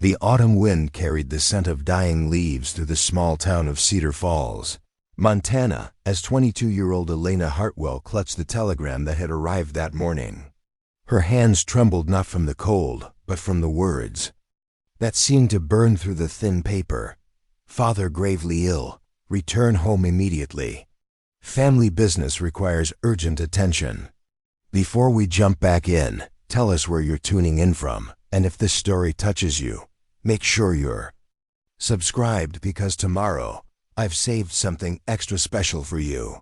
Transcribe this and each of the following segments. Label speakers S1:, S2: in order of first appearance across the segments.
S1: The autumn wind carried the scent of dying leaves through the small town of Cedar Falls, Montana, as 22-year-old Elena Hartwell clutched the telegram that had arrived that morning. Her hands trembled not from the cold, but from the words that seemed to burn through the thin paper. Father gravely ill. Return home immediately. Family business requires urgent attention. Before we jump back in, tell us where you're tuning in from, and if this story touches you, make sure you're subscribed, because tomorrow I've saved something extra special for you.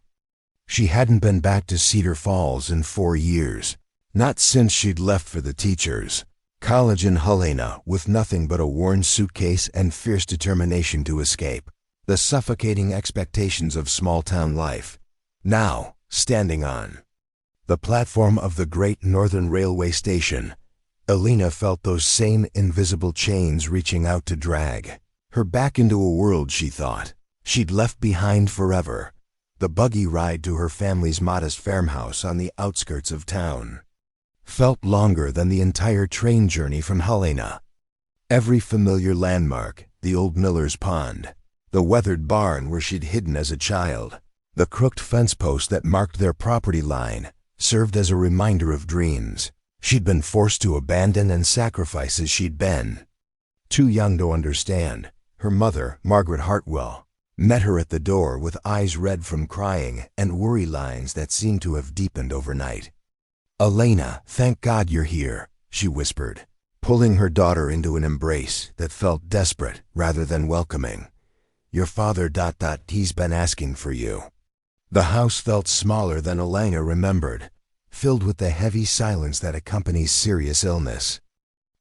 S1: She hadn't been back to Cedar Falls in 4 years, not since she'd left for the teachers' college in Helena, with nothing but a worn suitcase and fierce determination to escape the suffocating expectations of small-town life. Now, standing on the platform of the Great Northern Railway station, Elena felt those same invisible chains reaching out to drag her back into a world she thought she'd left behind forever. The buggy ride to her family's modest farmhouse on the outskirts of town felt longer than the entire train journey from Helena. Every familiar landmark, the old miller's pond, the weathered barn where she'd hidden as a child, the crooked fence post that marked their property line, served as a reminder of dreams she'd been forced to abandon and sacrifices she'd been too young to understand. Her mother, Margaret Hartwell, met her at the door with eyes red from crying and worry lines that seemed to have deepened overnight. "Elena, thank God you're here," she whispered, pulling her daughter into an embrace that felt desperate rather than welcoming. "Your father... he's been asking for you." The house felt smaller than Elena remembered, filled with the heavy silence that accompanies serious illness.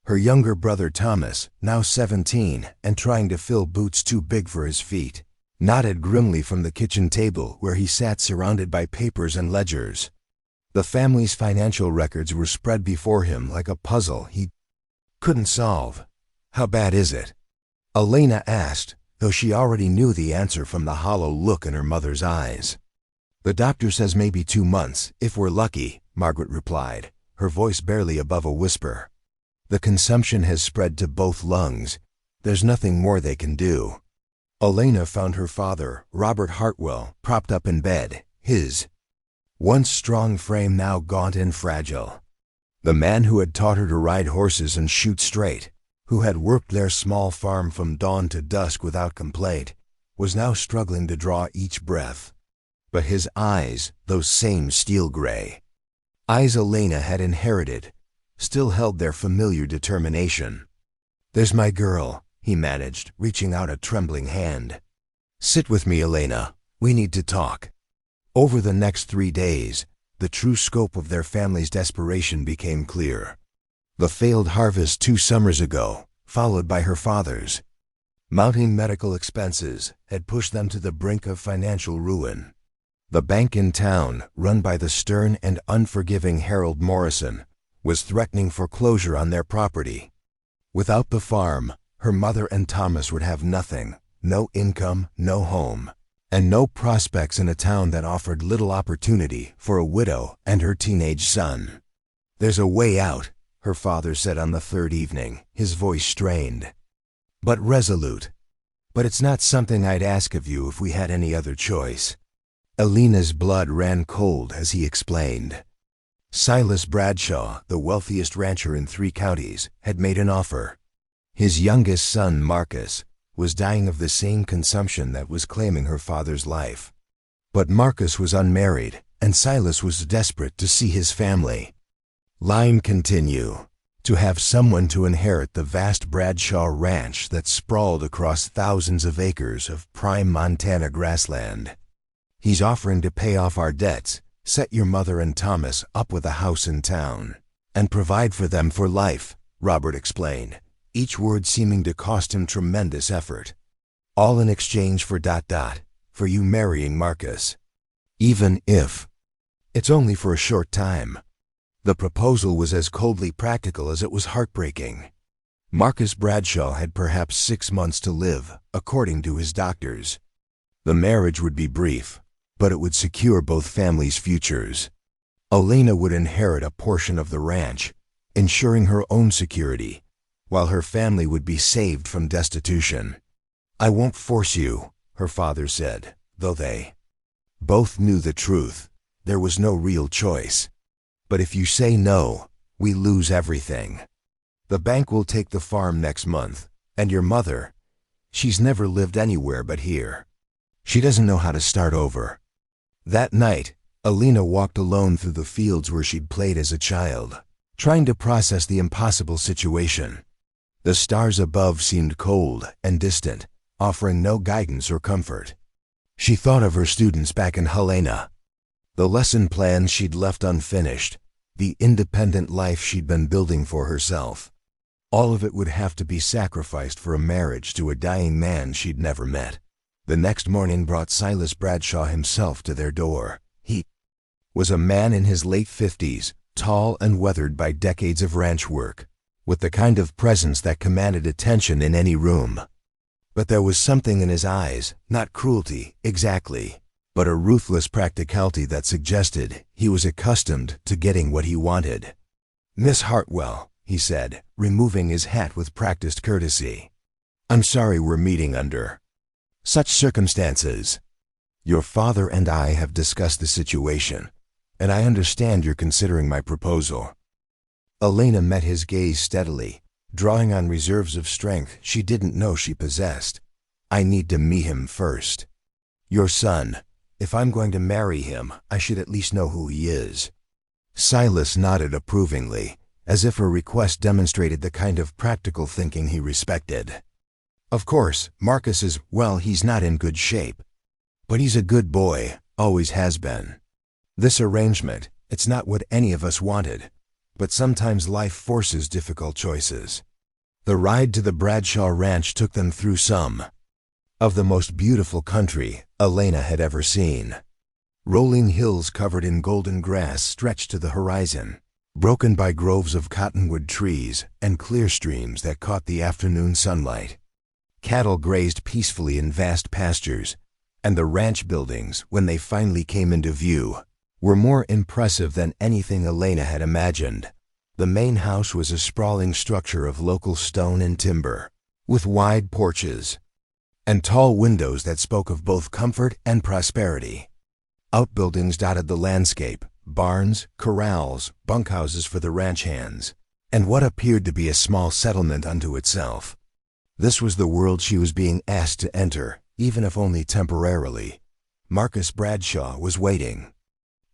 S1: Her younger brother Thomas, now 17 and trying to fill boots too big for his feet, nodded grimly from the kitchen table where he sat surrounded by papers and ledgers. The family's financial records were spread before him like a puzzle he couldn't solve. "How bad is it?" Elena asked, though she already knew the answer from the hollow look in her mother's eyes. "The doctor says maybe 2 months, if we're lucky," Margaret replied, her voice barely above a whisper. "The consumption has spread to both lungs. There's nothing more they can do." Elena found her father, Robert Hartwell, propped up in bed, his once strong frame now gaunt and fragile. The man who had taught her to ride horses and shoot straight, who had worked their small farm from dawn to dusk without complaint, was now struggling to draw each breath. But his eyes, those same steel gray eyes Elena had inherited, still held their familiar determination. "There's my girl," he managed, reaching out a trembling hand. "Sit with me, Elena. We need to talk." Over the next 3 days, the true scope of their family's desperation became clear. The failed harvest 2 summers ago, followed by her father's mounting medical expenses, had pushed them to the brink of financial ruin. The bank in town, run by the stern and unforgiving Harold Morrison, was threatening foreclosure on their property. Without the farm, her mother and Thomas would have nothing, no income, no home, and no prospects in a town that offered little opportunity for a widow and her teenage son. "There's a way out," her father said on the 3rd evening, his voice strained, but resolute. "But it's not something I'd ask of you if we had any other choice." Elena's blood ran cold as he explained. Silas Bradshaw, the wealthiest rancher in 3 counties, had made an offer. His youngest son, Marcus, was dying of the same consumption that was claiming her father's life. But Marcus was unmarried, and Silas was desperate to see his family line continue, to have someone to inherit the vast Bradshaw ranch that sprawled across thousands of acres of prime Montana grassland. "He's offering to pay off our debts, set your mother and Thomas up with a house in town, and provide for them for life," Robert explained, each word seeming to cost him tremendous effort. "All in exchange for ... for you marrying Marcus. Even if it's only for a short time." The proposal was as coldly practical as it was heartbreaking. Marcus Bradshaw had perhaps 6 months to live, according to his doctors. The marriage would be brief, but it would secure both families' futures. Elena would inherit a portion of the ranch, ensuring her own security, while her family would be saved from destitution. "I won't force you," her father said, though they both knew the truth. There was no real choice. "But if you say no, we lose everything. The bank will take the farm next month, and your mother, she's never lived anywhere but here. She doesn't know how to start over." That night, Alina walked alone through the fields where she'd played as a child, trying to process the impossible situation. The stars above seemed cold and distant, offering no guidance or comfort. She thought of her students back in Helena, the lesson plans she'd left unfinished, the independent life she'd been building for herself. All of it would have to be sacrificed for a marriage to a dying man she'd never met. The next morning brought Silas Bradshaw himself to their door. He was a man in his late 50s, tall and weathered by decades of ranch work, with the kind of presence that commanded attention in any room. But there was something in his eyes, not cruelty, exactly, but a ruthless practicality that suggested he was accustomed to getting what he wanted. "Miss Hartwell," he said, removing his hat with practiced courtesy, "I'm sorry we're meeting under such circumstances. Your father and I have discussed the situation, and I understand you're considering my proposal." Elena met his gaze steadily, drawing on reserves of strength she didn't know she possessed. "I need to meet him first. Your son. If I'm going to marry him, I should at least know who he is." Silas nodded approvingly, as if her request demonstrated the kind of practical thinking he respected. "Of course, Marcus is, well, he's not in good shape. But he's a good boy, always has been. This arrangement, it's not what any of us wanted, but sometimes life forces difficult choices." The ride to the Bradshaw Ranch took them through some of the most beautiful country Elena had ever seen. Rolling hills covered in golden grass stretched to the horizon, broken by groves of cottonwood trees and clear streams that caught the afternoon sunlight. Cattle grazed peacefully in vast pastures, and the ranch buildings, when they finally came into view, were more impressive than anything Elena had imagined. The main house was a sprawling structure of local stone and timber, with wide porches and tall windows that spoke of both comfort and prosperity. Outbuildings dotted the landscape, barns, corrals, bunkhouses for the ranch hands, and what appeared to be a small settlement unto itself. This was the world she was being asked to enter, even if only temporarily. Marcus Bradshaw was waiting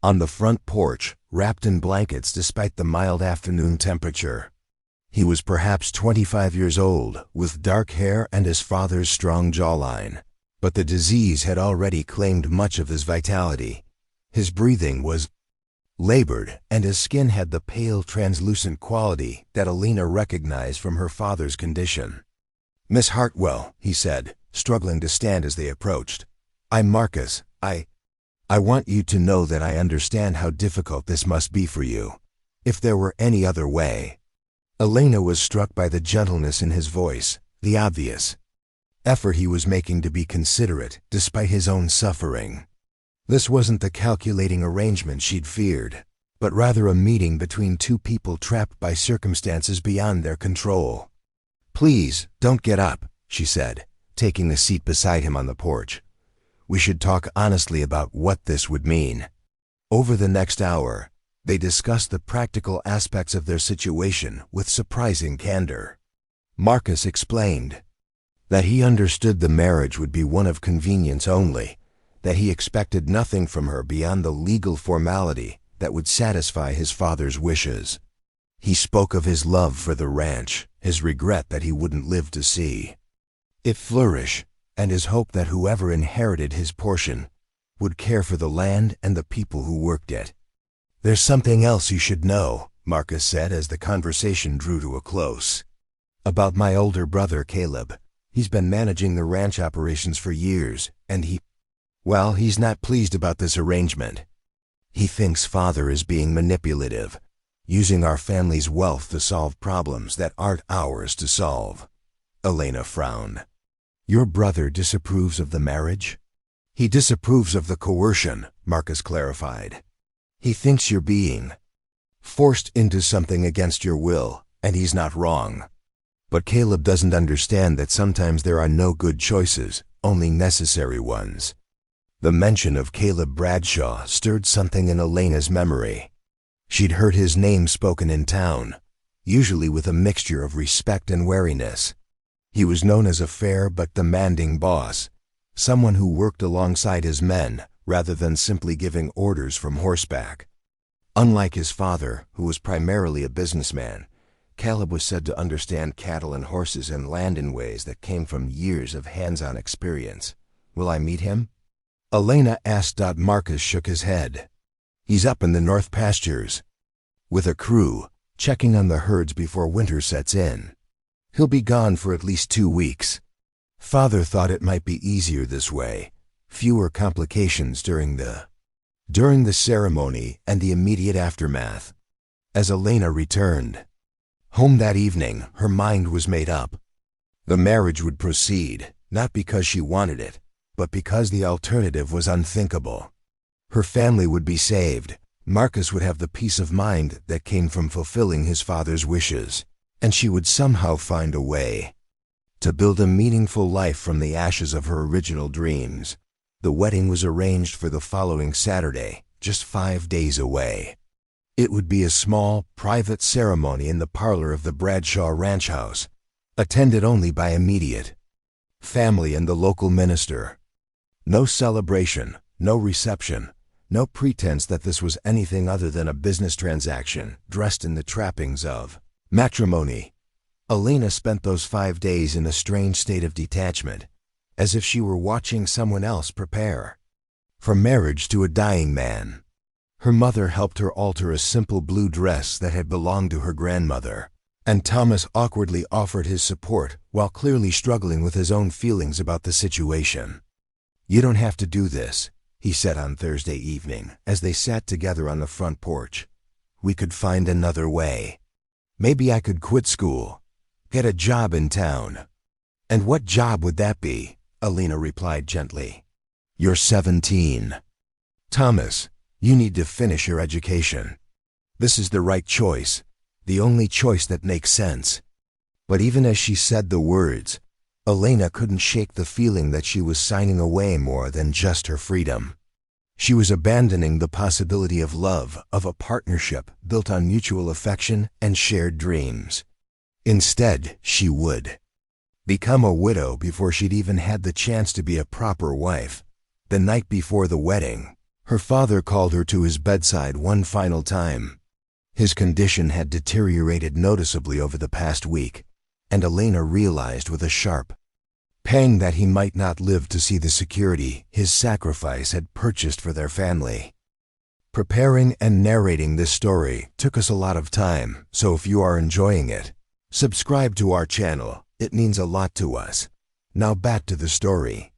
S1: on the front porch, wrapped in blankets despite the mild afternoon temperature. He was perhaps 25 years old, with dark hair and his father's strong jawline, but the disease had already claimed much of his vitality. His breathing was labored, and his skin had the pale, translucent quality that Elena recognized from her father's condition. "Miss Hartwell," he said, struggling to stand as they approached, "I'm Marcus. I want you to know that I understand how difficult this must be for you. If there were any other way." Elena was struck by the gentleness in his voice, the obvious effort he was making to be considerate despite his own suffering. This wasn't the calculating arrangement she'd feared, but rather a meeting between two people trapped by circumstances beyond their control. "Please, don't get up," she said, taking a seat beside him on the porch. "We should talk honestly about what this would mean." Over the next hour, they discussed the practical aspects of their situation with surprising candor. Marcus explained that he understood the marriage would be one of convenience only, that he expected nothing from her beyond the legal formality that would satisfy his father's wishes. He spoke of his love for the ranch, his regret that he wouldn't live to see it flourish, and his hope that whoever inherited his portion would care for the land and the people who worked it. "There's something else you should know," Marcus said as the conversation drew to a close. "About my older brother, Caleb. He's been managing the ranch operations for years, and he's not pleased about this arrangement. He thinks Father is being manipulative, using our family's wealth to solve problems that aren't ours to solve." Elena frowned. "Your brother disapproves of the marriage?" "He disapproves of the coercion," Marcus clarified. "He thinks you're being forced into something against your will, and he's not wrong. But Caleb doesn't understand that sometimes there are no good choices, only necessary ones. The mention of Caleb Bradshaw stirred something in Elena's memory. She'd heard his name spoken in town, usually with a mixture of respect and wariness. He was known as a fair but demanding boss, someone who worked alongside his men rather than simply giving orders from horseback. Unlike his father, who was primarily a businessman, Caleb was said to understand cattle and horses and land in ways that came from years of hands-on experience. Will I meet him? Elena asked. Marcus shook his head. He's up in the north pastures, with a crew, checking on the herds before winter sets in. He'll be gone for at least 2 weeks. Father thought it might be easier this way, fewer complications during the ceremony and the immediate aftermath. As Elena returned home that evening, her mind was made up. The marriage would proceed, not because she wanted it, but because the alternative was unthinkable. Her family would be saved, Marcus would have the peace of mind that came from fulfilling his father's wishes, and she would somehow find a way to build a meaningful life from the ashes of her original dreams. The wedding was arranged for the following Saturday, just 5 days away. It would be a small, private ceremony in the parlor of the Bradshaw ranch house, attended only by immediate family and the local minister. No celebration, no reception, no pretense that this was anything other than a business transaction dressed in the trappings of matrimony. Elena spent those 5 days in a strange state of detachment, as if she were watching someone else prepare for marriage to a dying man. Her mother helped her alter a simple blue dress that had belonged to her grandmother, and Thomas awkwardly offered his support while clearly struggling with his own feelings about the situation. "You don't have to do this," he said on Thursday evening as they sat together on the front porch. "We could find another way. Maybe I could quit school, get a job in town." "And what job would that be?" Elena replied gently. "You're 17. Thomas, you need to finish your education. This is the right choice, the only choice that makes sense." But even as she said the words, Elena couldn't shake the feeling that she was signing away more than just her freedom. She was abandoning the possibility of love, of a partnership built on mutual affection and shared dreams. Instead, she would become a widow before she'd even had the chance to be a proper wife. The night before the wedding, her father called her to his bedside one final time. His condition had deteriorated noticeably over the past week, and Elena realized with a sharp pang that he might not live to see the security his sacrifice had purchased for their family. Preparing and narrating this story took us a lot of time, so if you are enjoying it, subscribe to our channel. It means a lot to us. Now back to the story.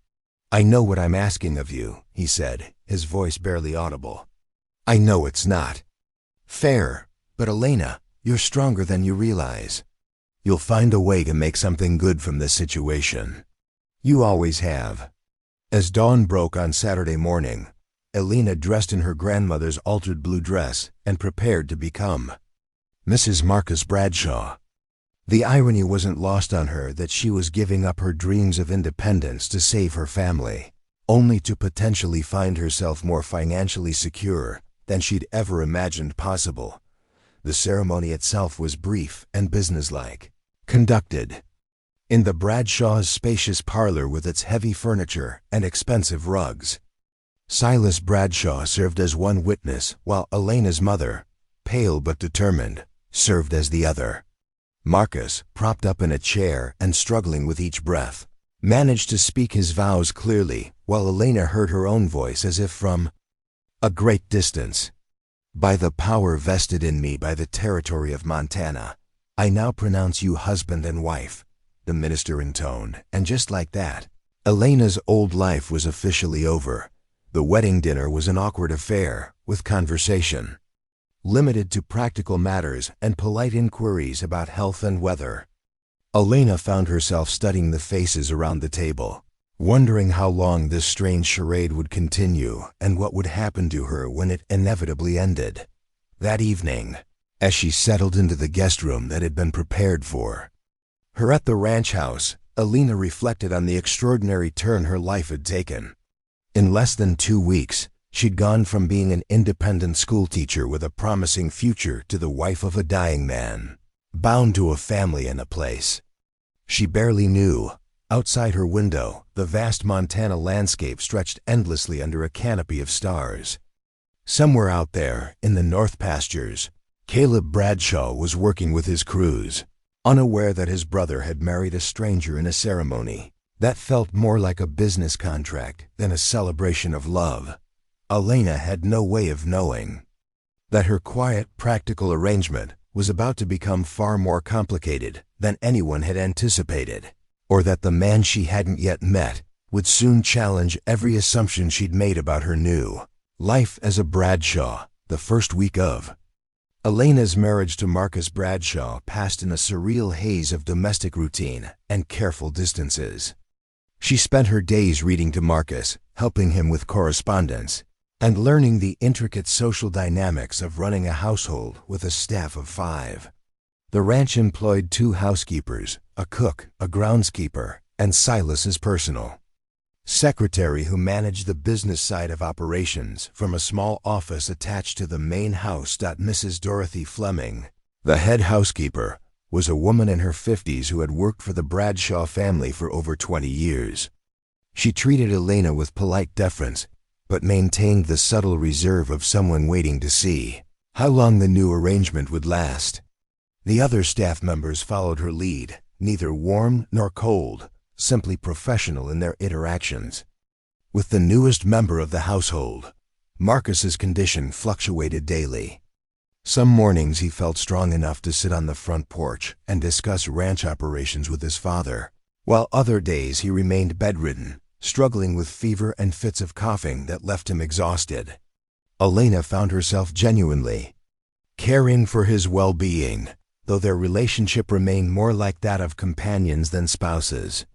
S1: "I know what I'm asking of you," he said, his voice barely audible. "I know it's not fair, but Elena, you're stronger than you realize. You'll find a way to make something good from this situation. You always have." As dawn broke on Saturday morning, Elena dressed in her grandmother's altered blue dress and prepared to become Mrs. Marcus Bradshaw. The irony wasn't lost on her that she was giving up her dreams of independence to save her family, only to potentially find herself more financially secure than she'd ever imagined possible. The ceremony itself was brief and businesslike, conducted in the Bradshaw's spacious parlor with its heavy furniture and expensive rugs. Silas Bradshaw served as one witness, while Elena's mother, pale but determined, served as the other. Marcus, propped up in a chair and struggling with each breath, managed to speak his vows clearly, while Elena heard her own voice as if from a great distance. "By the power vested in me by the territory of Montana, I now pronounce you husband and wife," the minister intoned, and just like that, Elena's old life was officially over. The wedding dinner was an awkward affair, with conversation limited to practical matters and polite inquiries about health and weather. Elena found herself studying the faces around the table, wondering how long this strange charade would continue and what would happen to her when it inevitably ended. That evening, as she settled into the guest room that had been prepared for Her at the ranch house, Elena reflected on the extraordinary turn her life had taken. In less than 2 weeks, she'd gone from being an independent schoolteacher with a promising future to the wife of a dying man, bound to a family and a place. She barely knew. Outside her window, the vast Montana landscape stretched endlessly under a canopy of stars. Somewhere out there, in the North Pastures, Caleb Bradshaw was working with his crews, unaware that his brother had married a stranger in a ceremony that felt more like a business contract than a celebration of love. Elena had no way of knowing that her quiet, practical arrangement was about to become far more complicated than anyone had anticipated, or that the man she hadn't yet met would soon challenge every assumption she'd made about her new life as a Bradshaw. The first week of Elena's marriage to Marcus Bradshaw passed in a surreal haze of domestic routine and careful distances. She spent her days reading to Marcus, helping him with correspondence, and learning the intricate social dynamics of running a household with a staff of 5. The ranch employed 2 housekeepers, a cook, a groundskeeper, and Silas's personal secretary who managed the business side of operations from a small office attached to the main house. Mrs. Dorothy Fleming, the head housekeeper, was a woman in her 50s who had worked for the Bradshaw family for over 20 years. She treated Elena with polite deference, but maintained the subtle reserve of someone waiting to see how long the new arrangement would last. The other staff members followed her lead, neither warm nor cold, simply professional in their interactions. With the newest member of the household, Marcus's condition fluctuated daily. Some mornings he felt strong enough to sit on the front porch and discuss ranch operations with his father, while other days he remained bedridden, struggling with fever and fits of coughing that left him exhausted. Elena found herself genuinely caring for his well-being, though their relationship remained more like that of companions than spouses.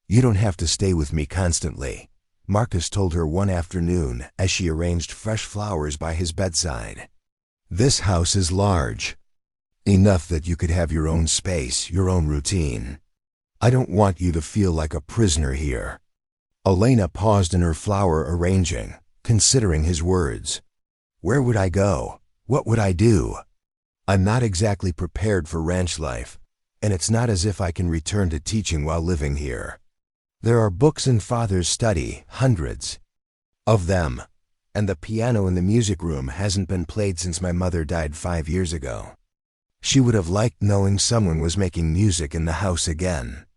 S1: "You don't have to stay with me constantly," Marcus told her one afternoon as she arranged fresh flowers by his bedside. "This house is large, enough that you could have your own space, your own routine. I don't want you to feel like a prisoner here." Elena paused in her flower arranging, considering his words. "Where would I go? What would I do? I'm not exactly prepared for ranch life, and it's not as if I can return to teaching while living here. There are books in Father's study, hundreds of them, and the piano in the music room hasn't been played since my mother died 5 years ago. She would have liked knowing someone was making music in the house again."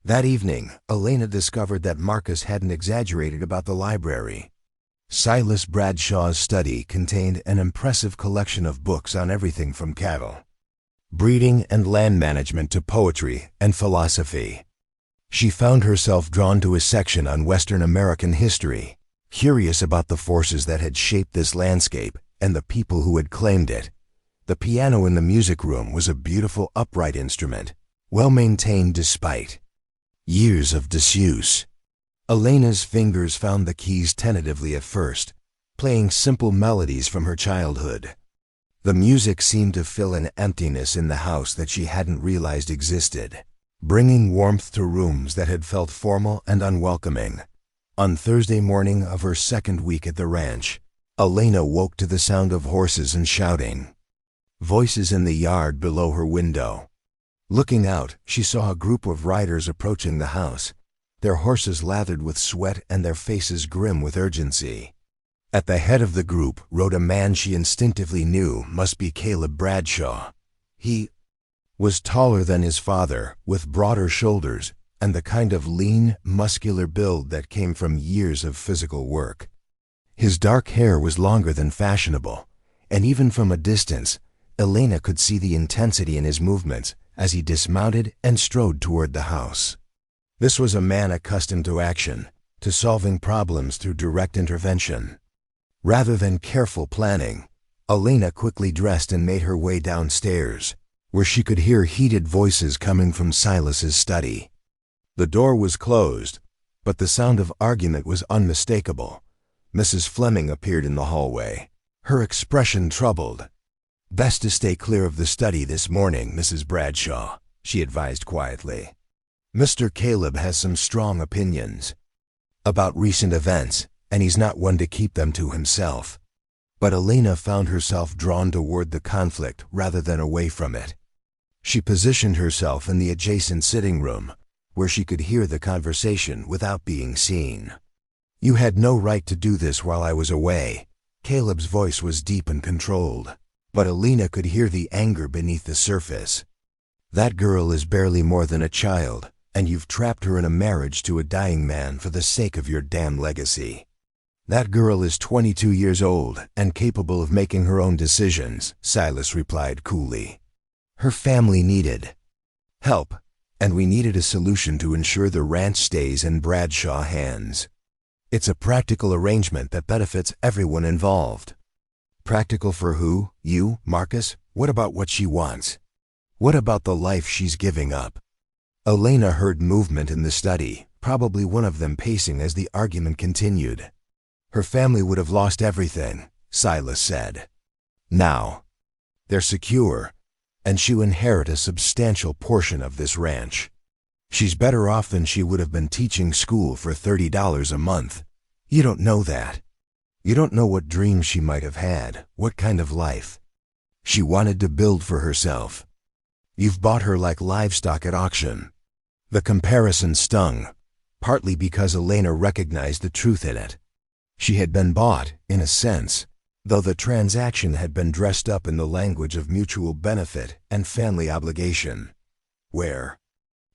S1: That evening, Elena discovered that Marcus hadn't exaggerated about the library. Silas Bradshaw's study contained an impressive collection of books on everything from cattle, breeding and land management to poetry and philosophy. She found herself drawn to a section on Western American history, curious about the forces that had shaped this landscape and the people who had claimed it. The piano in the music room was a beautiful upright instrument, well maintained despite years of disuse. Elena's fingers found the keys tentatively at first, playing simple melodies from her childhood. The music seemed to fill an emptiness in the house that she hadn't realized existed, bringing warmth to rooms that had felt formal and unwelcoming. On Thursday morning of her second week at the ranch, Elena woke to the sound of horses and shouting, voices in the yard below her window. Looking out, she saw a group of riders approaching the house, their horses lathered with sweat and their faces grim with urgency. At the head of the group rode a man she instinctively knew must be Caleb Bradshaw. He was taller than his father, with broader shoulders and the kind of lean, muscular build that came from years of physical work. His dark hair was longer than fashionable, and even from a distance, Elena could see the intensity in his movements as he dismounted and strode toward the house. This was a man accustomed to action, to solving problems through direct intervention. Rather than careful planning, Elena quickly dressed and made her way downstairs, where she could hear heated voices coming from Silas's study. The door was closed, but the sound of argument was unmistakable. Mrs. Fleming appeared in the hallway, her expression troubled. "Best to stay clear of the study this morning, Mrs. Bradshaw," she advised quietly. Mr. Caleb has some strong opinions about recent events, and he's not one to keep them to himself. But Elena found herself drawn toward the conflict rather than away from it. She positioned herself in the adjacent sitting room, where she could hear the conversation without being seen. "You had no right to do this while I was away." Caleb's voice was deep and controlled, but Elena could hear the anger beneath the surface. "That girl is barely more than a child, and you've trapped her in a marriage to a dying man for the sake of your damn legacy. That girl is 22 years old and capable of making her own decisions," Silas replied coolly. "Her family needed help, and we needed a solution to ensure the ranch stays in Bradshaw hands. It's a practical arrangement that benefits everyone involved." "Practical for who? You, Marcus? What about what she wants? What about the life she's giving up?" Elena heard movement in the study, probably one of them pacing as the argument continued. "Her family would have lost everything," Silas said. "Now they're secure, and she'll inherit a substantial portion of this ranch. She's better off than she would have been teaching school for $30 a month. You don't know that. You don't know what dreams she might have had, what kind of life she wanted to build for herself. You've bought her like livestock at auction." The comparison stung, partly because Elena recognized the truth in it. She had been bought, in a sense, though the transaction had been dressed up in the language of mutual benefit and family obligation. "Where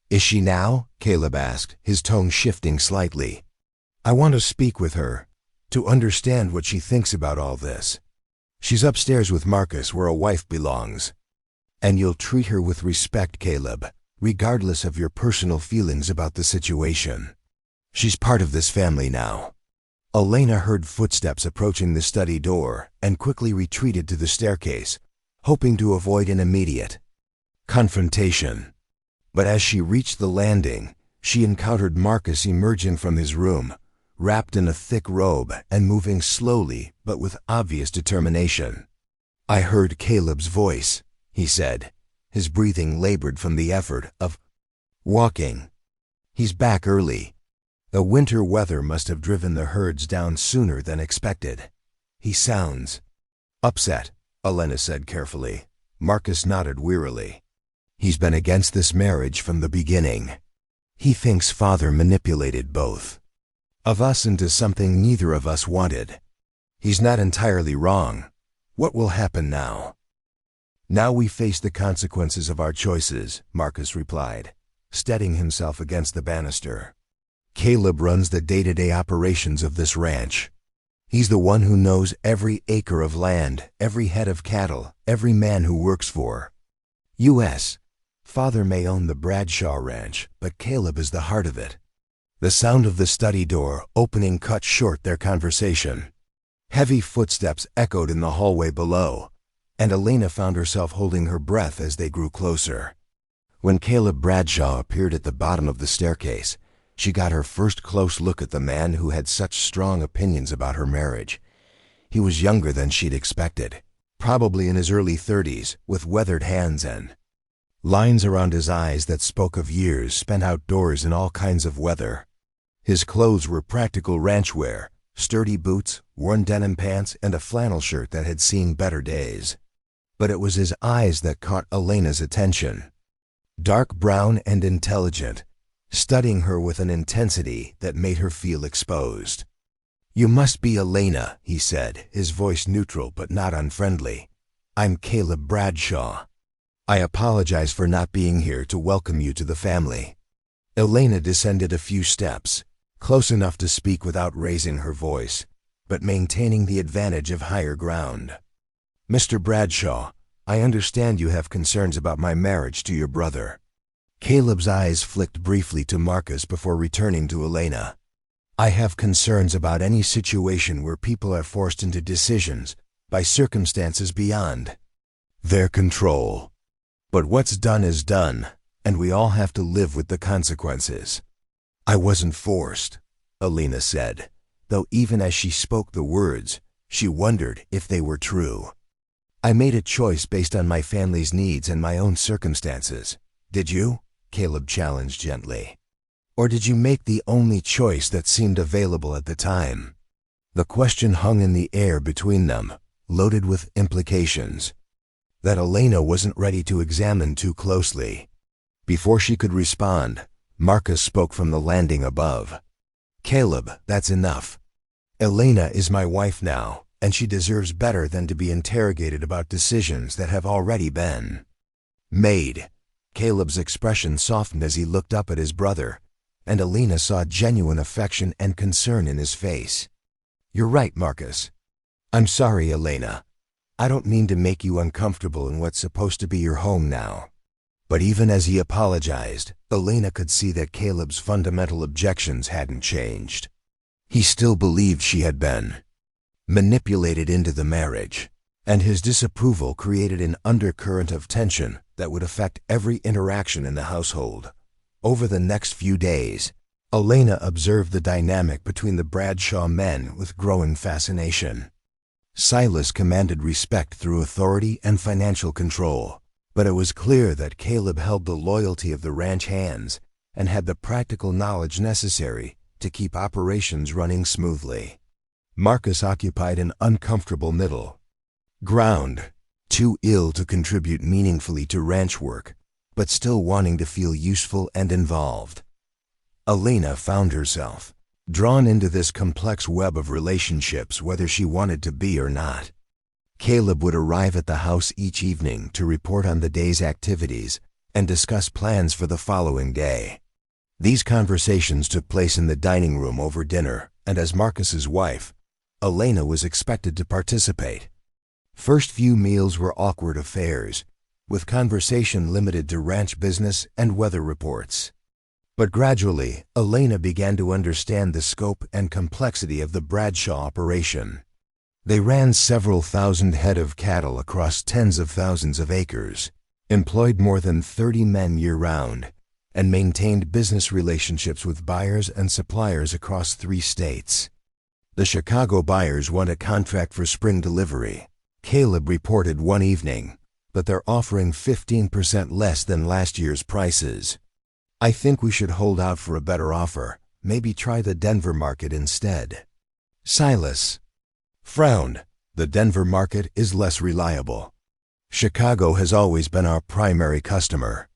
S1: is she now?" Caleb asked, his tone shifting slightly. "I want to speak with her, to understand what she thinks about all this. She's upstairs with Marcus, where a wife belongs. And you'll treat her with respect, Caleb, regardless of your personal feelings about the situation. She's part of this family now." Elena heard footsteps approaching the study door and quickly retreated to the staircase, hoping to avoid an immediate confrontation. But as she reached the landing, she encountered Marcus emerging from his room, wrapped in a thick robe and moving slowly but with obvious determination. "I heard Caleb's voice," he said, his breathing labored from the effort of walking. "He's back early. The winter weather must have driven the herds down sooner than expected. He sounds upset," Elena said carefully. Marcus nodded wearily. "He's been against this marriage from the beginning. He thinks Father manipulated both of us into something neither of us wanted. He's not entirely wrong. What will happen now?" "Now we face the consequences of our choices," Marcus replied, steadying himself against the banister. "Caleb runs the day-to-day operations of this ranch. He's the one who knows every acre of land, every head of cattle, every man who works for U.S. Father may own the Bradshaw Ranch, but Caleb is the heart of it." The sound of the study door opening cut short their conversation. Heavy footsteps echoed in the hallway below, and Elena found herself holding her breath as they grew closer. When Caleb Bradshaw appeared at the bottom of the staircase, she got her first close look at the man who had such strong opinions about her marriage. He was younger than she'd expected, probably in his early 30s, with weathered hands and lines around his eyes that spoke of years spent outdoors in all kinds of weather. His clothes were practical ranch wear, sturdy boots, worn denim pants, and a flannel shirt that had seen better days. But it was his eyes that caught Elena's attention. Dark brown and intelligent, studying her with an intensity that made her feel exposed. "You must be Elena," he said, his voice neutral but not unfriendly. "I'm Caleb Bradshaw. I apologize for not being here to welcome you to the family." Elena descended a few steps, close enough to speak without raising her voice, but maintaining the advantage of higher ground. "Mr. Bradshaw, I understand you have concerns about my marriage to your brother." Caleb's eyes flicked briefly to Marcus before returning to Elena. "I have concerns about any situation where people are forced into decisions by circumstances beyond their control. But what's done is done, and we all have to live with the consequences." "I wasn't forced," Elena said, though even as she spoke the words, she wondered if they were true. "I made a choice based on my family's needs and my own circumstances. Did you? Caleb challenged gently. Or did you make the only choice that seemed available at the time? The question hung in the air between them, loaded with implications that Elena wasn't ready to examine too closely. Before she could respond, Marcus spoke from the landing above. Caleb, that's enough. Elena is my wife now, and she deserves better than to be interrogated about decisions that have already been made. Caleb's expression softened as he looked up at his brother, and Elena saw genuine affection and concern in his face. You're right, Marcus. I'm sorry, Elena. I don't mean to make you uncomfortable in what's supposed to be your home now. But even as he apologized, Elena could see that Caleb's fundamental objections hadn't changed. He still believed she had been manipulated into the marriage, and his disapproval created an undercurrent of tension that would affect every interaction in the household. Over the next few days, Elena observed the dynamic between the Bradshaw men with growing fascination. Silas commanded respect through authority and financial control, but it was clear that Caleb held the loyalty of the ranch hands and had the practical knowledge necessary to keep operations running smoothly. Marcus occupied an uncomfortable middle ground, too ill to contribute meaningfully to ranch work, but still wanting to feel useful and involved. Elena found herself drawn into this complex web of relationships whether she wanted to be or not. Caleb would arrive at the house each evening to report on the day's activities and discuss plans for the following day. These conversations took place in the dining room over dinner, and as Marcus's wife, Elena was expected to participate. First few meals were awkward affairs, with conversation limited to ranch business and weather reports. But gradually, Elena began to understand the scope and complexity of the Bradshaw operation. They ran several thousand head of cattle across tens of thousands of acres, employed more than 30 men year-round, and maintained business relationships with buyers and suppliers across 3 states. The Chicago buyers won a contract for spring delivery. Caleb reported one evening, but they're offering 15% less than last year's prices. I think we should hold out for a better offer, maybe try the Denver market instead. Silas frowned. The Denver market is less reliable. Chicago has always been our primary customer.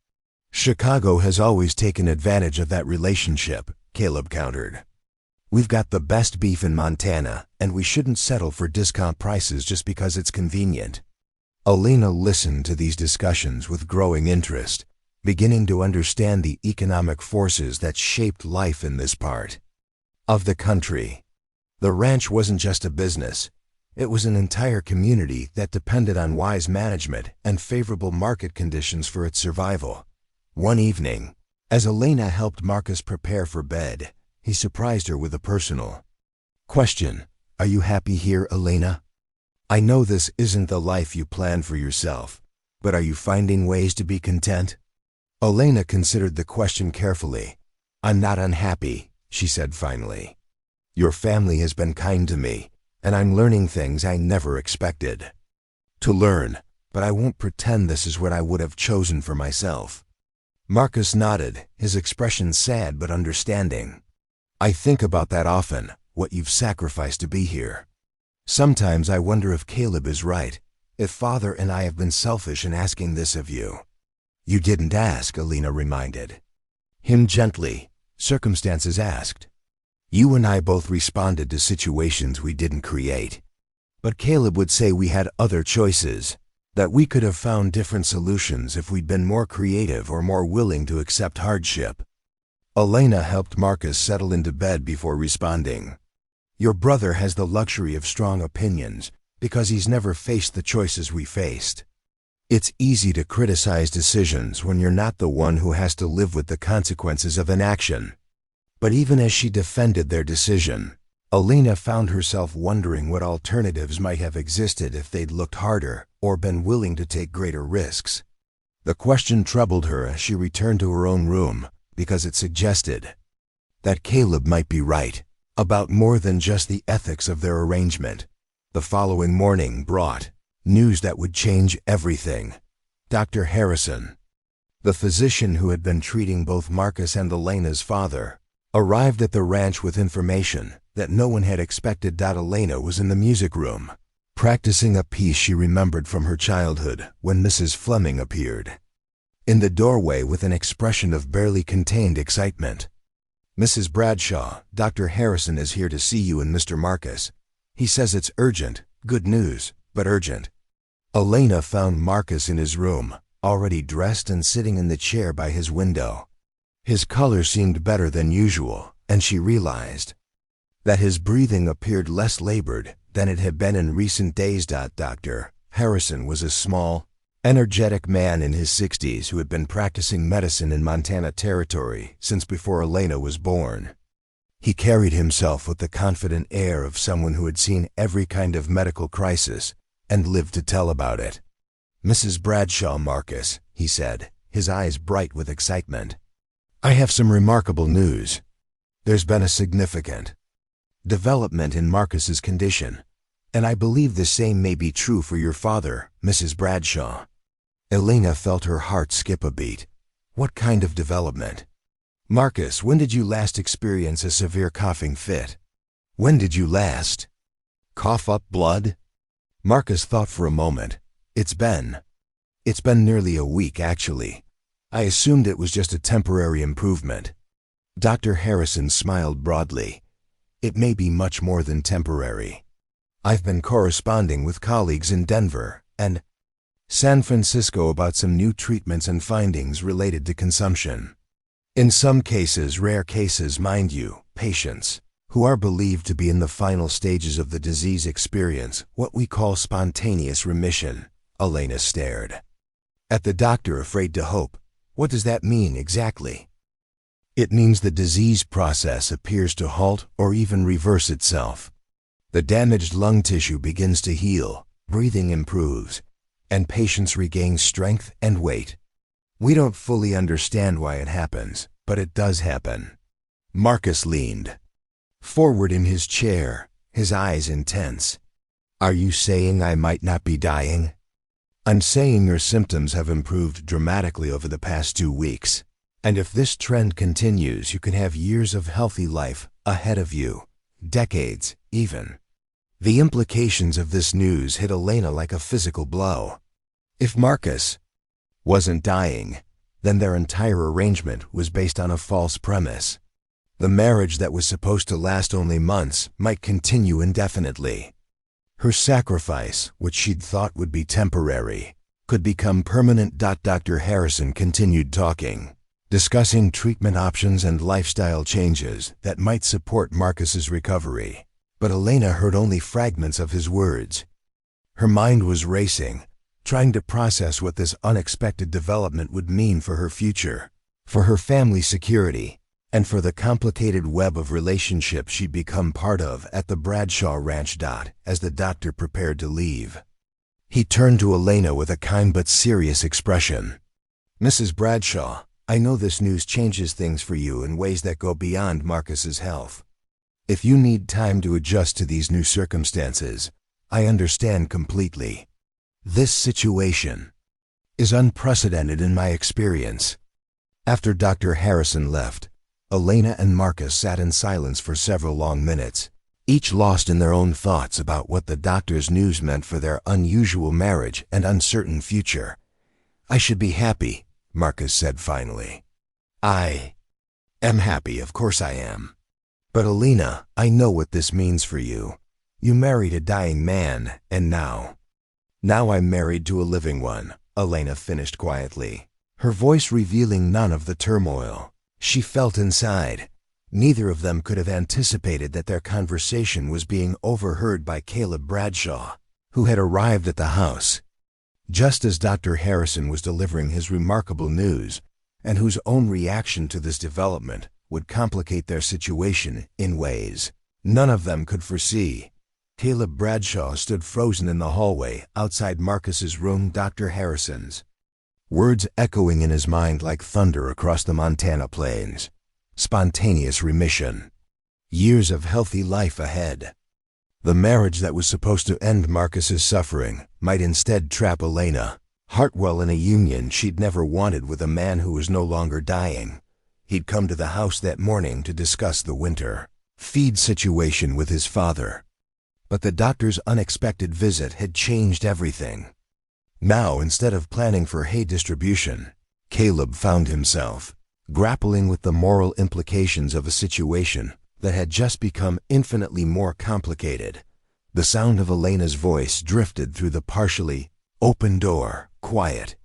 S1: Chicago has always taken advantage of that relationship, Caleb countered. We've got the best beef in Montana, and we shouldn't settle for discount prices just because it's convenient. Elena listened to these discussions with growing interest, beginning to understand the economic forces that shaped life in this part of the country. The ranch wasn't just a business. It was an entire community that depended on wise management and favorable market conditions for its survival. One evening, as Elena helped Marcus prepare for bed, he surprised her with a personal question. Are you happy here, Elena? I know this isn't the life you planned for yourself, but are you finding ways to be content? Elena considered the question carefully. I'm not unhappy, she said finally. Your family has been kind to me, and I'm learning things I never expected to learn, but I won't pretend this is what I would have chosen for myself. Marcus nodded, his expression sad but understanding. I think about that often, what you've sacrificed to be here. Sometimes I wonder if Caleb is right, if Father and I have been selfish in asking this of you. You didn't ask, Elena reminded him gently. Circumstances asked. You and I both responded to situations we didn't create. But Caleb would say we had other choices, that we could have found different solutions if we'd been more creative or more willing to accept hardship. Elena helped Marcus settle into bed before responding. Your brother has the luxury of strong opinions because he's never faced the choices we faced. It's easy to criticize decisions when you're not the one who has to live with the consequences of inaction. But even as she defended their decision, Elena found herself wondering what alternatives might have existed if they'd looked harder or been willing to take greater risks. The question troubled her as she returned to her own room because it suggested that Caleb might be right about more than just the ethics of their arrangement. The following morning brought news that would change everything. Dr. Harrison, The physician who had been treating both Marcus and Elena's father arrived at the ranch with information that no one had expected. Elena was in the music room, practicing a piece she remembered from her childhood when Mrs. Fleming appeared in the doorway with an expression of barely contained excitement. "Mrs. Bradshaw, Dr. Harrison is here to see you and Mr. Marcus. He says it's urgent. Good news, but urgent." Elena found Marcus in his room, already dressed and sitting in the chair by his window. His color seemed better than usual, and she realized that his breathing appeared less labored than it had been in recent days. Dr. Harrison was a small, energetic man in his 60s who had been practicing medicine in Montana Territory since before Elena was born. He carried himself with the confident air of someone who had seen every kind of medical crisis and lived to tell about it. "Mrs. Bradshaw, Marcus," he said, his eyes bright with excitement. "I have some remarkable news. There's been a significant development in Marcus's condition, and I believe the same may be true for your father, Mrs. Bradshaw." Elena felt her heart skip a beat. What kind of development? "Marcus, when did you last experience a severe coughing fit? When did you last cough up blood?" Marcus thought for a moment. It's been nearly a week, actually. I assumed it was just a temporary improvement." Dr. Harrison smiled broadly. "It may be much more than temporary. I've been corresponding with colleagues in Denver and San Francisco about some new treatments and findings related to consumption. In some cases, rare cases, mind you, patients who are believed to be in the final stages of the disease experience what we call spontaneous remission." Elena stared at the doctor, afraid to hope. "What does that mean exactly?" "It means the disease process appears to halt or even reverse itself. The damaged lung tissue begins to heal, breathing improves, and patients regain strength and weight. We don't fully understand why it happens, but it does happen." Marcus leaned forward in his chair, his eyes intense. "Are you saying I might not be dying?" "I'm saying your symptoms have improved dramatically over the past 2 weeks, and if this trend continues, you can have years of healthy life ahead of you, decades even." The implications of this news hit Elena like a physical blow. If Marcus wasn't dying, then their entire arrangement was based on a false premise. The marriage that was supposed to last only months might continue indefinitely. Her sacrifice, which she'd thought would be temporary, could become permanent. Dr. Harrison continued talking, discussing treatment options and lifestyle changes that might support Marcus's recovery. But Elena heard only fragments of his words. Her mind was racing, trying to process what this unexpected development would mean for her future, for her family's security, and for the complicated web of relationships she'd become part of at the Bradshaw Ranch. As the doctor prepared to leave, he turned to Elena with a kind but serious expression. "Mrs. Bradshaw, I know this news changes things for you in ways that go beyond Marcus's health. If you need time to adjust to these new circumstances, I understand completely. This situation is unprecedented in my experience." After Dr. Harrison left, Elena and Marcus sat in silence for several long minutes, each lost in their own thoughts about what the doctor's news meant for their unusual marriage and uncertain future. "I should be happy," Marcus said finally. "I am happy, of course I am. But Elena, I know what this means for you. You married a dying man, and now I'm married to a living one," Elena finished quietly, her voice revealing none of the turmoil she felt inside. Neither of them could have anticipated that their conversation was being overheard by Caleb Bradshaw, who had arrived at the house just as Dr. Harrison was delivering his remarkable news, and whose own reaction to this development would complicate their situation in ways none of them could foresee. Caleb Bradshaw stood frozen in the hallway outside Marcus's room, Dr. Harrison's words echoing in his mind like thunder across the Montana plains. Spontaneous remission. Years of healthy life ahead. The marriage that was supposed to end Marcus's suffering might instead trap Elena Hartwell in a union she'd never wanted with a man who was no longer dying. He'd come to the house that morning to discuss the winter feed situation with his father. But the doctor's unexpected visit had changed everything. Now, instead of planning for hay distribution, Caleb found himself grappling with the moral implications of a situation that had just become infinitely more complicated. The sound of Elena's voice drifted through the partially open door, quiet,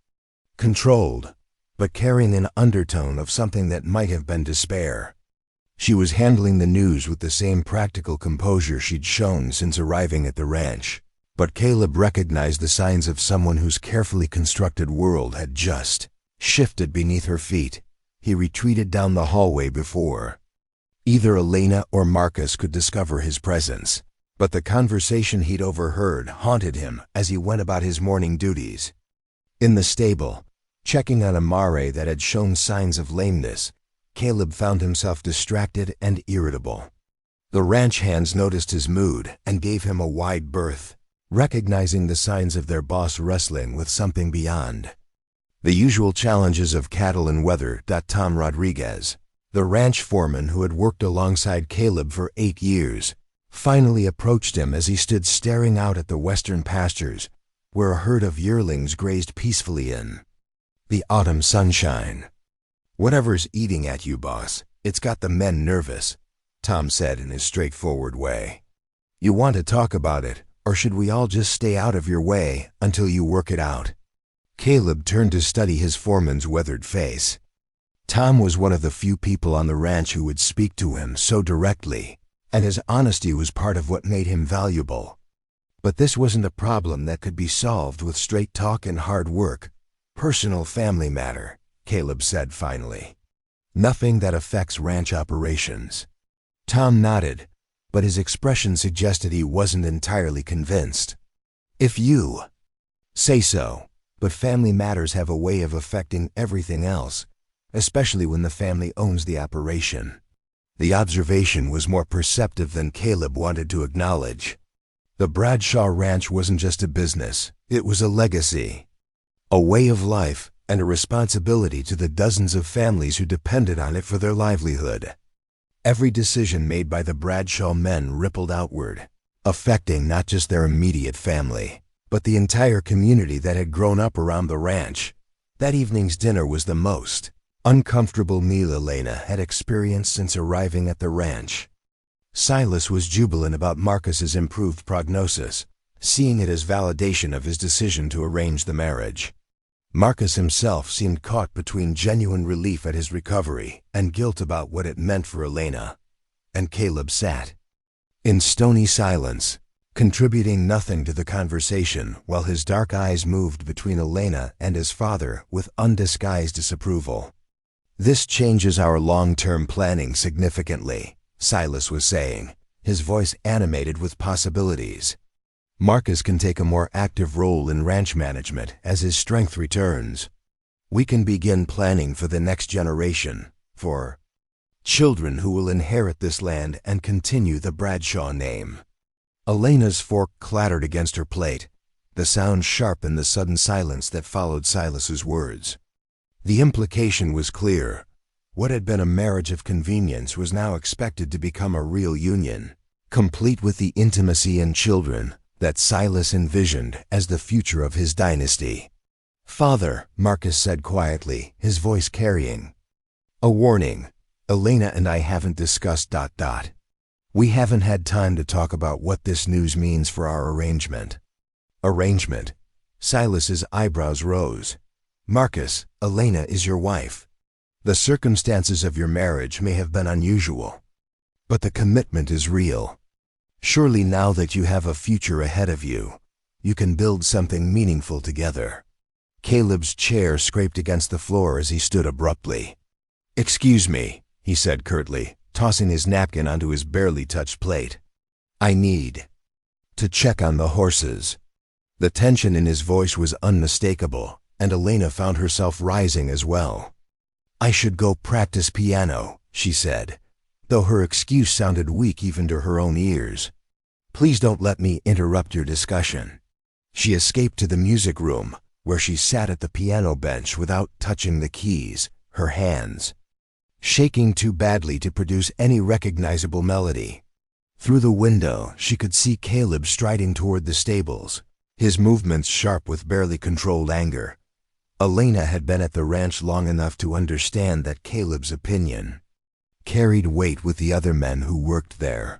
S1: controlled, but carrying an undertone of something that might have been despair. She was handling the news with the same practical composure she'd shown since arriving at the ranch, but Caleb recognized the signs of someone whose carefully constructed world had just shifted beneath her feet. He retreated down the hallway before either Elena or Marcus could discover his presence, but the conversation he'd overheard haunted him as he went about his morning duties. In the stable, checking on a mare that had shown signs of lameness, Caleb found himself distracted and irritable. The ranch hands noticed his mood and gave him a wide berth, recognizing the signs of their boss wrestling with something beyond the usual challenges of cattle and weather. Tom Rodriguez, the ranch foreman who had worked alongside Caleb for 8 years, finally approached him as he stood staring out at the western pastures, where a herd of yearlings grazed peacefully in the autumn sunshine. "Whatever's eating at you, boss, it's got the men nervous," Tom said in his straightforward way. "You want to talk about it, or should we all just stay out of your way until you work it out?" Caleb turned to study his foreman's weathered face. Tom was one of the few people on the ranch who would speak to him so directly, and his honesty was part of what made him valuable. But this wasn't a problem that could be solved with straight talk and hard work. "Personal family matter," Caleb said finally. "Nothing that affects ranch operations." Tom nodded, but his expression suggested he wasn't entirely convinced. "If you say so, but family matters have a way of affecting everything else, especially when the family owns the operation." The observation was more perceptive than Caleb wanted to acknowledge. The Bradshaw Ranch wasn't just a business, it was a legacy, a way of life, and a responsibility to the dozens of families who depended on it for their livelihood. Every decision made by the Bradshaw men rippled outward, affecting not just their immediate family, but the entire community that had grown up around the ranch. That evening's dinner was the most uncomfortable meal Elena had experienced since arriving at the ranch. Silas was jubilant about Marcus's improved prognosis, seeing it as validation of his decision to arrange the marriage. Marcus himself seemed caught between genuine relief at his recovery and guilt about what it meant for Elena, and Caleb sat in stony silence, contributing nothing to the conversation while his dark eyes moved between Elena and his father with undisguised disapproval. "This changes our long-term planning significantly," Silas was saying, his voice animated with possibilities. "Marcus can take a more active role in ranch management as his strength returns. We can begin planning for the next generation, for children who will inherit this land and continue the Bradshaw name." Elena's fork clattered against her plate, the sound sharp in the sudden silence that followed Silas's words. The implication was clear. What had been a marriage of convenience was now expected to become a real union, complete with the intimacy and children that Silas envisioned as the future of his dynasty. "Father," Marcus said quietly, his voice carrying a warning, "Elena and I haven't discussed ... We haven't had time to talk about what this news means for our arrangement." "Arrangement?" Silas's eyebrows rose. "Marcus, Elena is your wife. The circumstances of your marriage may have been unusual, but the commitment is real. Surely now that you have a future ahead of you, you can build something meaningful together." Caleb's chair scraped against the floor as he stood abruptly. "Excuse me," he said curtly, tossing his napkin onto his barely touched plate. "I need to check on the horses." The tension in his voice was unmistakable, and Elena found herself rising as well. "I should go practice piano," she said, though her excuse sounded weak even to her own ears. "Please don't let me interrupt your discussion." She escaped to the music room, where she sat at the piano bench without touching the keys, her hands shaking too badly to produce any recognizable melody. Through the window, she could see Caleb striding toward the stables, his movements sharp with barely controlled anger. Elena had been at the ranch long enough to understand that Caleb's opinion carried weight with the other men who worked there.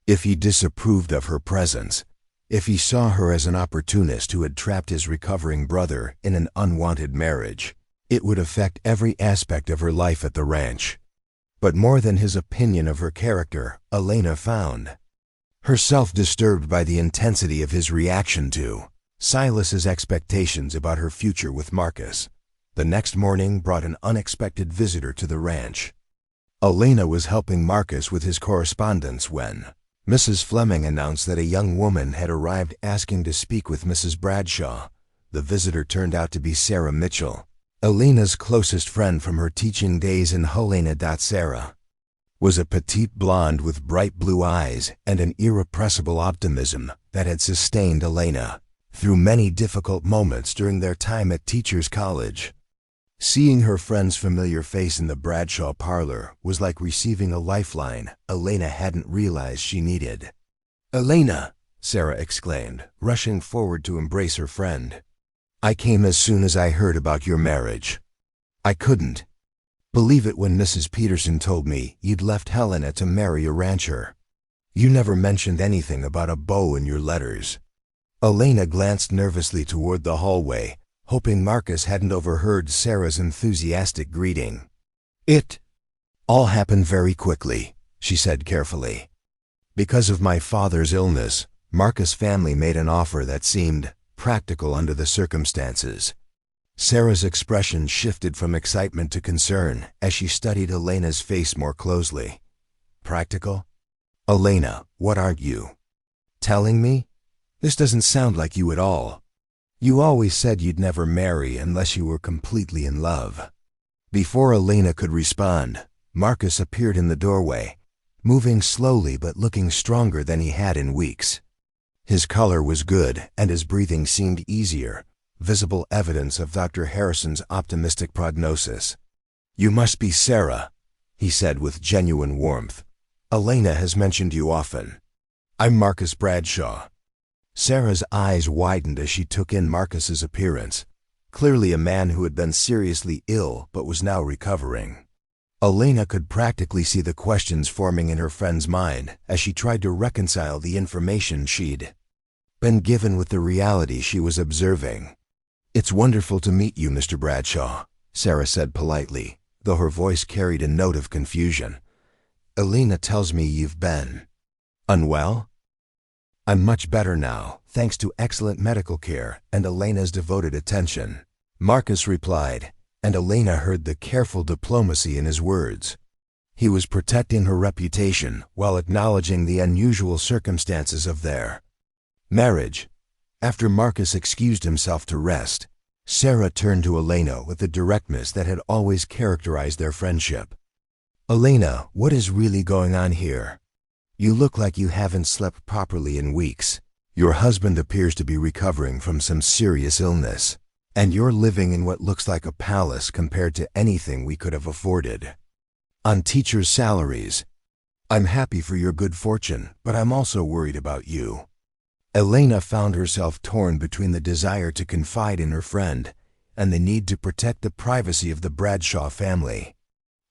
S1: If he disapproved of her presence, if he saw her as an opportunist who had trapped his recovering brother in an unwanted marriage, it would affect every aspect of her life at the ranch. But more than his opinion of her character, Elena found herself disturbed by the intensity of his reaction to Silas's expectations about her future with Marcus. The next morning brought an unexpected visitor to the ranch. Elena was helping Marcus with his correspondence when Mrs. Fleming announced that a young woman had arrived asking to speak with Mrs. Bradshaw. The visitor turned out to be Sarah Mitchell, Elena's closest friend from her teaching days in Helena. Sarah was a petite blonde with bright blue eyes and an irrepressible optimism that had sustained Elena through many difficult moments during their time at Teachers College. Seeing her friend's familiar face in the Bradshaw parlor was like receiving a lifeline Elena hadn't realized she needed. "Elena," Sarah exclaimed, rushing forward to embrace her friend. "I came as soon as I heard about your marriage. I couldn't believe it when Mrs. Peterson told me you'd left Helena to marry a rancher. You never mentioned anything about a beau in your letters." Elena glanced nervously toward the hallway, hoping Marcus hadn't overheard Sarah's enthusiastic greeting. "It all happened very quickly," she said carefully. "Because of my father's illness, Marcus' family made an offer that seemed practical under the circumstances." Sarah's expression shifted from excitement to concern as she studied Elena's face more closely. "Practical? Elena, what aren't you telling me? This doesn't sound like you at all. You always said you'd never marry unless you were completely in love." Before Elena could respond, Marcus appeared in the doorway, moving slowly but looking stronger than he had in weeks. His color was good and his breathing seemed easier, visible evidence of Dr. Harrison's optimistic prognosis. "You must be Sarah," he said with genuine warmth. "Elena has mentioned you often. I'm Marcus Bradshaw." Sarah's eyes widened as she took in Marcus's appearance, clearly a man who had been seriously ill but was now recovering. Elena could practically see the questions forming in her friend's mind as she tried to reconcile the information she'd been given with the reality she was observing. "It's wonderful to meet you, Mr. Bradshaw," Sarah said politely, though her voice carried a note of confusion. "Elena tells me you've been unwell?" "I'm much better now, thanks to excellent medical care and Elena's devoted attention," Marcus replied, and Elena heard the careful diplomacy in his words. He was protecting her reputation while acknowledging the unusual circumstances of their marriage. After Marcus excused himself to rest, Sarah turned to Elena with the directness that had always characterized their friendship. "Elena, what is really going on here? You look like you haven't slept properly in weeks. Your husband appears to be recovering from some serious illness, and you're living in what looks like a palace compared to anything we could have afforded on teachers' salaries. I'm happy for your good fortune, but I'm also worried about you." Elena found herself torn between the desire to confide in her friend and the need to protect the privacy of the Bradshaw family.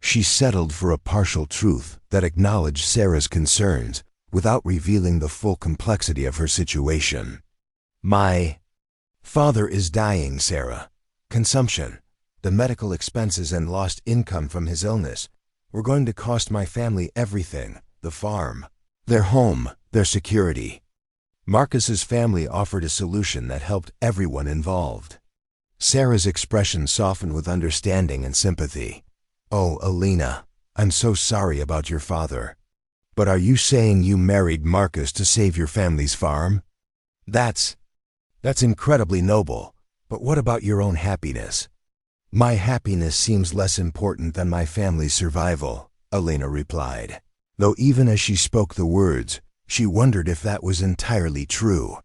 S1: She settled for a partial truth that acknowledged Sarah's concerns without revealing the full complexity of her situation. "My father is dying, Sarah. Consumption, the medical expenses and lost income from his illness were going to cost my family everything: the farm, their home, their security." Marcus's family offered a solution that helped everyone involved. Sarah's expression softened with understanding and sympathy. "Oh, Elena, I'm so sorry about your father. But are you saying you married Marcus to save your family's farm? That's incredibly noble, but what about your own happiness?" "My happiness seems less important than my family's survival," Elena replied, though even as she spoke the words, she wondered if that was entirely true.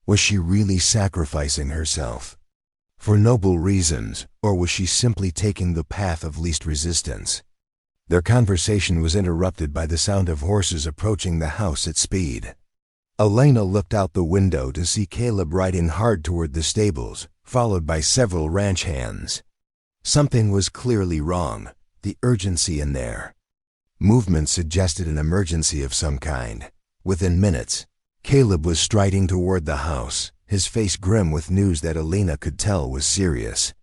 S1: Was she really sacrificing herself For noble reasons, or was she simply taking the path of least resistance? Their conversation was interrupted by the sound of horses approaching the house at speed. Elena looked out the window to see Caleb riding hard toward the stables, followed by several ranch hands. Something was clearly wrong, the urgency in there. Movement suggested an emergency of some kind. Within minutes, Caleb was striding toward the house, his face grim with news that Elena could tell was serious.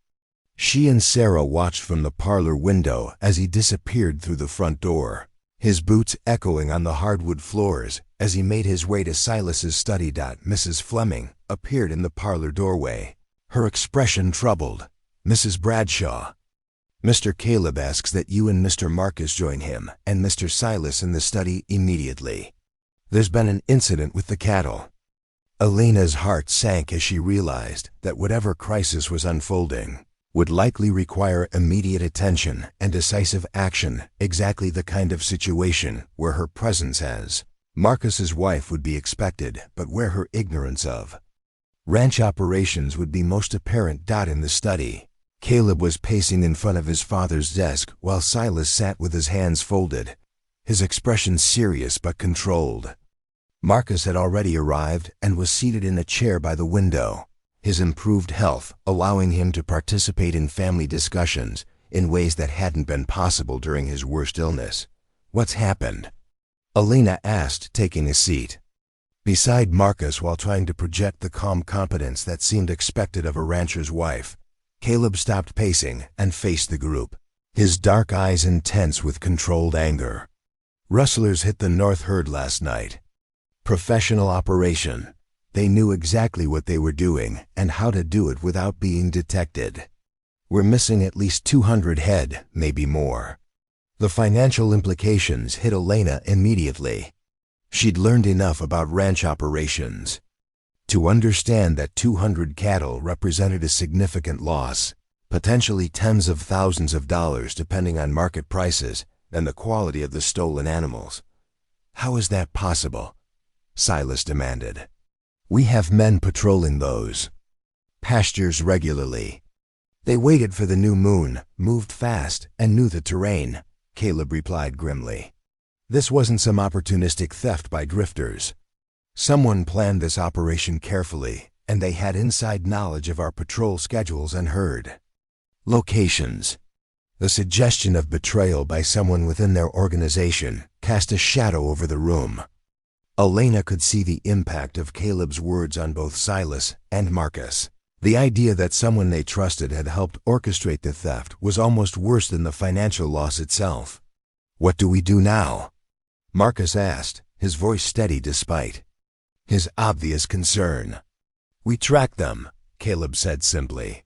S1: She and Sarah watched from the parlor window as he disappeared through the front door, his boots echoing on the hardwood floors as he made his way to Silas's study. Mrs. Fleming appeared in the parlor doorway, her expression troubled. "Mrs. Bradshaw, Mr. Caleb asks that you and Mr. Marcus join him and Mr. Silas in the study immediately. There's been an incident with the cattle." Elena's heart sank as she realized that whatever crisis was unfolding would likely require immediate attention and decisive action, exactly the kind of situation where her presence as Marcus's wife would be expected, but where her ignorance of ranch operations would be most apparent. In the study, Caleb was pacing in front of his father's desk while Silas sat with his hands folded, his expression serious but controlled. Marcus had already arrived and was seated in a chair by the window, his improved health allowing him to participate in family discussions in ways that hadn't been possible during his worst illness. "What's happened?" Elena asked, taking a seat beside Marcus while trying to project the calm competence that seemed expected of a rancher's wife. Caleb stopped pacing and faced the group, his dark eyes intense with controlled anger. "Rustlers hit the north herd last night. Professional operation. They knew exactly what they were doing and how to do it without being detected. We're missing at least 200 head, maybe more." The financial implications hit Elena immediately. She'd learned enough about ranch operations to understand that 200 cattle represented a significant loss, potentially tens of thousands of dollars depending on market prices and the quality of the stolen animals. "How is that possible?" Silas demanded. "We have men patrolling those pastures regularly. They waited for the new moon, moved fast, and knew the terrain," Caleb replied grimly. "This wasn't some opportunistic theft by drifters. Someone planned this operation carefully, and they had inside knowledge of our patrol schedules and herd locations." The suggestion of betrayal by someone within their organization cast a shadow over the room. Elena could see the impact of Caleb's words on both Silas and Marcus. The idea that someone they trusted had helped orchestrate the theft was almost worse than the financial loss itself. "What do we do now?" Marcus asked, his voice steady despite his obvious concern. "We track them," Caleb said simply.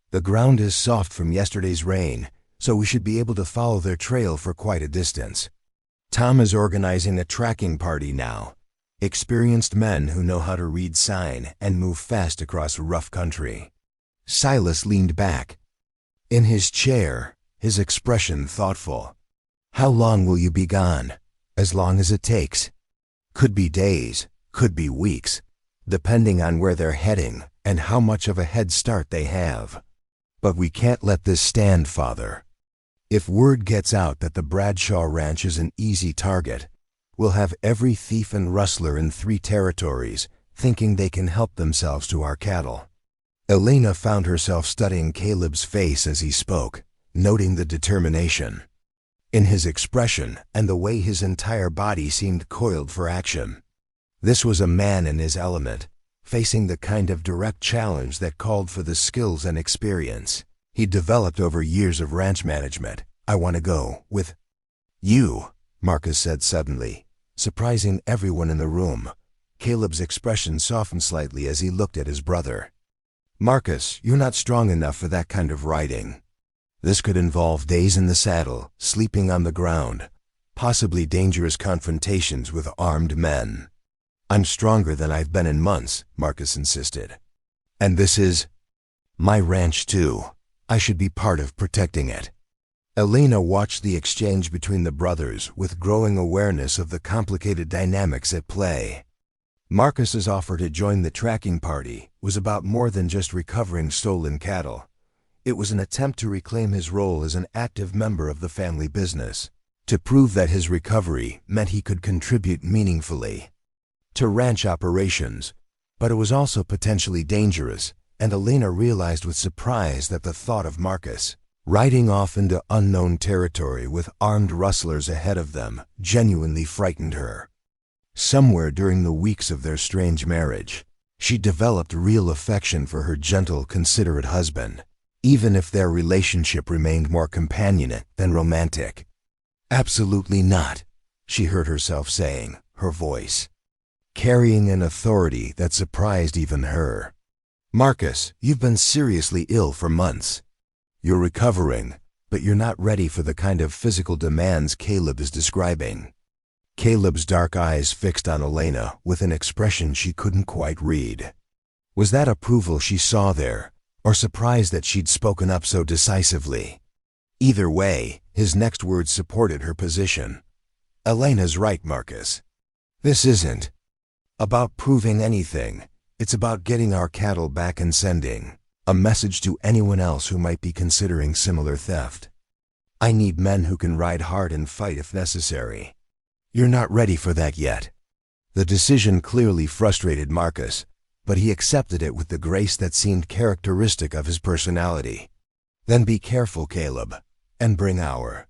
S1: "The ground is soft from yesterday's rain, so we should be able to follow their trail for quite a distance. Tom is organizing a tracking party now. Experienced men who know how to read sign and move fast across rough country." Silas leaned back in his chair, his expression thoughtful. "How long will you be gone?" "As long as it takes. Could be days, could be weeks, depending on where they're heading and how much of a head start they have. But we can't let this stand, Father. If word gets out that the Bradshaw Ranch is an easy target, we'll have every thief and rustler in 3 territories thinking they can help themselves to our cattle." Elena found herself studying Caleb's face as he spoke, noting the determination in his expression and the way his entire body seemed coiled for action. This was a man in his element, facing the kind of direct challenge that called for the skills and experience he'd developed over years of ranch management. "I want to go with you," Marcus said suddenly, surprising everyone in the room. Caleb's expression softened slightly as he looked at his brother. "Marcus, you're not strong enough for that kind of riding. This could involve days in the saddle, sleeping on the ground, possibly dangerous confrontations with armed men." "I'm stronger than I've been in months," Marcus insisted. "And this is my ranch too. I should be part of protecting it." Elena watched the exchange between the brothers with growing awareness of the complicated dynamics at play. Marcus's offer to join the tracking party was about more than just recovering stolen cattle. It was an attempt to reclaim his role as an active member of the family business, to prove that his recovery meant he could contribute meaningfully to ranch operations. But it was also potentially dangerous, and Elena realized with surprise that the thought of Marcus riding off into unknown territory with armed rustlers ahead of them genuinely frightened her. Somewhere during the weeks of their strange marriage, she developed real affection for her gentle, considerate husband, even if their relationship remained more companionate than romantic. "Absolutely not," she heard herself saying, her voice carrying an authority that surprised even her. "Marcus, you've been seriously ill for months. You're recovering, but you're not ready for the kind of physical demands Caleb is describing." Caleb's dark eyes fixed on Elena with an expression she couldn't quite read. Was that approval she saw there, or surprise that she'd spoken up so decisively? Either way, his next words supported her position. "Elena's right, Marcus. This isn't about proving anything. It's about getting our cattle back and sending a message to anyone else who might be considering similar theft. I need men who can ride hard and fight if necessary. You're not ready for that yet." The decision clearly frustrated Marcus, but he accepted it with the grace that seemed characteristic of his personality. "Then be careful, Caleb, and bring our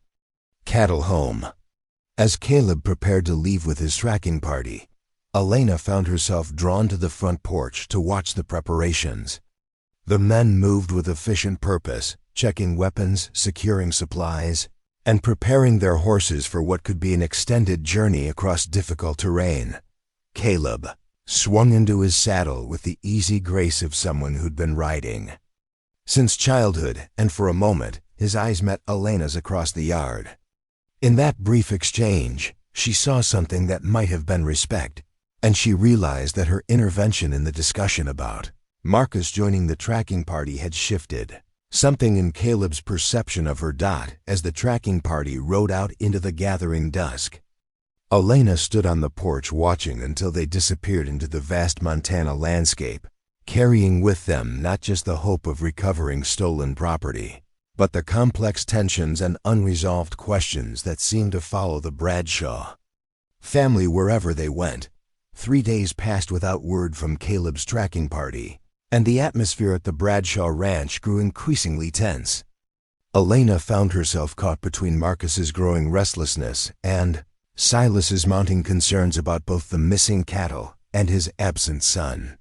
S1: cattle home." As Caleb prepared to leave with his tracking party, Elena found herself drawn to the front porch to watch the preparations. The men moved with efficient purpose, checking weapons, securing supplies, and preparing their horses for what could be an extended journey across difficult terrain. Caleb swung into his saddle with the easy grace of someone who'd been riding since childhood, and for a moment, his eyes met Elena's across the yard. In that brief exchange, she saw something that might have been respect, and she realized that her intervention in the discussion about Marcus joining the tracking party had shifted something in Caleb's perception of her. As the tracking party rode out into the gathering dusk, Elena stood on the porch watching until they disappeared into the vast Montana landscape, carrying with them not just the hope of recovering stolen property, but the complex tensions and unresolved questions that seemed to follow the Bradshaw family wherever they went. 3 days passed without word from Caleb's tracking party, and the atmosphere at the Bradshaw ranch grew increasingly tense. Elena found herself caught between Marcus's growing restlessness and Silas's mounting concerns about both the missing cattle and his absent son.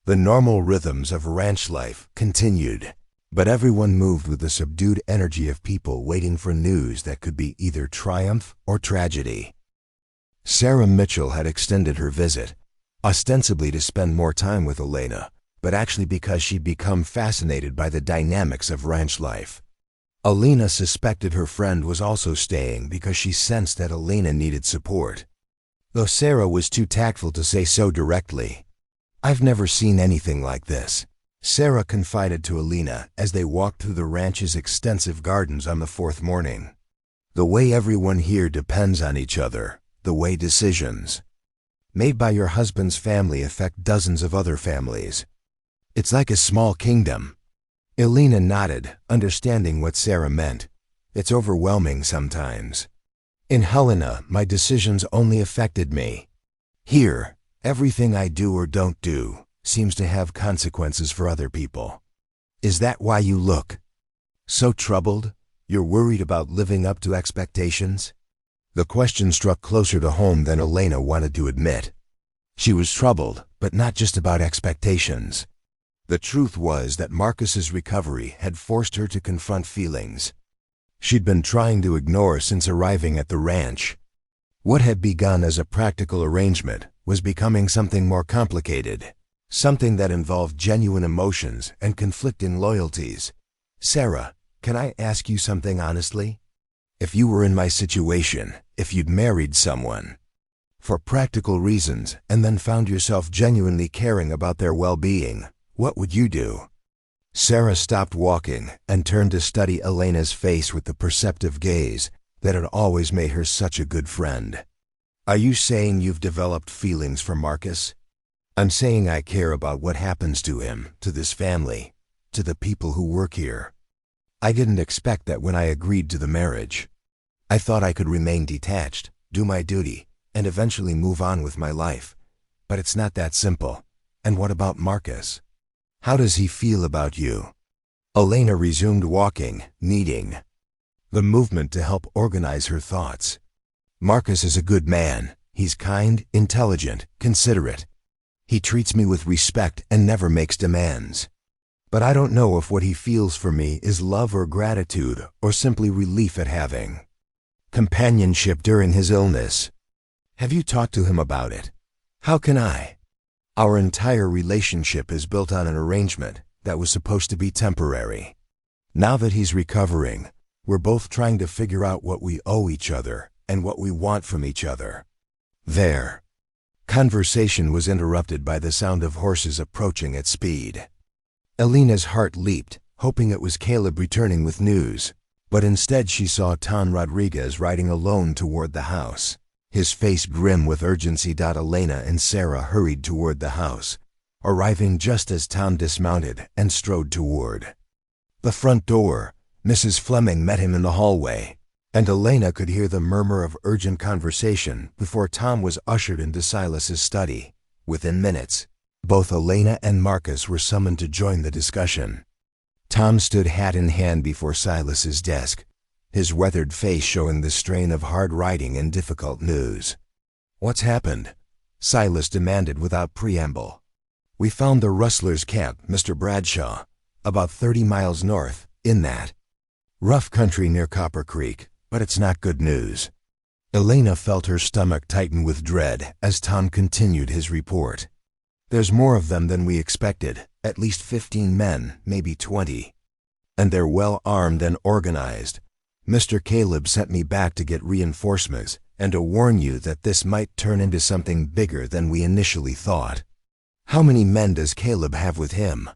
S1: The normal rhythms of ranch life continued, but everyone moved with the subdued energy of people waiting for news that could be either triumph or tragedy. Sarah Mitchell had extended her visit, ostensibly to spend more time with Elena, but actually because she'd become fascinated by the dynamics of ranch life. Elena suspected her friend was also staying because she sensed that Elena needed support, though Sarah was too tactful to say so directly. "I've never seen anything like this," Sarah confided to Elena as they walked through the ranch's extensive gardens on the 4th morning. "The way everyone here depends on each other, the way decisions made by your husband's family affect dozens of other families. It's like a small kingdom." Elena nodded, understanding what Sarah meant. "It's overwhelming sometimes. In Helena, my decisions only affected me. Here, everything I do or don't do seems to have consequences for other people." "Is that why you look so troubled? You're worried about living up to expectations?" The question struck closer to home than Elena wanted to admit. She was troubled, but not just about expectations. The truth was that Marcus's recovery had forced her to confront feelings she'd been trying to ignore since arriving at the ranch. What had begun as a practical arrangement was becoming something more complicated, something that involved genuine emotions and conflicting loyalties. "Sarah, can I ask you something honestly? If you were in my situation, if you'd married someone for practical reasons and then found yourself genuinely caring about their well-being, what would you do?" Sarah stopped walking and turned to study Elena's face with the perceptive gaze that had always made her such a good friend. "Are you saying you've developed feelings for Marcus?" I'm saying I care about what happens to him, to this family, to the people who work here. I didn't expect that when I agreed to the marriage. I thought I could remain detached, do my duty, and eventually move on with my life. But it's not that simple. And what about Marcus? How does he feel about you? Elena resumed walking, needing the movement to help organize her thoughts. Marcus is a good man. He's kind, intelligent, considerate. He treats me with respect and never makes demands. But I don't know if what he feels for me is love or gratitude or simply relief at having companionship during his illness. Have you talked to him about it? How can I? Our entire relationship is built on an arrangement that was supposed to be temporary. Now that he's recovering, we're both trying to figure out what we owe each other and what we want from each other. There. Conversation was interrupted by the sound of horses approaching at speed. Elena's heart leaped, hoping it was Caleb returning with news, but instead she saw Tom Rodriguez riding alone toward the house, his face grim with urgency. Elena and Sarah hurried toward the house, arriving just as Tom dismounted and strode toward the front door. Mrs. Fleming met him in the hallway, and Elena could hear the murmur of urgent conversation before Tom was ushered into Silas's study. Within minutes, both Elena and Marcus were summoned to join the discussion. Tom stood hat in hand before Silas's desk, his weathered face showing the strain of hard riding and difficult news. "What's happened?" Silas demanded without preamble. "We found the rustlers' camp, Mr. Bradshaw, about 30 miles north, in that rough country near Copper Creek, but it's not good news." Elena felt her stomach tighten with dread as Tom continued his report. "There's more of them than we expected, at least 15 men, maybe 20. And they're well armed and organized. Mr. Caleb sent me back to get reinforcements and to warn you that this might turn into something bigger than we initially thought." "How many men does Caleb have with him?"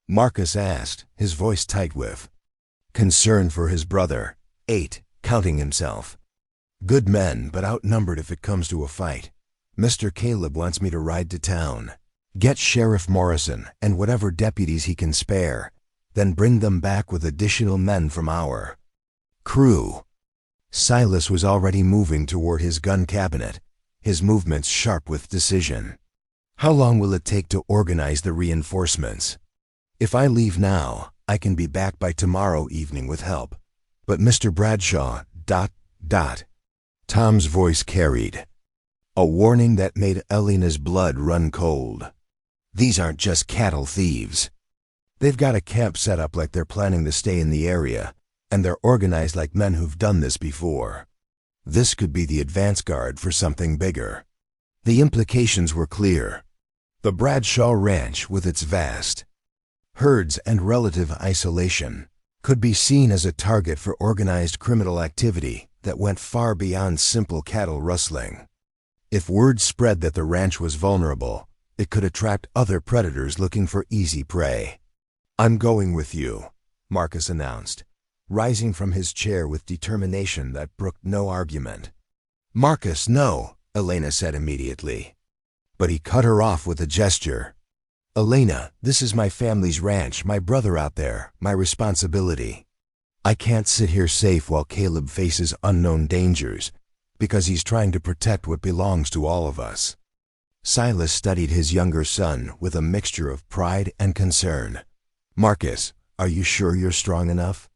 S1: Marcus asked, his voice tight with concern for his brother. 8, counting himself. "Good men, but outnumbered if it comes to a fight. Mr. Caleb wants me to ride to town, get Sheriff Morrison and whatever deputies he can spare, then bring them back with additional men from our crew." Silas was already moving toward his gun cabinet, his movements sharp with decision. "How long will it take to organize the reinforcements? If I leave now, I can be back by tomorrow evening with help. But Mr. Bradshaw, ... Tom's voice carried a warning that made Elena's blood run cold. "These aren't just cattle thieves. They've got a camp set up like they're planning to stay in the area, and they're organized like men who've done this before. This could be the advance guard for something bigger." The implications were clear. The Bradshaw Ranch, with its vast herds and relative isolation, could be seen as a target for organized criminal activity that went far beyond simple cattle rustling. If word spread that the ranch was vulnerable, it could attract other predators looking for easy prey. "I'm going with you," Marcus announced, rising from his chair with determination that brooked no argument. "Marcus, no," Elena said immediately. But he cut her off with a gesture. "Elena, this is my family's ranch, my brother out there, my responsibility. I can't sit here safe while Caleb faces unknown dangers, because he's trying to protect what belongs to all of us." Silas studied his younger son with a mixture of pride and concern. "Marcus, are you sure you're strong enough?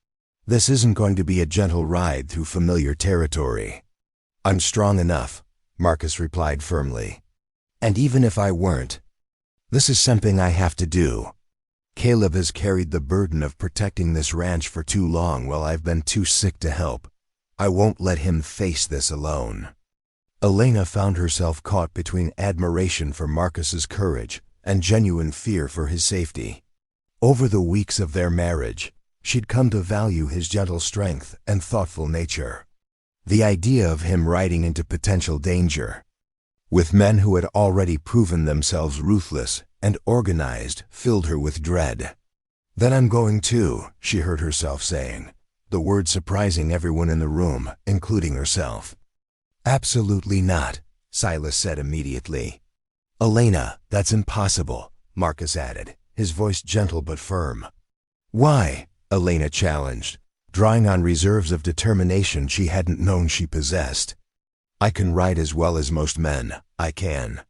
S1: This isn't going to be a gentle ride through familiar territory." "I'm strong enough," Marcus replied firmly. "And even if I weren't, this is something I have to do. Caleb has carried the burden of protecting this ranch for too long while I've been too sick to help. I won't let him face this alone." Elena found herself caught between admiration for Marcus's courage and genuine fear for his safety. Over the weeks of their marriage, she'd come to value his gentle strength and thoughtful nature. The idea of him riding into potential danger with men who had already proven themselves ruthless and organized filled her with dread. "Then I'm going too," she heard herself saying, the word surprising everyone in the room, including herself. "Absolutely not," Silas said immediately. Elena, that's impossible, Marcus added, his voice gentle but firm. Why? Elena challenged, drawing on reserves of determination she hadn't known she possessed. I can ride as well as most men, I can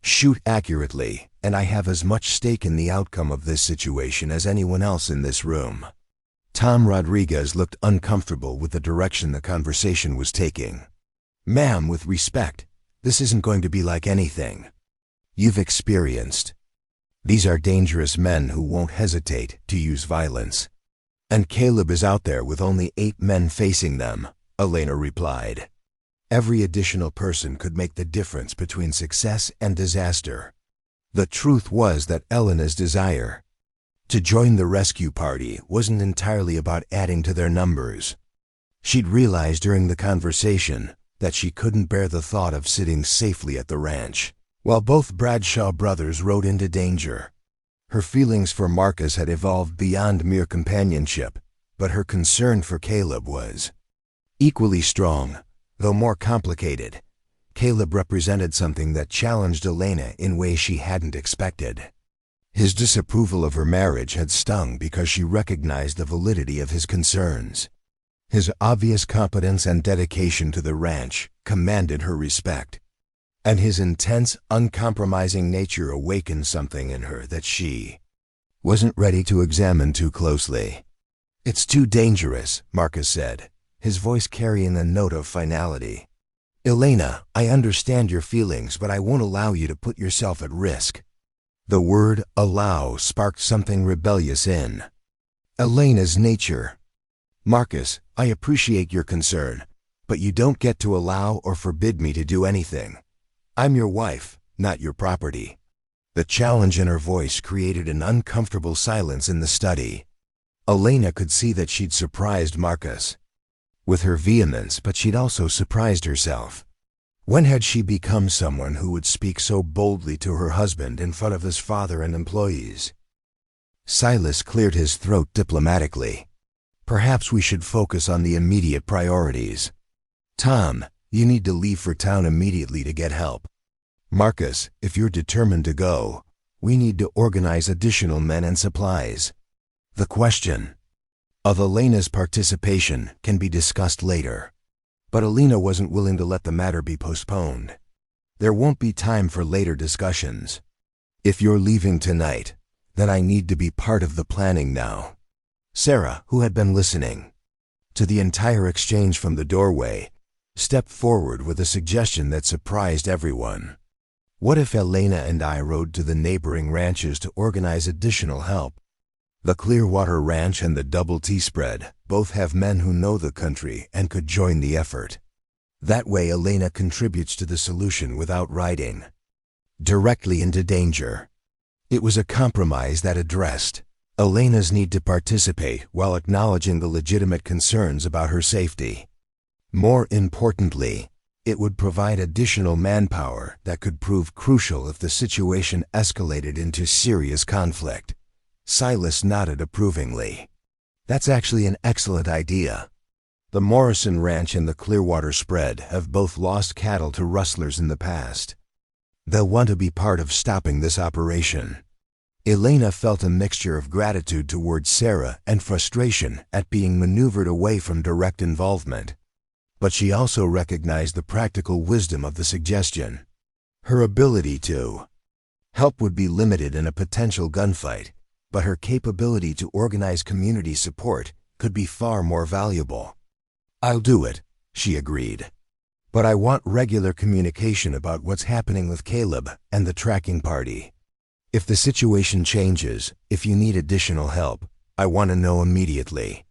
S1: shoot accurately, and I have as much stake in the outcome of this situation as anyone else in this room. Tom Rodriguez looked uncomfortable with the direction the conversation was taking. Ma'am, with respect, this isn't going to be like anything you've experienced. These are dangerous men who won't hesitate to use violence. And Caleb is out there with only 8 men facing them, Elena replied. Every additional person could make the difference between success and disaster. The truth was that Elena's desire to join the rescue party wasn't entirely about adding to their numbers. She'd realized during the conversation that she couldn't bear the thought of sitting safely at the ranch while both Bradshaw brothers rode into danger. Her feelings for Marcus had evolved beyond mere companionship, but her concern for Caleb was equally strong, though more complicated. Caleb represented something that challenged Elena in ways she hadn't expected. His disapproval of her marriage had stung because she recognized the validity of his concerns. His obvious competence and dedication to the ranch commanded her respect, and his intense, uncompromising nature awakened something in her that she wasn't ready to examine too closely. It's too dangerous, Marcus said, his voice carrying a note of finality. Elena, I understand your feelings, but I won't allow you to put yourself at risk. The word allow sparked something rebellious in Elena's nature. Marcus, I appreciate your concern, but you don't get to allow or forbid me to do anything. I'm your wife, not your property. The challenge in her voice created an uncomfortable silence in the study. Elena could see that she'd surprised Marcus with her vehemence, but she'd also surprised herself. When had she become someone who would speak so boldly to her husband in front of his father and employees? Silas cleared his throat diplomatically. Perhaps we should focus on the immediate priorities. Tom, you need to leave for town immediately to get help. Marcus, if you're determined to go, we need to organize additional men and supplies. The question of Elena's participation can be discussed later, but Elena wasn't willing to let the matter be postponed. There won't be time for later discussions. If you're leaving tonight, then I need to be part of the planning now. Sarah, who had been listening to the entire exchange from the doorway, stepped forward with a suggestion that surprised everyone. What if Elena and I rode to the neighboring ranches to organize additional help? The Clearwater Ranch and the Double T Spread both have men who know the country and could join the effort. That way Elena contributes to the solution without riding directly into danger. It was a compromise that addressed Elena's need to participate while acknowledging the legitimate concerns about her safety. More importantly, it would provide additional manpower that could prove crucial if the situation escalated into serious conflict. Silas nodded approvingly. That's actually an excellent idea. The Morrison Ranch and the Clearwater Spread have both lost cattle to rustlers in the past. They'll want to be part of stopping this operation. Elena felt a mixture of gratitude towards Sarah and frustration at being maneuvered away from direct involvement. But she also recognized the practical wisdom of the suggestion. Her ability to help would be limited in a potential gunfight, but her capability to organize community support could be far more valuable. I'll do it, she agreed. But I want regular communication about what's happening with Caleb and the tracking party. If the situation changes, if you need additional help, I want to know immediately.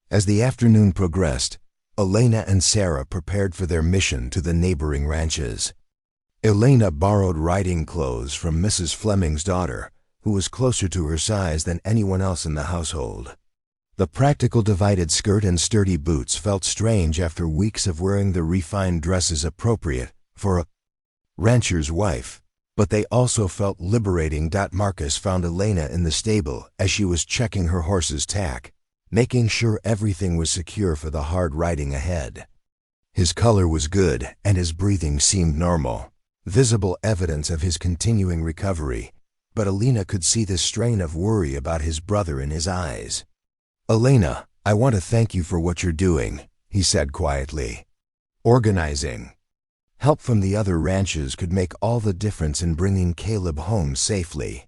S1: As the afternoon progressed, Elena and Sarah prepared for their mission to the neighboring ranches. Elena borrowed riding clothes from Mrs. Fleming's daughter, who was closer to her size than anyone else in the household. The practical divided skirt and sturdy boots felt strange after weeks of wearing the refined dresses appropriate for a rancher's wife, but they also felt liberating. Marcus found Elena in the stable as she was checking her horse's tack, making sure everything was secure for the hard riding ahead. His color was good and his breathing seemed normal. visible evidence of his continuing recovery, but Elena could see the strain of worry about his brother in his eyes. "Elena, I want to thank you for what you're doing," he said quietly. "Organizing. Help from the other ranches could make all the difference in bringing Caleb home safely."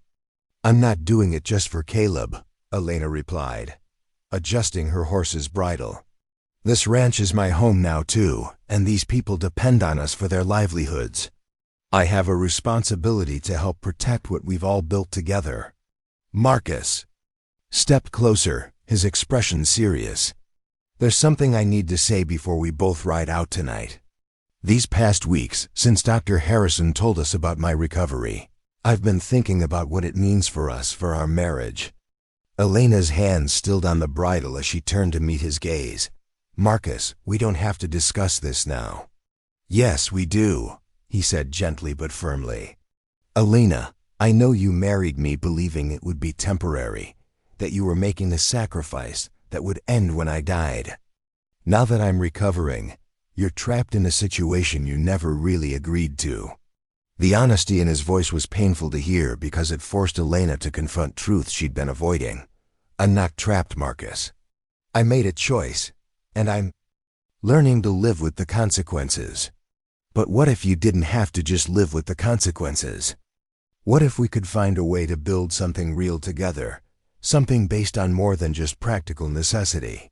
S1: "I'm not doing it just for Caleb," Elena replied, adjusting her horse's bridle. "This ranch is my home now too, and these people depend on us for their livelihoods. I have a responsibility to help protect what we've all built together." Marcus stepped closer, his expression serious. "There's something I need to say before we both ride out tonight. These past weeks, since Dr. Harrison told us about my recovery, I've been thinking about what it means for us, for our marriage." Elena's hand stilled on the bridle as she turned to meet his gaze. "Marcus, we don't have to discuss this now." "Yes, we do," he said gently but firmly. "Elena, I know you married me believing it would be temporary, that you were making a sacrifice that would end when I died. Now that I'm recovering, you're trapped in a situation you never really agreed to." The honesty in his voice was painful to hear because it forced Elena to confront truths she'd been avoiding. "I'm not trapped, Marcus. I made a choice, and I'm learning to live with the consequences." "But what if you didn't have to just live with the consequences? What if we could find a way to build something real together, something based on more than just practical necessity?"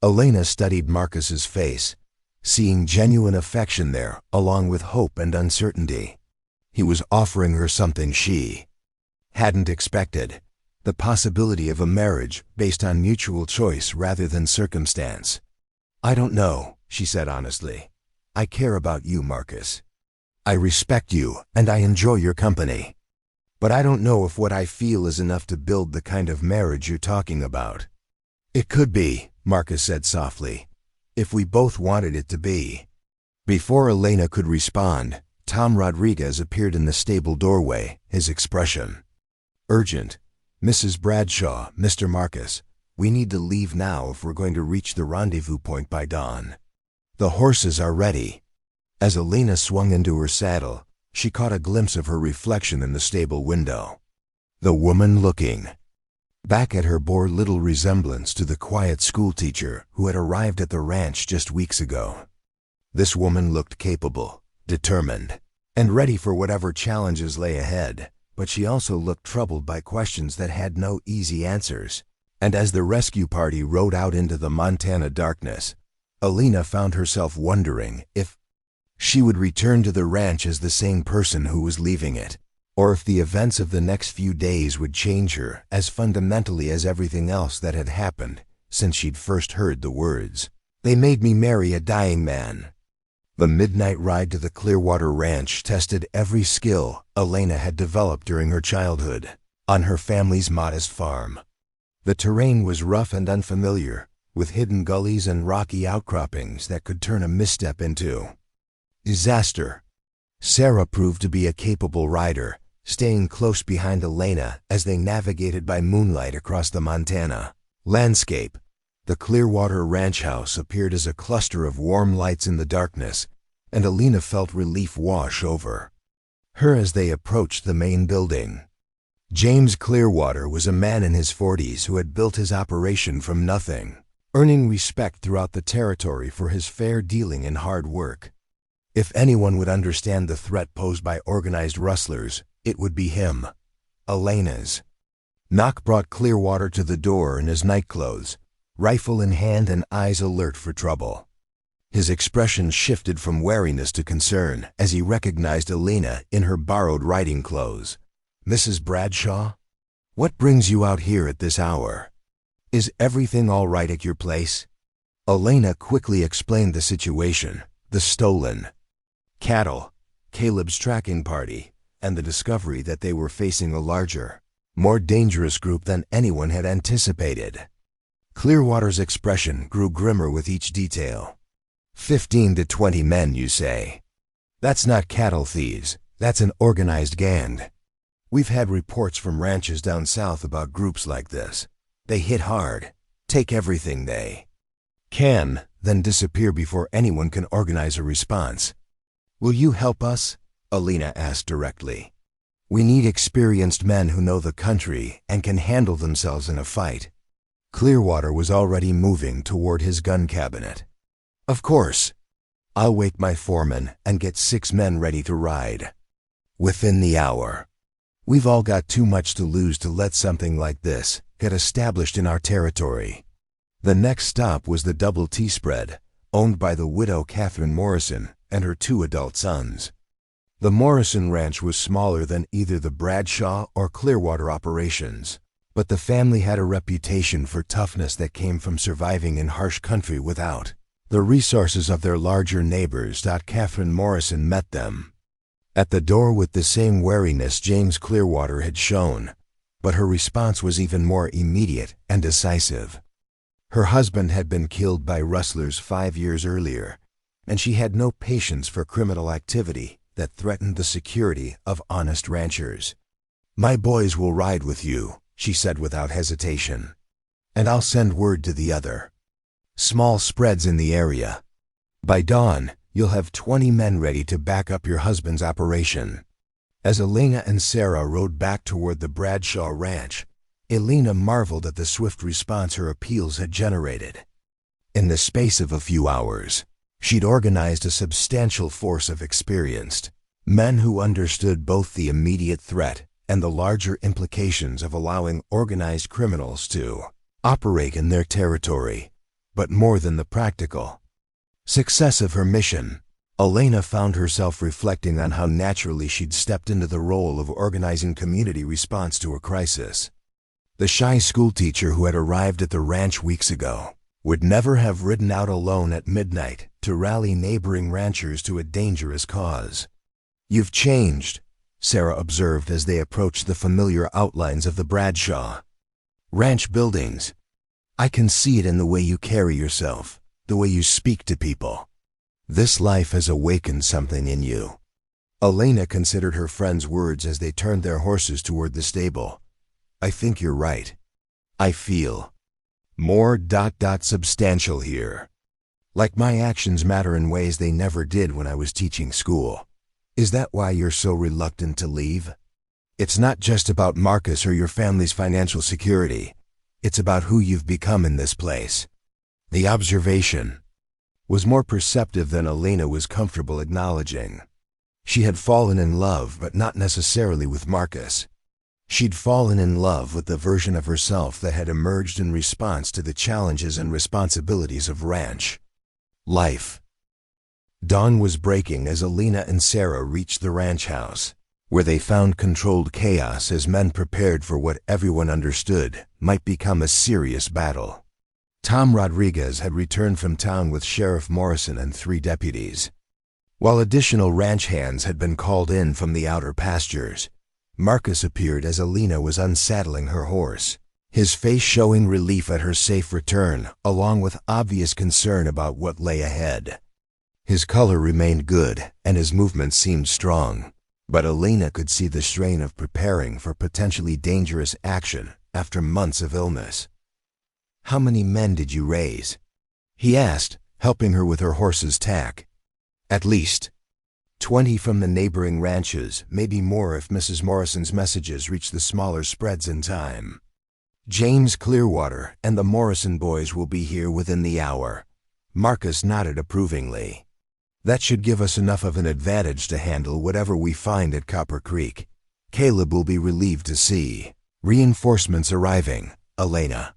S1: Elena studied Marcus's face, seeing genuine affection there, along with hope and uncertainty. He was offering her something she hadn't expected, the possibility of a marriage based on mutual choice rather than circumstance. "I don't know," she said honestly. "I care about you, Marcus. I respect you, and I enjoy your company. But I don't know if what I feel is enough to build the kind of marriage you're talking about." "It could be," Marcus said softly, "if we both wanted it to be." Before Elena could respond, Tom Rodriguez appeared in the stable doorway, his expression urgent. "Mrs. Bradshaw, Mr. Marcus, we need to leave now if we're going to reach the rendezvous point by dawn. The horses are ready." As Elena swung into her saddle, she caught a glimpse of her reflection in the stable window. The woman looking back at her bore little resemblance to the quiet schoolteacher who had arrived at the ranch just weeks ago. This woman looked capable, determined, and ready for whatever challenges lay ahead, but she also looked troubled by questions that had no easy answers. And as the rescue party rode out into the Montana darkness, Elena found herself wondering if she would return to the ranch as the same person who was leaving it, or if the events of the next few days would change her as fundamentally as everything else that had happened since she'd first heard the words, "They made me marry a dying man." The midnight ride to the Clearwater Ranch tested every skill Elena had developed during her childhood on her family's modest farm. The terrain was rough and unfamiliar, with hidden gullies and rocky outcroppings that could turn a misstep into disaster. Sarah proved to be a capable rider, staying close behind Elena as they navigated by moonlight across the Montana landscape. The Clearwater Ranch house appeared as a cluster of warm lights in the darkness, and Elena felt relief wash over her as they approached the main building. James Clearwater was a man in his 40s who had built his operation from nothing, earning respect throughout the territory for his fair dealing and hard work. If anyone would understand the threat posed by organized rustlers, it would be him. Elena's knock brought Clearwater to the door in his nightclothes, rifle in hand and eyes alert for trouble. His expression shifted from wariness to concern as he recognized Elena in her borrowed riding clothes. "Mrs. Bradshaw? What brings you out here at this hour? Is everything all right at your place?" Elena quickly explained the situation, the stolen cattle, Caleb's tracking party, and the discovery that they were facing a larger, more dangerous group than anyone had anticipated. Clearwater's expression grew grimmer with each detail. 15 to 20 men, you say? That's not cattle thieves, that's an organized gang. We've had reports from ranches down south about groups like this. They hit hard, take everything they can, then disappear before anyone can organize a response. Will you help us?" Alina asked directly. We need experienced men who know the country and can handle themselves in a fight. Clearwater was already moving toward his gun cabinet. Of course. I'll wake my foreman and get 6 men ready to ride. Within the hour. We've all got too much to lose to let something like this get established in our territory. The next stop was the Double T Spread, owned by the widow Catherine Morrison and her 2 adult sons. The Morrison Ranch was smaller than either the Bradshaw or Clearwater operations, but the family had a reputation for toughness that came from surviving in harsh country without the resources of their larger neighbors. Catherine Morrison met them at the door with the same wariness James Clearwater had shown, but her response was even more immediate and decisive. Her husband had been killed by rustlers 5 years earlier, and she had no patience for criminal activity that threatened the security of honest ranchers. My boys will ride with you, she said without hesitation, and I'll send word to the other small spreads in the area. By dawn, you'll have 20 men ready to back up your husband's operation. As Elena and Sarah rode back toward the Bradshaw Ranch, Elena marveled at the swift response her appeals had generated. In the space of a few hours, she'd organized a substantial force of experienced men who understood both the immediate threat and the larger implications of allowing organized criminals to operate in their territory. But more than the practical success of her mission, Elena found herself reflecting on how naturally she'd stepped into the role of organizing community response to a crisis. The shy schoolteacher who had arrived at the ranch weeks ago would never have ridden out alone at midnight to rally neighboring ranchers to a dangerous cause. You've changed, Sarah observed as they approached the familiar outlines of the Bradshaw ranch buildings. I can see it in the way you carry yourself, the way you speak to people. This life has awakened something in you. Elena considered her friend's words as they turned their horses toward the stable. I think you're right. I feel more substantial here. Like my actions matter in ways they never did when I was teaching school. Is that why you're so reluctant to leave? It's not just about Marcus or your family's financial security. It's about who you've become in this place. The observation was more perceptive than Elena was comfortable acknowledging. She had fallen in love, but not necessarily with Marcus. She'd fallen in love with the version of herself that had emerged in response to the challenges and responsibilities of ranch life. Dawn was breaking as Elena and Sarah reached the ranch house, where they found controlled chaos as men prepared for what everyone understood might become a serious battle. Tom Rodriguez had returned from town with Sheriff Morrison and 3 deputies. While additional ranch hands had been called in from the outer pastures, Marcus appeared as Elena was unsaddling her horse, his face showing relief at her safe return, along with obvious concern about what lay ahead. His color remained good, and his movements seemed strong, but Elena could see the strain of preparing for potentially dangerous action after months of illness. How many men did you raise? He asked, helping her with her horse's tack. At least 20 from the neighboring ranches, maybe more if Mrs. Morrison's messages reached the smaller spreads in time. James Clearwater and the Morrison boys will be here within the hour. Marcus nodded approvingly. That should give us enough of an advantage to handle whatever we find at Copper Creek. Caleb will be relieved to see reinforcements arriving. Elena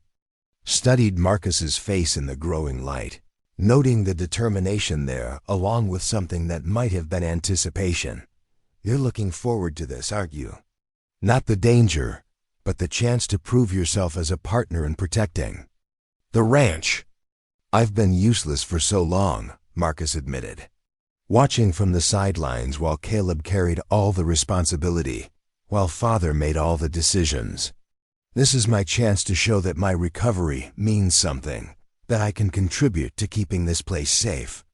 S1: studied Marcus's face in the growing light, noting the determination there along with something that might have been anticipation. You're looking forward to this, aren't you? Not the danger, but the chance to prove yourself as a partner in protecting the ranch. I've been useless for so long, Marcus admitted, watching from the sidelines while Caleb carried all the responsibility, while father made all the decisions. This is my chance to show that my recovery means something, that I can contribute to keeping this place safe.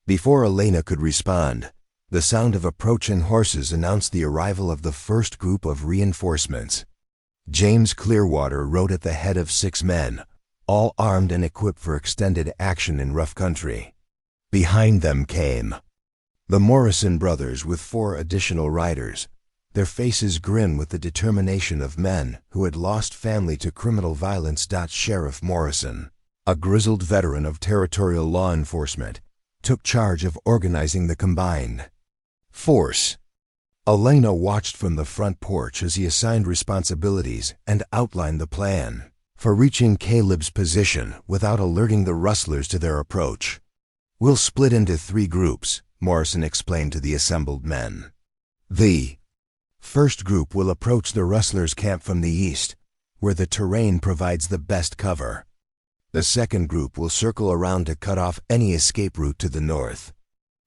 S1: Before Elena could respond, the sound of approaching horses announced the arrival of the first group of reinforcements. James Clearwater rode at the head of 6 men, all armed and equipped for extended action in rough country. Behind them came The Morrison brothers with 4 additional riders, their faces grin with the determination of men who had lost family to criminal violence. Sheriff Morrison, a grizzled veteran of territorial law enforcement, took charge of organizing the combined force. Elena watched from the front porch as he assigned responsibilities and outlined the plan for reaching Caleb's position without alerting the rustlers to their approach. "We'll split into 3 groups," Morrison explained to the assembled men. "The first group will approach the rustlers' camp from the east, where the terrain provides the best cover. The second group will circle around to cut off any escape route to the north.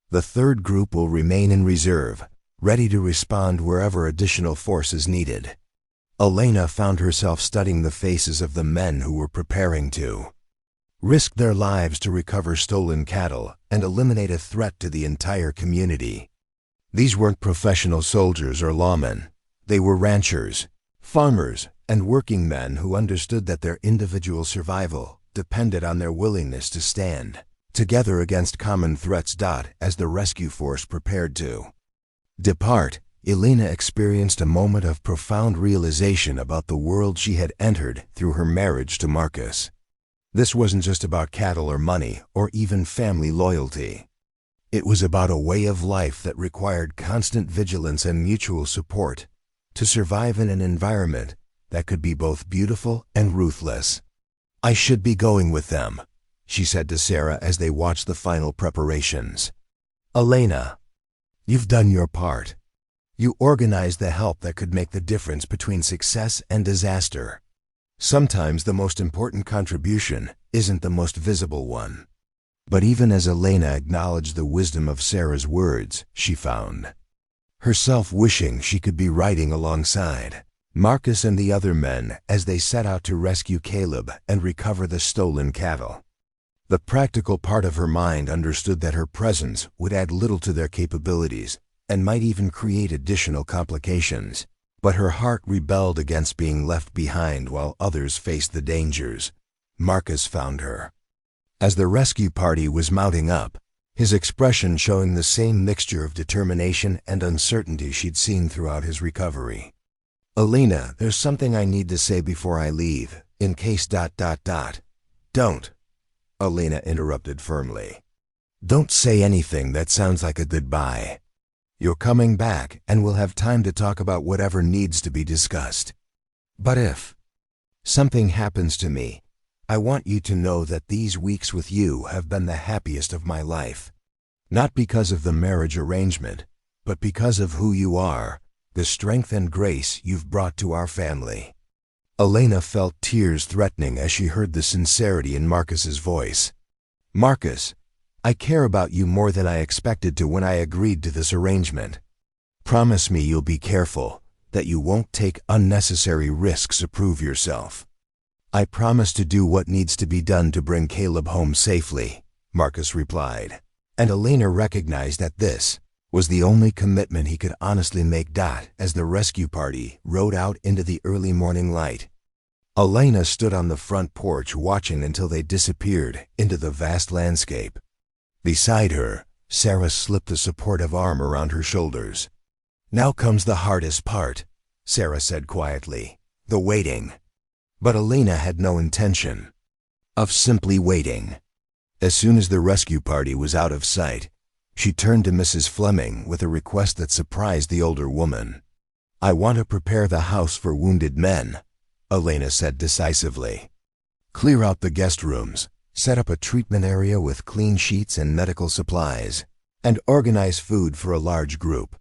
S1: The third group will remain in reserve, ready to respond wherever additional force is needed." Elena found herself studying the faces of the men who were preparing to risk their lives to recover stolen cattle and eliminate a threat to the entire community. These weren't professional soldiers or lawmen. They were ranchers, farmers, and working men who understood that their individual survival depended on their willingness to stand together against common threats. As the rescue force prepared to depart, Elena experienced a moment of profound realization about the world she had entered through her marriage to Marcus. This wasn't just about cattle or money or even family loyalty. It was about a way of life that required constant vigilance and mutual support to survive in an environment that could be both beautiful and ruthless. "I should be going with them," she said to Sarah as they watched the final preparations. "Elena, you've done your part. You organized the help that could make the difference between success and disaster. Sometimes the most important contribution isn't the most visible one." But even as Elena acknowledged the wisdom of Sarah's words, she found herself wishing she could be riding alongside Marcus and the other men as they set out to rescue Caleb and recover the stolen cattle. The practical part of her mind understood that her presence would add little to their capabilities and might even create additional complications, but her heart rebelled against being left behind while others faced the dangers. Marcus found her as the rescue party was mounting up, his expression showing the same mixture of determination and uncertainty she'd seen throughout his recovery. "Elena, there's something I need to say before I leave, in case... Don't," Elena interrupted firmly. "Don't say anything that sounds like a goodbye. You're coming back and we'll have time to talk about whatever needs to be discussed. But if something happens to me, I want you to know that these weeks with you have been the happiest of my life. Not because of the marriage arrangement, but because of who you are, the strength and grace you've brought to our family." Elena felt tears threatening as she heard the sincerity in Marcus's voice. "Marcus, I care about you more than I expected to when I agreed to this arrangement. Promise me you'll be careful, that you won't take unnecessary risks to prove yourself." "I promise to do what needs to be done to bring Caleb home safely," Marcus replied, and Elena recognized that this was the only commitment he could honestly make. As the rescue party rode out into the early morning light, Elena stood on the front porch watching until they disappeared into the vast landscape. Beside her, Sarah slipped the supportive arm around her shoulders. "Now comes the hardest part," Sarah said quietly, "the waiting." But Elena had no intention of simply waiting. As soon as the rescue party was out of sight, she turned to Mrs. Fleming with a request that surprised the older woman. "I want to prepare the house for wounded men," Elena said decisively. "Clear out the guest rooms, set up a treatment area with clean sheets and medical supplies, and organize food for a large group.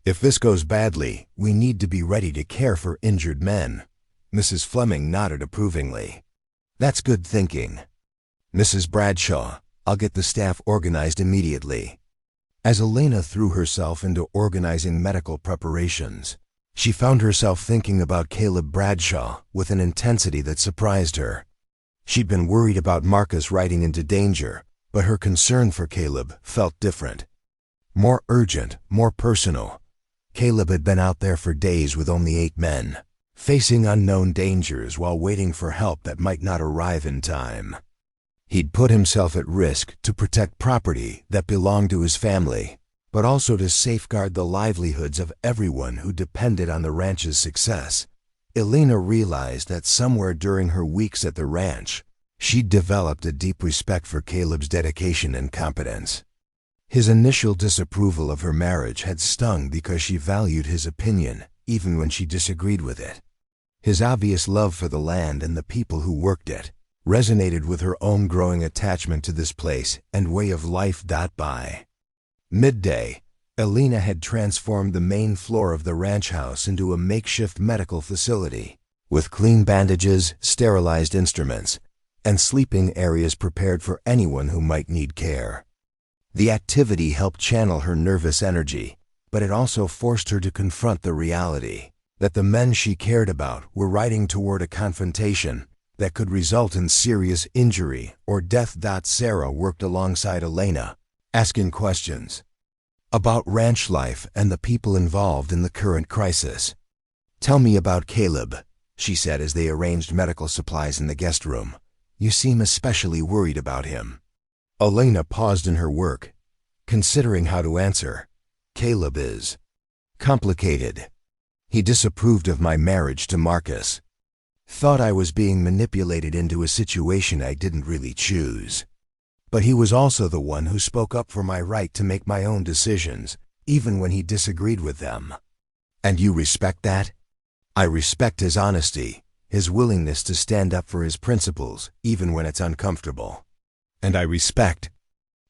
S1: If this goes badly, we need to be ready to care for injured men." Mrs. Fleming nodded approvingly. "That's good thinking. Mrs. Bradshaw, I'll get the staff organized immediately." As Elena threw herself into organizing medical preparations, she found herself thinking about Caleb Bradshaw with an intensity that surprised her. She'd been worried about Marcus riding into danger, but her concern for Caleb felt different. More urgent, more personal. Caleb had been out there for days with only 8 men, facing unknown dangers while waiting for help that might not arrive in time. He'd put himself at risk to protect property that belonged to his family, but also to safeguard the livelihoods of everyone who depended on the ranch's success. Elena realized that somewhere during her weeks at the ranch, she'd developed a deep respect for Caleb's dedication and competence. His initial disapproval of her marriage had stung because she valued his opinion, even when she disagreed with it. His obvious love for the land and the people who worked it resonated with her own growing attachment to this place and way of life. By midday, Elena had transformed the main floor of the ranch house into a makeshift medical facility, with clean bandages, sterilized instruments, and sleeping areas prepared for anyone who might need care. The activity helped channel her nervous energy, but it also forced her to confront the reality that the men she cared about were riding toward a confrontation that could result in serious injury or death. Sarah worked alongside Elena, asking questions about ranch life and the people involved in the current crisis. "Tell me about Caleb," she said as they arranged medical supplies in the guest room. "You seem especially worried about him." Elena paused in her work, considering how to answer. "Caleb is complicated. He disapproved of my marriage to Marcus. Thought I was being manipulated into a situation I didn't really choose. But he was also the one who spoke up for my right to make my own decisions, even when he disagreed with them." "And you respect that?" "I respect his honesty, his willingness to stand up for his principles, even when it's uncomfortable. And I respect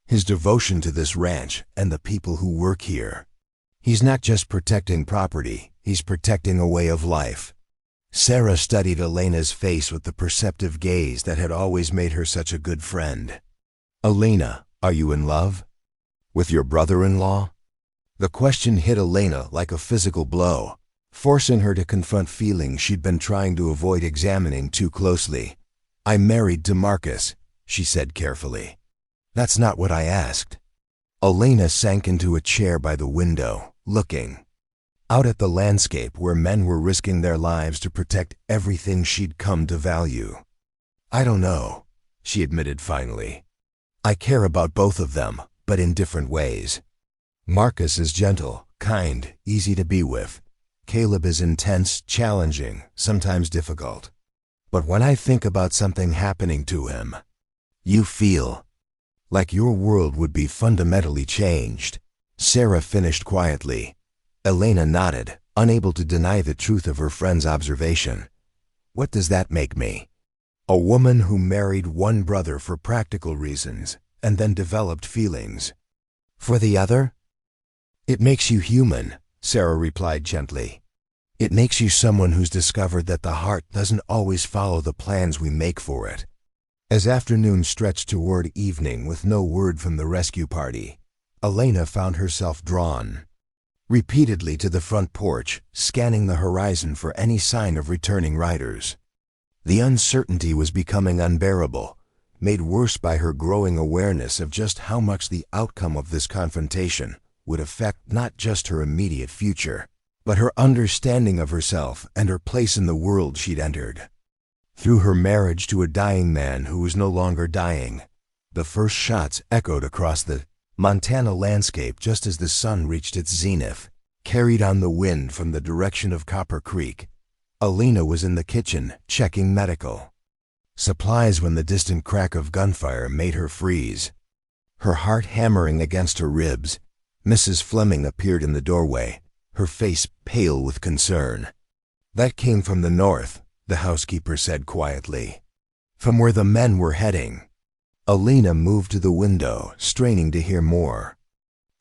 S1: his devotion to this ranch and the people who work here. He's not just protecting property, he's protecting a way of life." Sarah studied Elena's face with the perceptive gaze that had always made her such a good friend. "Elena, are you in love? With your brother-in-law?" The question hit Elena like a physical blow, forcing her to confront feelings she'd been trying to avoid examining too closely. "I'm married to Marcus," she said carefully. "That's not what I asked." Elena sank into a chair by the window, looking out at the landscape where men were risking their lives to protect everything she'd come to value. "I don't know," she admitted finally. "I care about both of them, but in different ways. Marcus is gentle, kind, easy to be with. Caleb is intense, challenging, sometimes difficult. But when I think about something happening to him, you feel like your world would be fundamentally changed." Sarah finished quietly. Elena nodded, unable to deny the truth of her friend's observation. "What does that make me?" "A woman who married one brother for practical reasons and then developed feelings for the other?" "It makes you human," Sarah replied gently. "It makes you someone who's discovered that the heart doesn't always follow the plans we make for it." As afternoon stretched toward evening with no word from the rescue party, Elena found herself drawn repeatedly to the front porch, scanning the horizon for any sign of returning riders. The uncertainty was becoming unbearable, made worse by her growing awareness of just how much the outcome of this confrontation would affect not just her immediate future, but her understanding of herself and her place in the world she'd entered. Through her marriage to a dying man who was no longer dying, the first shots echoed across the Montana landscape just as the sun reached its zenith. Carried on the wind from the direction of Copper Creek, Elena was in the kitchen, checking medical supplies when the distant crack of gunfire made her freeze. Her heart hammering against her ribs, Mrs. Fleming appeared in the doorway, her face pale with concern. "That came from the north," the housekeeper said quietly. "From where the men were heading." Elena moved to the window, straining to hear more.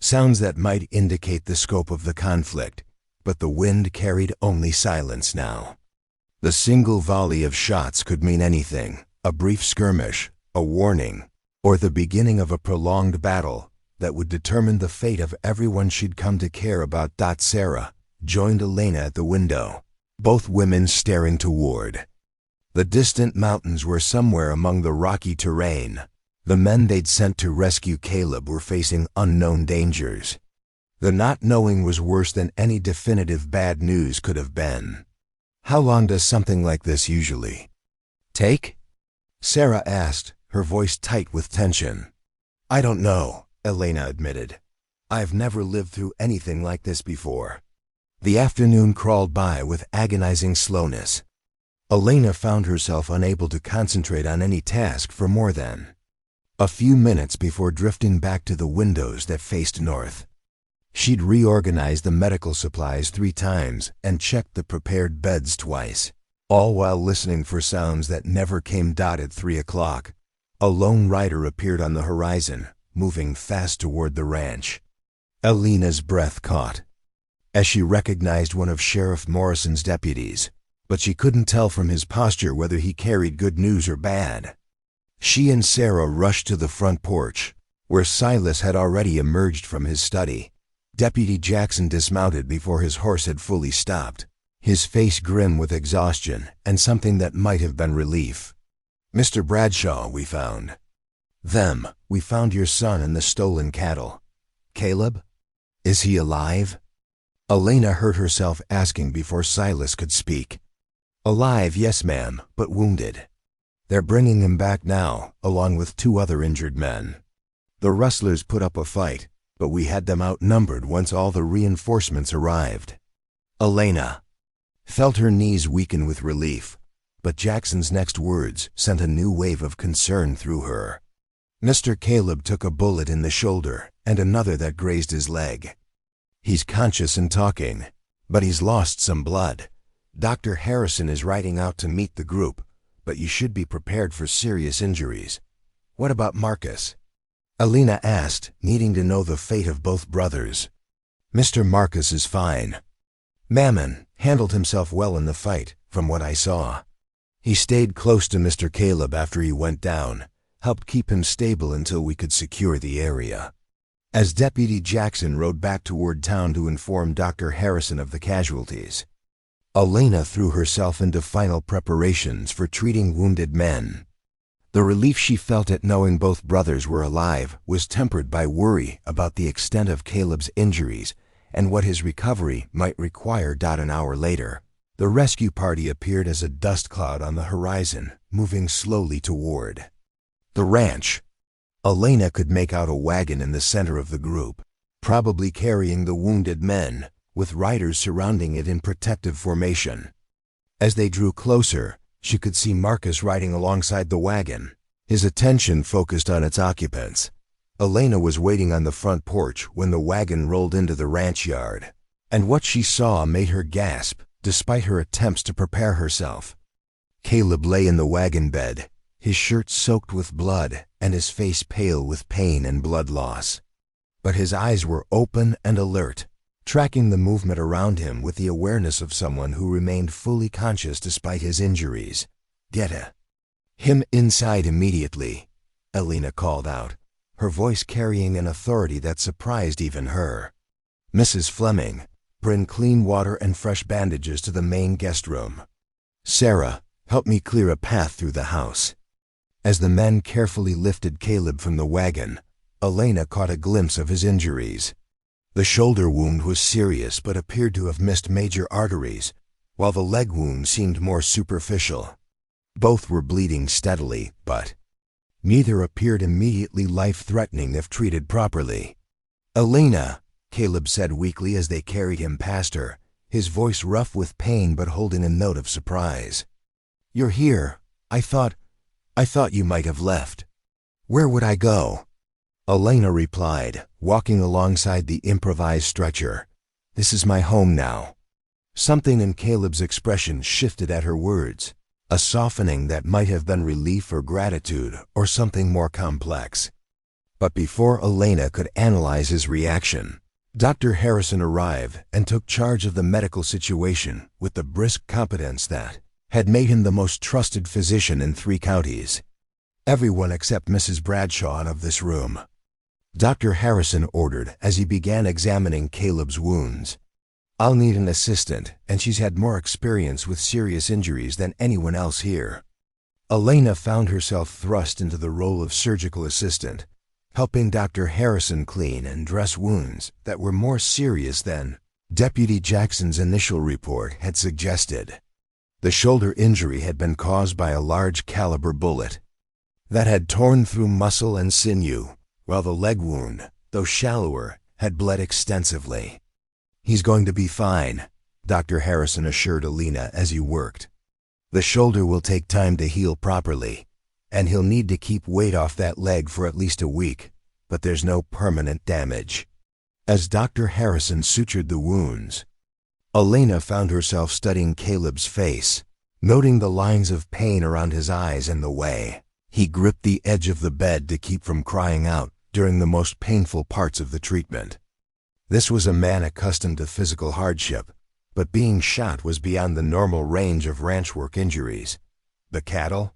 S1: Sounds that might indicate the scope of the conflict, but the wind carried only silence now. The single volley of shots could mean anything: a brief skirmish, a warning, or the beginning of a prolonged battle that would determine the fate of everyone she'd come to care about. Sarah joined Elena at the window, both women staring toward the distant mountains were somewhere among the rocky terrain. The men they'd sent to rescue Caleb were facing unknown dangers. The not knowing was worse than any definitive bad news could have been. "How long does something like this usually take?" Sarah asked, her voice tight with tension. "I don't know," Elena admitted. I've never lived through anything like this before. The afternoon crawled by with agonizing slowness. Elena found herself unable to concentrate on any task for more than a few minutes before drifting back to the windows that faced north. She'd reorganized the medical supplies 3 times and checked the prepared beds twice, all while listening for sounds that never came. At 3 o'clock, a lone rider appeared on the horizon, moving fast toward the ranch. Elena's breath caught as she recognized one of Sheriff Morrison's deputies, but she couldn't tell from his posture whether he carried good news or bad. She and Sarah rushed to the front porch, where Silas had already emerged from his study. Deputy Jackson dismounted before his horse had fully stopped, his face grim with exhaustion and something that might have been relief. "Mr. Bradshaw, we found your son and the stolen cattle. Caleb? Is he alive?" Elena heard herself asking before Silas could speak. "Alive, yes, ma'am, but wounded. They're bringing him back now, along with 2 other injured men. The rustlers put up a fight, but we had them outnumbered once all the reinforcements arrived." Elena felt her knees weaken with relief, but Jackson's next words sent a new wave of concern through her. "Mr. Caleb took a bullet in the shoulder and another that grazed his leg. He's conscious and talking, but he's lost some blood. Dr. Harrison is riding out to meet the group, but you should be prepared for serious injuries. What about Marcus?" Elena asked, needing to know the fate of both brothers. "Mr. Marcus is fine. Mammon handled himself well in the fight, from what I saw. He stayed close to Mr. Caleb after he went down, helped keep him stable until we could secure the area." As Deputy Jackson rode back toward town to inform Dr. Harrison of the casualties, Elena threw herself into final preparations for treating wounded men. The relief she felt at knowing both brothers were alive was tempered by worry about the extent of Caleb's injuries and what his recovery might require. An hour later, the rescue party appeared as a dust cloud on the horizon, moving slowly toward the ranch. Elena could make out a wagon in the center of the group, probably carrying the wounded men, with riders surrounding it in protective formation. As they drew closer, she could see Marcus riding alongside the wagon, his attention focused on its occupants. Elena was waiting on the front porch when the wagon rolled into the ranch yard, and what she saw made her gasp, despite her attempts to prepare herself. Caleb lay in the wagon bed, his shirt soaked with blood and his face pale with pain and blood loss. But his eyes were open and alert, tracking the movement around him with the awareness of someone who remained fully conscious despite his injuries. "Get him inside immediately," Elena called out, her voice carrying an authority that surprised even her. "Mrs. Fleming, bring clean water and fresh bandages to the main guest room. Sarah, help me clear a path through the house." As the men carefully lifted Caleb from the wagon, Elena caught a glimpse of his injuries. The shoulder wound was serious but appeared to have missed major arteries, while the leg wound seemed more superficial. Both were bleeding steadily, but neither appeared immediately life-threatening if treated properly. "Elena," Caleb said weakly as they carried him past her, his voice rough with pain but holding a note of surprise. "You're here. I thought you might have left." "Where would I go?" Elena replied, walking alongside the improvised stretcher. "This is my home now." Something in Caleb's expression shifted at her words, a softening that might have been relief or gratitude or something more complex. But before Elena could analyze his reaction, Dr. Harrison arrived and took charge of the medical situation with the brisk competence that had made him the most trusted physician in 3 counties. "Everyone except Mrs. Bradshaw out of this room," Dr. Harrison ordered as he began examining Caleb's wounds. "I'll need an assistant, and she's had more experience with serious injuries than anyone else here." Elena found herself thrust into the role of surgical assistant, helping Dr. Harrison clean and dress wounds that were more serious than Deputy Jackson's initial report had suggested. The shoulder injury had been caused by a large caliber bullet that had torn through muscle and sinew, while the leg wound, though shallower, had bled extensively. "He's going to be fine," Dr. Harrison assured Alina as he worked. "The shoulder will take time to heal properly, and he'll need to keep weight off that leg for at least a week, but there's no permanent damage." As Dr. Harrison sutured the wounds, Alina found herself studying Caleb's face, noting the lines of pain around his eyes and the way he gripped the edge of the bed to keep from crying out during the most painful parts of the treatment. This was a man accustomed to physical hardship, but being shot was beyond the normal range of ranch work injuries. "The cattle?"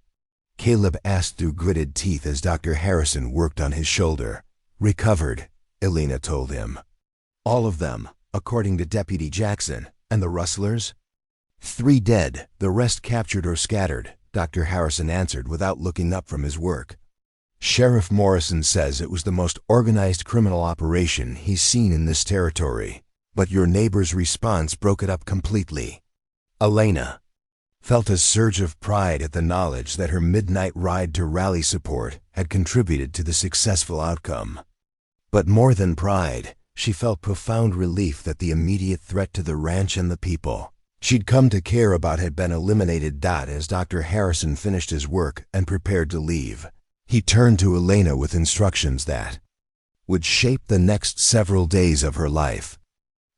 S1: Caleb asked through gritted teeth as Dr. Harrison worked on his shoulder. "Recovered," Alina told him. "All of them, according to Deputy Jackson. And the rustlers?" "3 dead, the rest captured or scattered," Dr. Harrison answered without looking up from his work. "Sheriff Morrison says it was the most organized criminal operation he's seen in this territory, but your neighbor's response broke it up completely." Alina felt a surge of pride at the knowledge that her midnight ride to rally support had contributed to the successful outcome. But more than pride, she felt profound relief that the immediate threat to the ranch and the people she'd come to care about had been eliminated. As Dr. Harrison finished his work and prepared to leave, he turned to Alina with instructions that would shape the next several days of her life.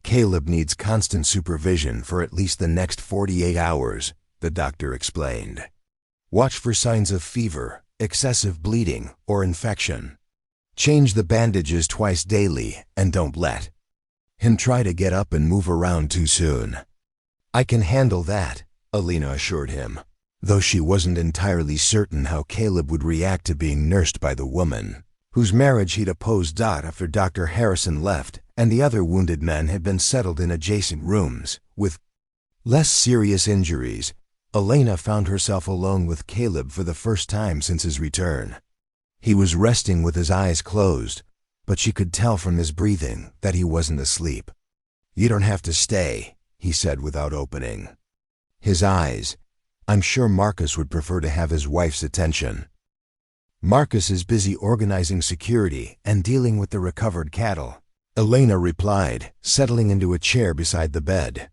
S1: "Caleb needs constant supervision for at least the next 48 hours, the doctor explained. "Watch for signs of fever, excessive bleeding, or infection. Change the bandages twice daily and don't let him try to get up and move around too soon." "I can handle that," Alina assured him, though she wasn't entirely certain how Caleb would react to being nursed by the woman whose marriage he'd opposed. After Dr. Harrison left and the other wounded men had been settled in adjacent rooms with less serious injuries, Alina found herself alone with Caleb for the first time since his return. He was resting with his eyes closed, but she could tell from his breathing that he wasn't asleep. "You don't have to stay," he said without opening his eyes. "I'm sure Marcus would prefer to have his wife's attention." "Marcus is busy organizing security and dealing with the recovered cattle," Alina replied, settling into a chair beside the bed.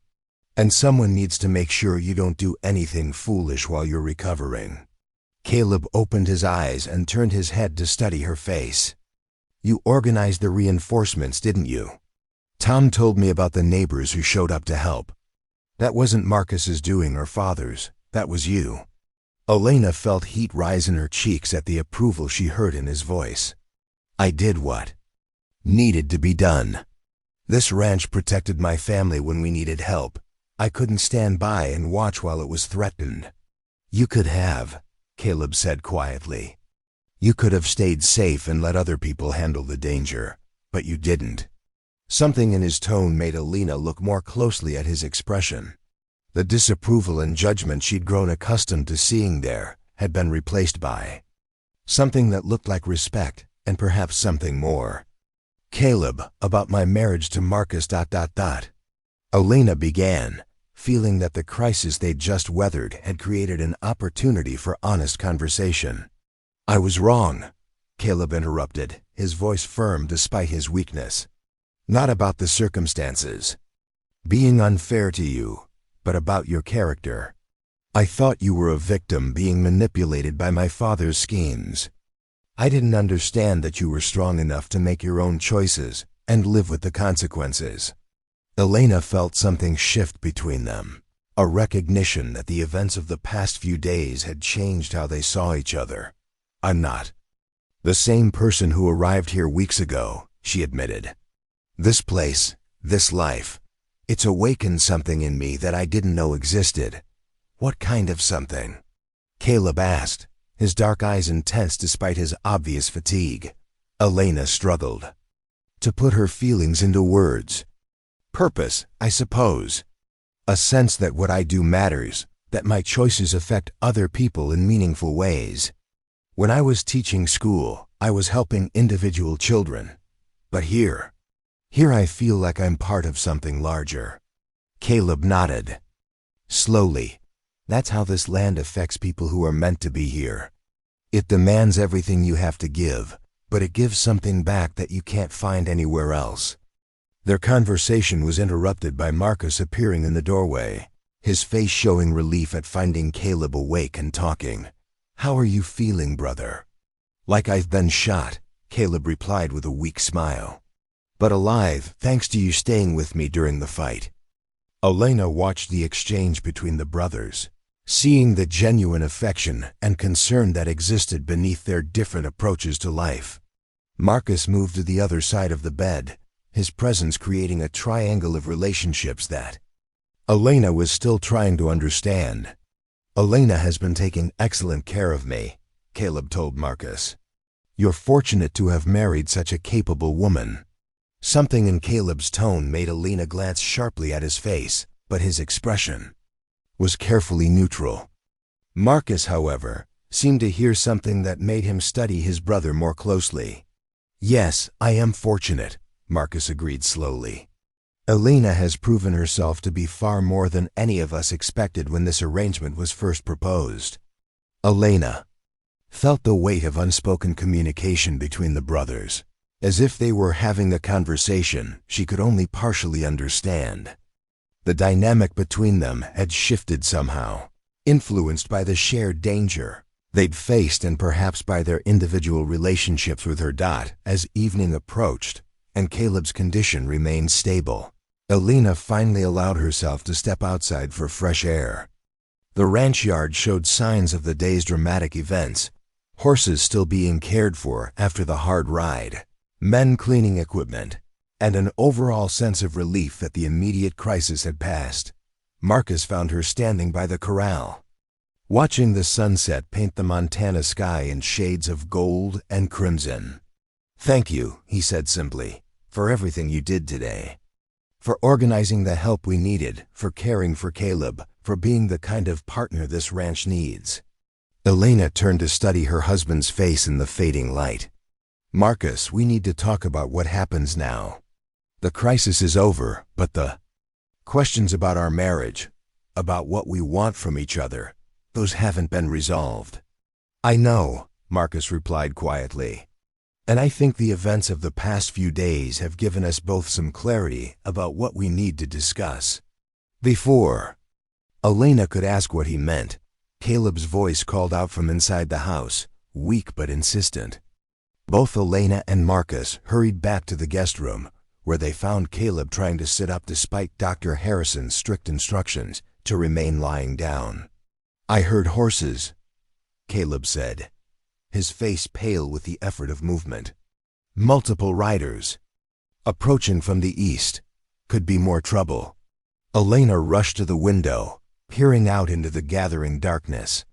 S1: "And someone needs to make sure you don't do anything foolish while you're recovering." Caleb opened his eyes and turned his head to study her face. "You organized the reinforcements, didn't you? Tom told me about the neighbors who showed up to help. That wasn't Marcus's doing or father's, that was you." Alina felt heat rise in her cheeks at the approval she heard in his voice. "I did what needed to be done. This ranch protected my family when we needed help. I couldn't stand by and watch while it was threatened." "You could have," Caleb said quietly. "You could have stayed safe and let other people handle the danger, but you didn't." Something in his tone made Alina look more closely at his expression. The disapproval and judgment she'd grown accustomed to seeing there had been replaced by something that looked like respect and perhaps something more. "Caleb, about my marriage to Marcus... Alina began, feeling that the crisis they'd just weathered had created an opportunity for honest conversation. "I was wrong," Caleb interrupted, his voice firm despite his weakness. "Not about the circumstances being unfair to you, but about your character. I thought you were a victim being manipulated by my father's schemes. I didn't understand that you were strong enough to make your own choices and live with the consequences." Alina felt something shift between them, a recognition that the events of the past few days had changed how they saw each other. "I'm not the same person who arrived here weeks ago," she admitted. "This place, this life, it's awakened something in me that I didn't know existed." "What kind of something?" Caleb asked, his dark eyes intense despite his obvious fatigue. Alina struggled to put her feelings into words. "Purpose, I suppose. A sense that what I do matters, that my choices affect other people in meaningful ways. When I was teaching school, I was helping individual children. But here I feel like I'm part of something larger." Caleb nodded. Slowly, "That's how this land affects people who are meant to be here. It demands everything you have to give, but it gives something back that you can't find anywhere else. Their conversation was interrupted by Marcus appearing in the doorway, his face showing relief at finding Caleb awake and talking. "How are you feeling, brother?" "Like I've been shot," Caleb replied with a weak smile. "But alive, thanks to you staying with me during the fight." Elena watched the exchange between the brothers, seeing the genuine affection and concern that existed beneath their different approaches to life. Marcus moved to the other side of the bed, his presence creating a triangle of relationships that Elena was still trying to understand. "Elena has been taking excellent care of me," Caleb told Marcus. "You're fortunate to have married such a capable woman." Something in Caleb's tone made Elena glance sharply at his face, but his expression was carefully neutral. Marcus, however, seemed to hear something that made him study his brother more closely. "Yes, I am fortunate," Marcus agreed slowly. "Elena has proven herself to be far more than any of us expected when this arrangement was first proposed." Elena felt the weight of unspoken communication between the brothers, as if they were having the conversation she could only partially understand. The dynamic between them had shifted somehow, influenced by the shared danger they'd faced and perhaps by their individual relationships with her. As evening approached and Caleb's condition remained stable, Elena finally allowed herself to step outside for fresh air. The ranch yard showed signs of the day's dramatic events, horses still being cared for after the hard ride, men cleaning equipment, and an overall sense of relief that the immediate crisis had passed. Marcus found her standing by the corral, watching the sunset paint the Montana sky in shades of gold and crimson. "Thank you," he said simply, "for everything you did today. For organizing the help we needed, for caring for Caleb, for being the kind of partner this ranch needs." Elena turned to study her husband's face in the fading light. "Marcus, we need to talk about what happens now. The crisis is over, but the questions about our marriage, about what we want from each other, those haven't been resolved." "I know," Marcus replied quietly. "And I think the events of the past few days have given us both some clarity about what we need to discuss." Before Elena could ask what he meant, Caleb's voice called out from inside the house, weak but insistent. Both Elena and Marcus hurried back to the guest room, where they found Caleb trying to sit up despite Dr. Harrison's strict instructions to remain lying down. "I heard horses," Caleb said, his face pale with the effort of movement. "Multiple riders. Approaching from the east. Could be more trouble." Elena rushed to the window, peering out into the gathering darkness.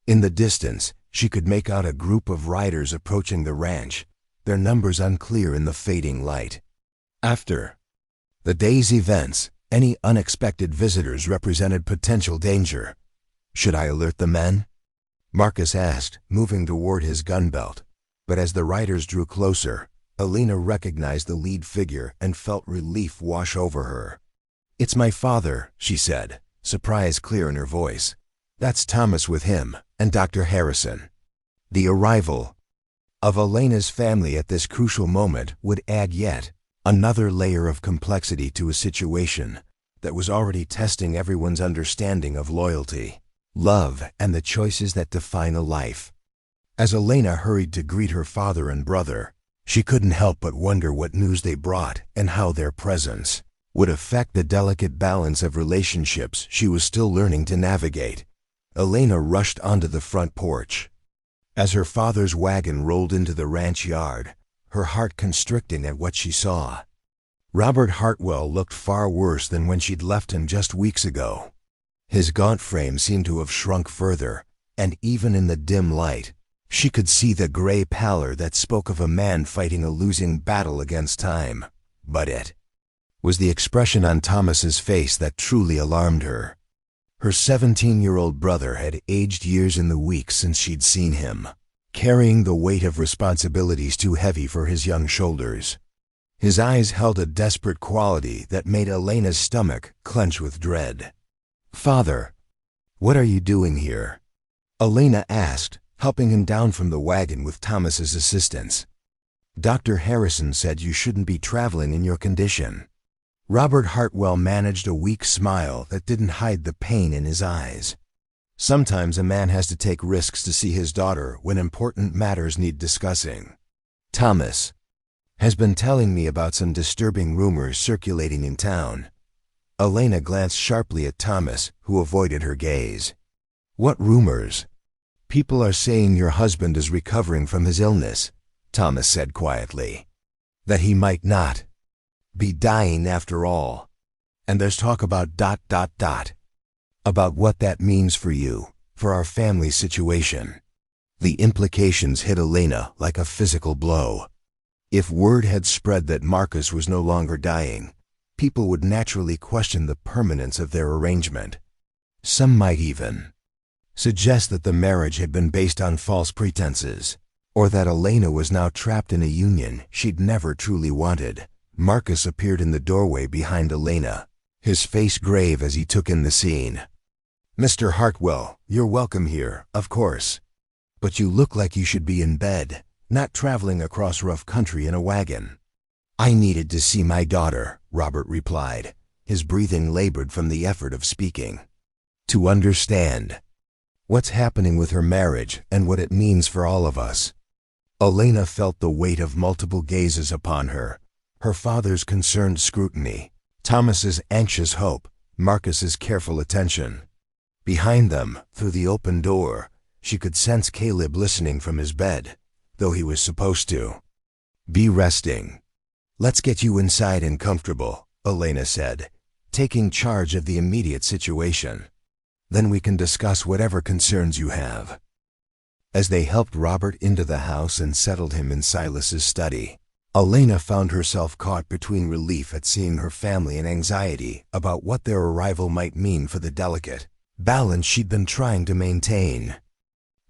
S1: In the distance, she could make out a group of riders approaching the ranch, their numbers unclear in the fading light. After the day's events, any unexpected visitors represented potential danger. "Should I alert the men?" Marcus asked, moving toward his gun belt. But as the riders drew closer, Elena recognized the lead figure and felt relief wash over her. "It's my father," she said, surprise clear in her voice. "That's Thomas with him, and Dr. Harrison." The arrival of Elena's family at this crucial moment would add yet another layer of complexity to a situation that was already testing everyone's understanding of loyalty, love, and the choices that define a life. As Elena hurried to greet her father and brother, she couldn't help but wonder what news they brought and how their presence would affect the delicate balance of relationships she was still learning to navigate. Elena rushed onto the front porch. As her father's wagon rolled into the ranch yard, her heart constricting at what she saw. Robert Hartwell looked far worse than when she'd left him just weeks ago. His gaunt frame seemed to have shrunk further, and even in the dim light, she could see the gray pallor that spoke of a man fighting a losing battle against time. But it was the expression on Thomas's face that truly alarmed her. Her 17-year-old brother had aged years in the weeks since she'd seen him, carrying the weight of responsibilities too heavy for his young shoulders. His eyes held a desperate quality that made Elena's stomach clench with dread. "Father, what are you doing here?" Elena asked, helping him down from the wagon with Thomas's assistance. "Dr. Harrison said you shouldn't be traveling in your condition." Robert Hartwell managed a weak smile that didn't hide the pain in his eyes. Sometimes a man has to take risks to see his daughter when important matters need discussing. Thomas has been telling me about some disturbing rumors circulating in town. Elena glanced sharply at Thomas, who avoided her gaze. What rumors? People are saying your husband is recovering from his illness, Thomas said quietly. That he might not be dying after all. And there's talk about ... about what that means for you, for our family situation. The implications hit Elena like a physical blow. If word had spread that Marcus was no longer dying, people would naturally question the permanence of their arrangement. Some might even suggest that the marriage had been based on false pretenses, or that Elena was now trapped in a union she'd never truly wanted. Marcus appeared in the doorway behind Elena, his face grave as he took in the scene. Mr. Hartwell, you're welcome here, of course. But you look like you should be in bed, not traveling across rough country in a wagon. I needed to see my daughter, Robert replied, his breathing labored from the effort of speaking. To understand what's happening with her marriage and what it means for all of us. Elena felt the weight of multiple gazes upon her, her father's concerned scrutiny, Thomas's anxious hope, Marcus's careful attention. Behind them, through the open door, she could sense Caleb listening from his bed, though he was supposed to be resting. Let's get you inside and comfortable, Elena said, taking charge of the immediate situation. Then we can discuss whatever concerns you have. As they helped Robert into the house and settled him in Silas's study, Elena found herself caught between relief at seeing her family and anxiety about what their arrival might mean for the delicate balance she'd been trying to maintain.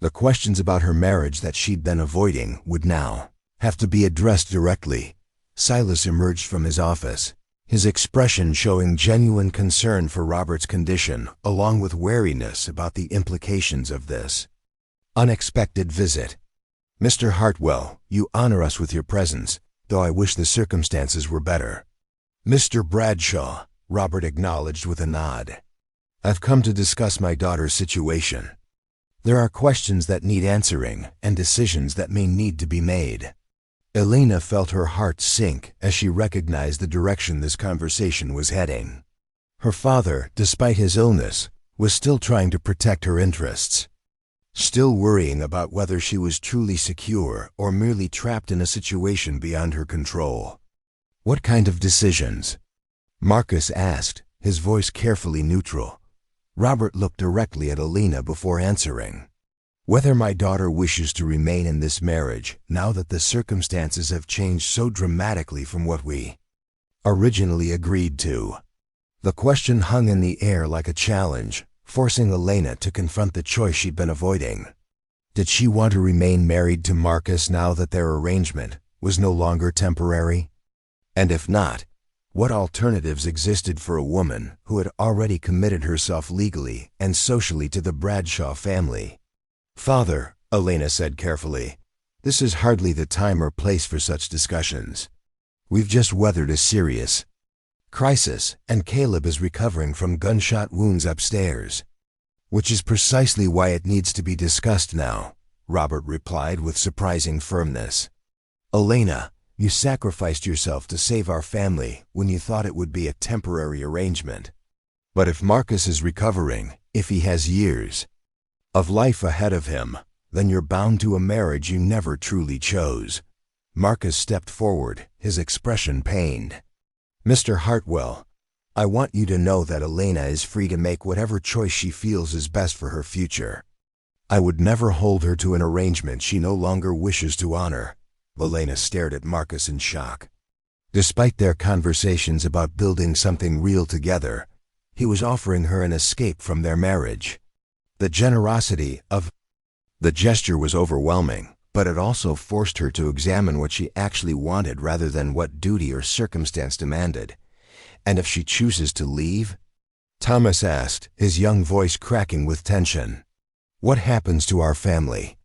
S1: The questions about her marriage that she'd been avoiding would now have to be addressed directly. Silas emerged from his office, his expression showing genuine concern for Robert's condition, along with wariness about the implications of this unexpected visit. Mr. Hartwell, you honor us with your presence, though I wish the circumstances were better. Mr. Bradshaw, Robert acknowledged with a nod. I've come to discuss my daughter's situation. There are questions that need answering and decisions that may need to be made. Elena felt her heart sink as she recognized the direction this conversation was heading. Her father, despite his illness, was still trying to protect her interests, still worrying about whether she was truly secure or merely trapped in a situation beyond her control. What kind of decisions? Marcus asked, his voice carefully neutral. Robert looked directly at Elena before answering. Whether my daughter wishes to remain in this marriage now that the circumstances have changed so dramatically from what we originally agreed to. The question hung in the air like a challenge, forcing Elena to confront the choice she'd been avoiding. Did she want to remain married to Marcus now that their arrangement was no longer temporary? And if not, what alternatives existed for a woman who had already committed herself legally and socially to the Bradshaw family? Father, Elena said carefully, this is hardly the time or place for such discussions. We've just weathered a serious crisis, and Caleb is recovering from gunshot wounds upstairs. Which is precisely why it needs to be discussed now, Robert replied with surprising firmness. Elena, you sacrificed yourself to save our family when you thought it would be a temporary arrangement. But if Marcus is recovering, if he has years of life ahead of him, then you're bound to a marriage you never truly chose. Marcus stepped forward, his expression pained. Mr. Hartwell, I want you to know that Elena is free to make whatever choice she feels is best for her future. I would never hold her to an arrangement she no longer wishes to honor. Elena stared at Marcus in shock. Despite their conversations about building something real together, he was offering her an escape from their marriage. The generosity of the gesture was overwhelming, but it also forced her to examine what she actually wanted rather than what duty or circumstance demanded. And if she chooses to leave? Thomas asked, his young voice cracking with tension. What happens to our family?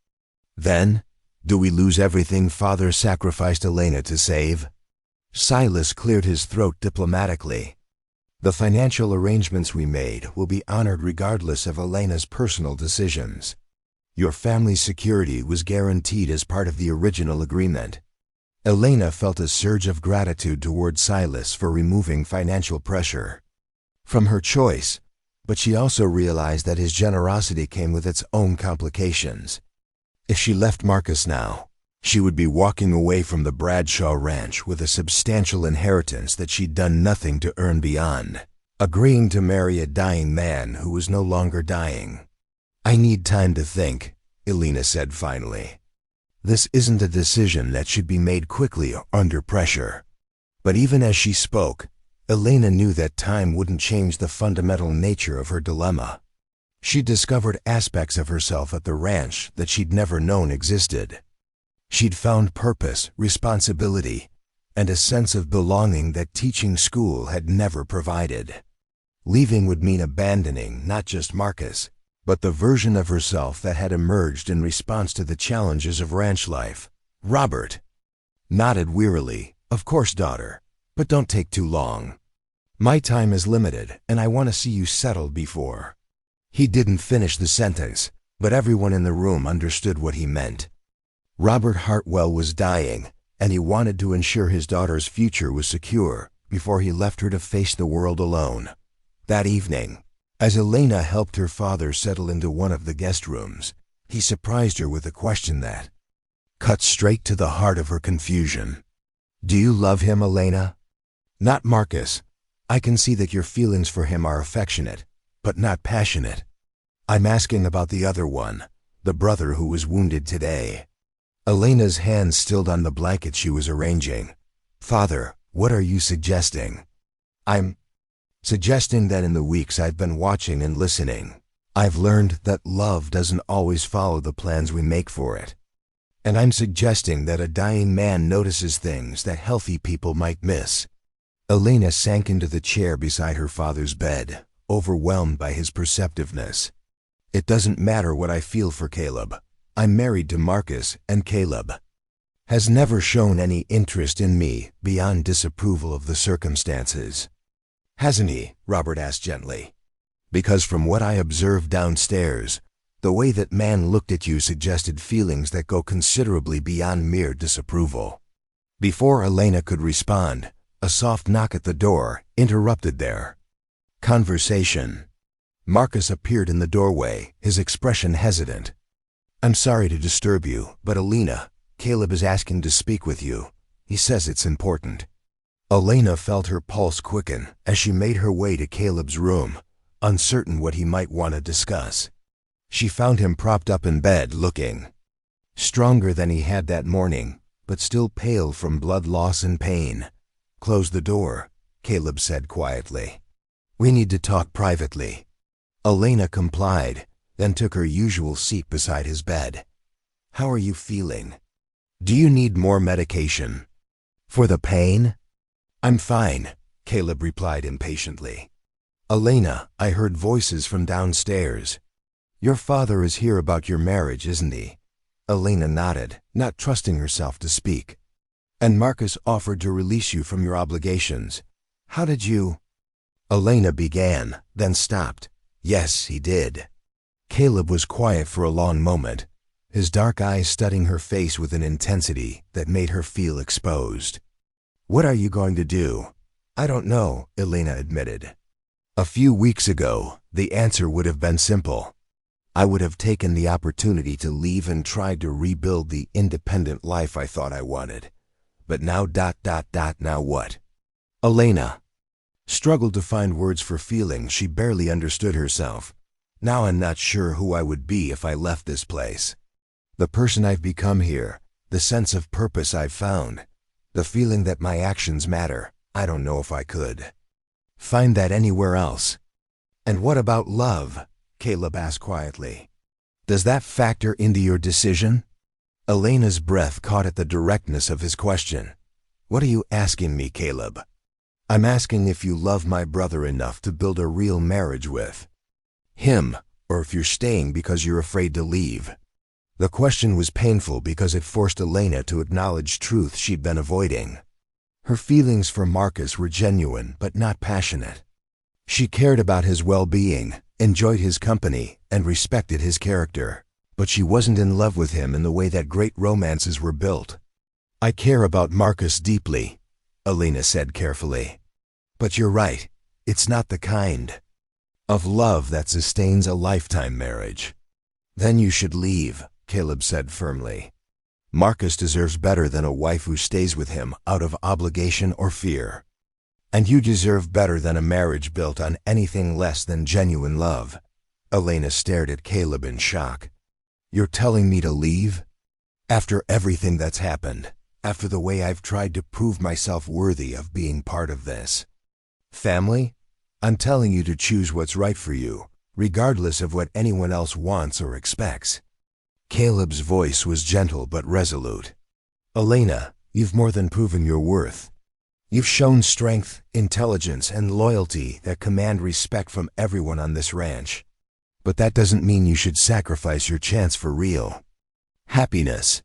S1: Then, do we lose everything Father sacrificed Elena to save? Silas cleared his throat diplomatically. The financial arrangements we made will be honored regardless of Elena's personal decisions. Your family's security was guaranteed as part of the original agreement. Elena felt a surge of gratitude toward Silas for removing financial pressure from her choice, but she also realized that his generosity came with its own complications. If she left Marcus now, she would be walking away from the Bradshaw Ranch with a substantial inheritance that she'd done nothing to earn beyond agreeing to marry a dying man who was no longer dying. "I need time to think," Elena said finally. "This isn't a decision that should be made quickly or under pressure." But even as she spoke, Elena knew that time wouldn't change the fundamental nature of her dilemma. She discovered aspects of herself at the ranch that she'd never known existed. She'd found purpose, responsibility, and a sense of belonging that teaching school had never provided. Leaving would mean abandoning not just Marcus, but the version of herself that had emerged in response to the challenges of ranch life. Robert nodded wearily. "Of course, daughter, but don't take too long. My time is limited, and I want to see you settled before." He didn't finish the sentence, but everyone in the room understood what he meant. Robert Hartwell was dying, and he wanted to ensure his daughter's future was secure before he left her to face the world alone. That evening, as Elena helped her father settle into one of the guest rooms, he surprised her with a question that cut straight to the heart of her confusion. "Do you love him, Elena?" "Not Marcus. I can see that your feelings for him are affectionate, but not passionate. I'm asking about the other one, the brother who was wounded today." Elena's hand stilled on the blanket she was arranging. "Father, what are you suggesting?" "I'm suggesting that in the weeks I've been watching and listening, I've learned that love doesn't always follow the plans we make for it. And I'm suggesting that a dying man notices things that healthy people might miss." Elena sank into the chair beside her father's bed, overwhelmed by his perceptiveness. "It doesn't matter what I feel for Caleb. I'm married to Marcus, and Caleb has never shown any interest in me beyond disapproval of the circumstances." "Hasn't he?" Robert asked gently. "Because from what I observed downstairs, the way that man looked at you suggested feelings that go considerably beyond mere disapproval." Before Elena could respond, a soft knock at the door interrupted their conversation. Marcus appeared in the doorway, his expression hesitant. "I'm sorry to disturb you, but Elena, Caleb is asking to speak with you. He says it's important." Elena felt her pulse quicken as she made her way to Caleb's room, uncertain what he might want to discuss. She found him propped up in bed, looking stronger than he had that morning, but still pale from blood loss and pain. "Close the door," Caleb said quietly. "We need to talk privately." Elena complied, then took her usual seat beside his bed. "How are you feeling? Do you need more medication?" "For the pain?" "I'm fine," Caleb replied impatiently. "Elena, I heard voices from downstairs. Your father is here about your marriage, isn't he?" Elena nodded, not trusting herself to speak. "And Marcus offered to release you from your obligations. How did you—" Elena began, then stopped. "Yes, he did." Caleb was quiet for a long moment, his dark eyes studying her face with an intensity that made her feel exposed. "What are you going to do?" "I don't know," Elena admitted. "A few weeks ago, the answer would have been simple. I would have taken the opportunity to leave and tried to rebuild the independent life I thought I wanted. But now ... now what?" Elena struggled to find words for feelings she barely understood herself. "Now I'm not sure who I would be if I left this place. The person I've become here, the sense of purpose I've found, the feeling that my actions matter, I don't know if I could find that anywhere else." "And what about love?" Caleb asked quietly. "Does that factor into your decision?" Elena's breath caught at the directness of his question. "What are you asking me, Caleb?" "I'm asking if you love my brother enough to build a real marriage with him, or if you're staying because you're afraid to leave." The question was painful because it forced Elena to acknowledge truth she'd been avoiding. Her feelings for Marcus were genuine but not passionate. She cared about his well-being, enjoyed his company, and respected his character, but she wasn't in love with him in the way that great romances were built. "I care about Marcus deeply," Elena said carefully. "But you're right, it's not the kind of love that sustains a lifetime marriage." "Then you should leave," Caleb said firmly. "Marcus deserves better than a wife who stays with him out of obligation or fear. And you deserve better than a marriage built on anything less than genuine love." Elena stared at Caleb in shock. "You're telling me to leave? After everything that's happened, after the way I've tried to prove myself worthy of being part of this family? I'm telling you to choose what's right for you, regardless of what anyone else wants or expects." Caleb's voice was gentle but resolute. "Elena, you've more than proven your worth. You've shown strength, intelligence, and loyalty that command respect from everyone on this ranch. But that doesn't mean you should sacrifice your chance for real happiness."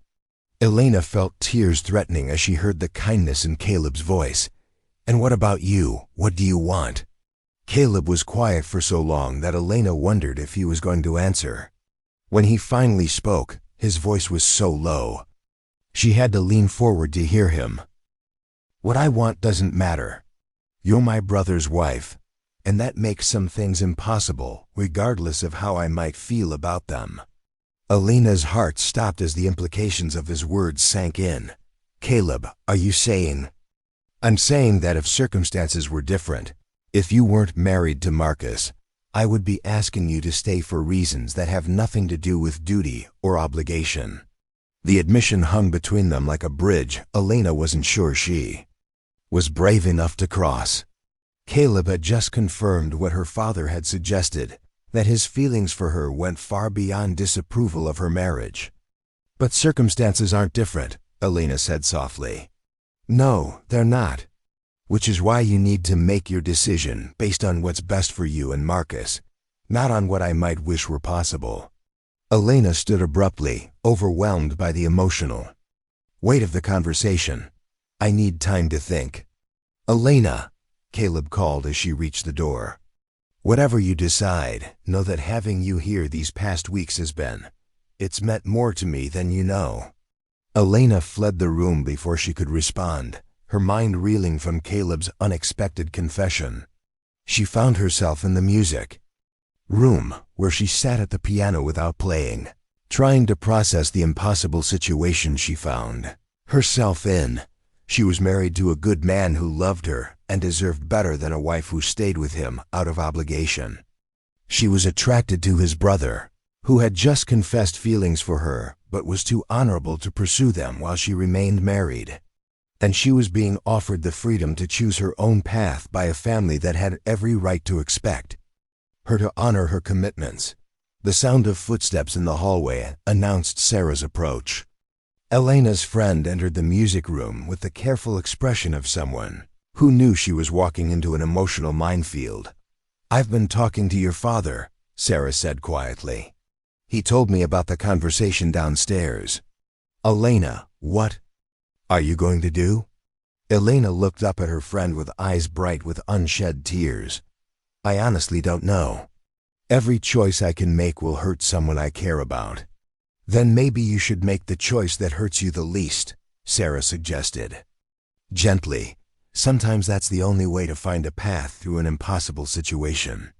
S1: Elena felt tears threatening as she heard the kindness in Caleb's voice. "And what about you? What do you want?" Caleb was quiet for so long that Elena wondered if he was going to answer. When he finally spoke, his voice was so low. She had to lean forward to hear him. "What I want doesn't matter. You're my brother's wife, and that makes some things impossible, regardless of how I might feel about them." Elena's heart stopped as the implications of his words sank in. "Caleb, are you saying—" "I'm saying that if circumstances were different, if you weren't married to Marcus, I would be asking you to stay for reasons that have nothing to do with duty or obligation." The admission hung between them like a bridge Elena wasn't sure she was brave enough to cross. Caleb had just confirmed what her father had suggested, that his feelings for her went far beyond disapproval of her marriage. "But circumstances aren't different," Elena said softly. "No, they're not. Which is why you need to make your decision based on what's best for you and Marcus, not on what I might wish were possible." Elena stood abruptly, overwhelmed by the emotional weight of the conversation. "I need time to think." "Elena," Caleb called as she reached the door. "Whatever you decide, know that having you here these past weeks it's meant more to me than you know." Elena fled the room before she could respond, her mind reeling from Caleb's unexpected confession. She found herself in the music room, where she sat at the piano without playing, trying to process the impossible situation she found herself in. She was married to a good man who loved her and deserved better than a wife who stayed with him out of obligation. She was attracted to his brother, who had just confessed feelings for her but was too honorable to pursue them while she remained married. And she was being offered the freedom to choose her own path by a family that had every right to expect her to honor her commitments. The sound of footsteps in the hallway announced Sarah's approach. Elena's friend entered the music room with the careful expression of someone who knew she was walking into an emotional minefield. "I've been talking to your father," Sarah said quietly. "He told me about the conversation downstairs." "Elena, what are you going to do?" Elena looked up at her friend with eyes bright with unshed tears. "I honestly don't know. Every choice I can make will hurt someone I care about." "Then maybe you should make the choice that hurts you the least," Sarah suggested gently. "Sometimes that's the only way to find a path through an impossible situation."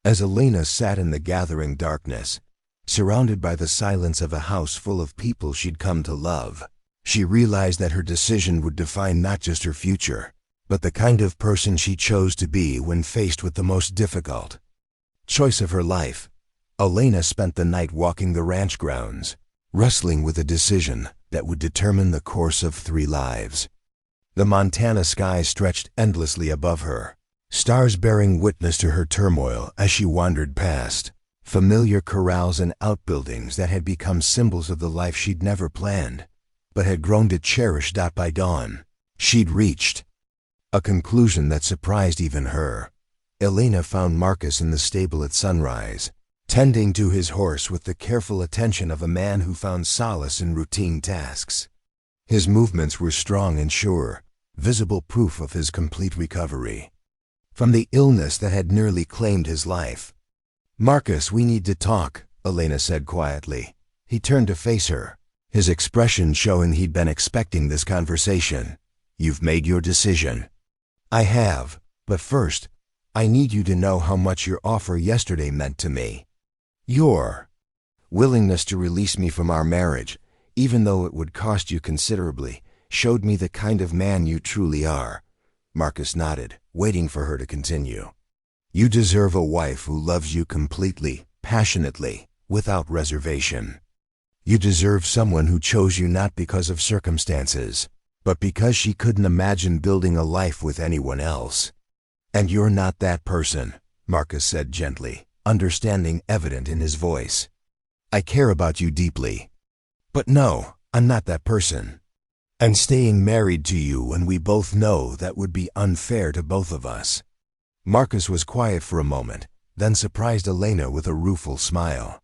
S1: As Elena sat in the gathering darkness, surrounded by the silence of a house full of people she'd come to love, she realized that her decision would define not just her future, but the kind of person she chose to be when faced with the most difficult choice of her life. Elena spent the night walking the ranch grounds, wrestling with a decision that would determine the course of 3 lives. The Montana sky stretched endlessly above her, stars bearing witness to her turmoil as she wandered past familiar corrals and outbuildings that had become symbols of the life she'd never planned, but had grown to cherish. By dawn, she'd reached a conclusion that surprised even her. Elena found Marcus in the stable at sunrise, tending to his horse with the careful attention of a man who found solace in routine tasks. His movements were strong and sure, visible proof of his complete recovery from the illness that had nearly claimed his life. "Marcus, we need to talk," Elena said quietly. He turned to face her, his expression showing he'd been expecting this conversation. "You've made your decision." "I have, but first, I need you to know how much your offer yesterday meant to me. Your willingness to release me from our marriage, even though it would cost you considerably, showed me the kind of man you truly are." Marcus nodded, waiting for her to continue. "You deserve a wife who loves you completely, passionately, without reservation. You deserve someone who chose you not because of circumstances, but because she couldn't imagine building a life with anyone else. And you're not that person," Marcus said gently, understanding evident in his voice. "I care about you deeply. But no, I'm not that person. And staying married to you when we both know that would be unfair to both of us." Marcus was quiet for a moment, then surprised Elena with a rueful smile.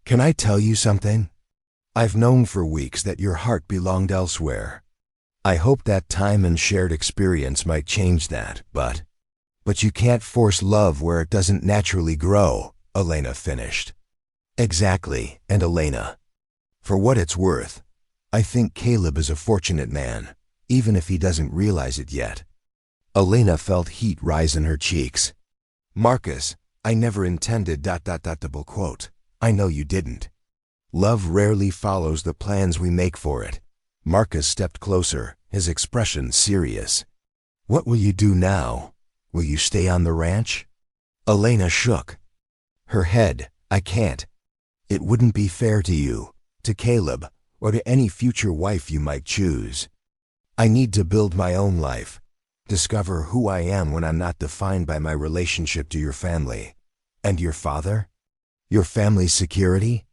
S1: "Can I tell you something? I've known for weeks that your heart belonged elsewhere. I hope that time and shared experience might change that, but you can't force love where it doesn't naturally grow," Elena finished. "Exactly, and Elena, for what it's worth, I think Caleb is a fortunate man, even if he doesn't realize it yet." Elena felt heat rise in her cheeks. "Marcus, I never intended ... double quote. I know you didn't. Love rarely follows the plans we make for it." Marcus stepped closer, his expression serious. "What will you do now? Will you stay on the ranch?" Elena shook her head. "I can't. It wouldn't be fair to you, to Caleb, or to any future wife you might choose. I need to build my own life, discover who I am when I'm not defined by my relationship to your family. And your father? Your family's security?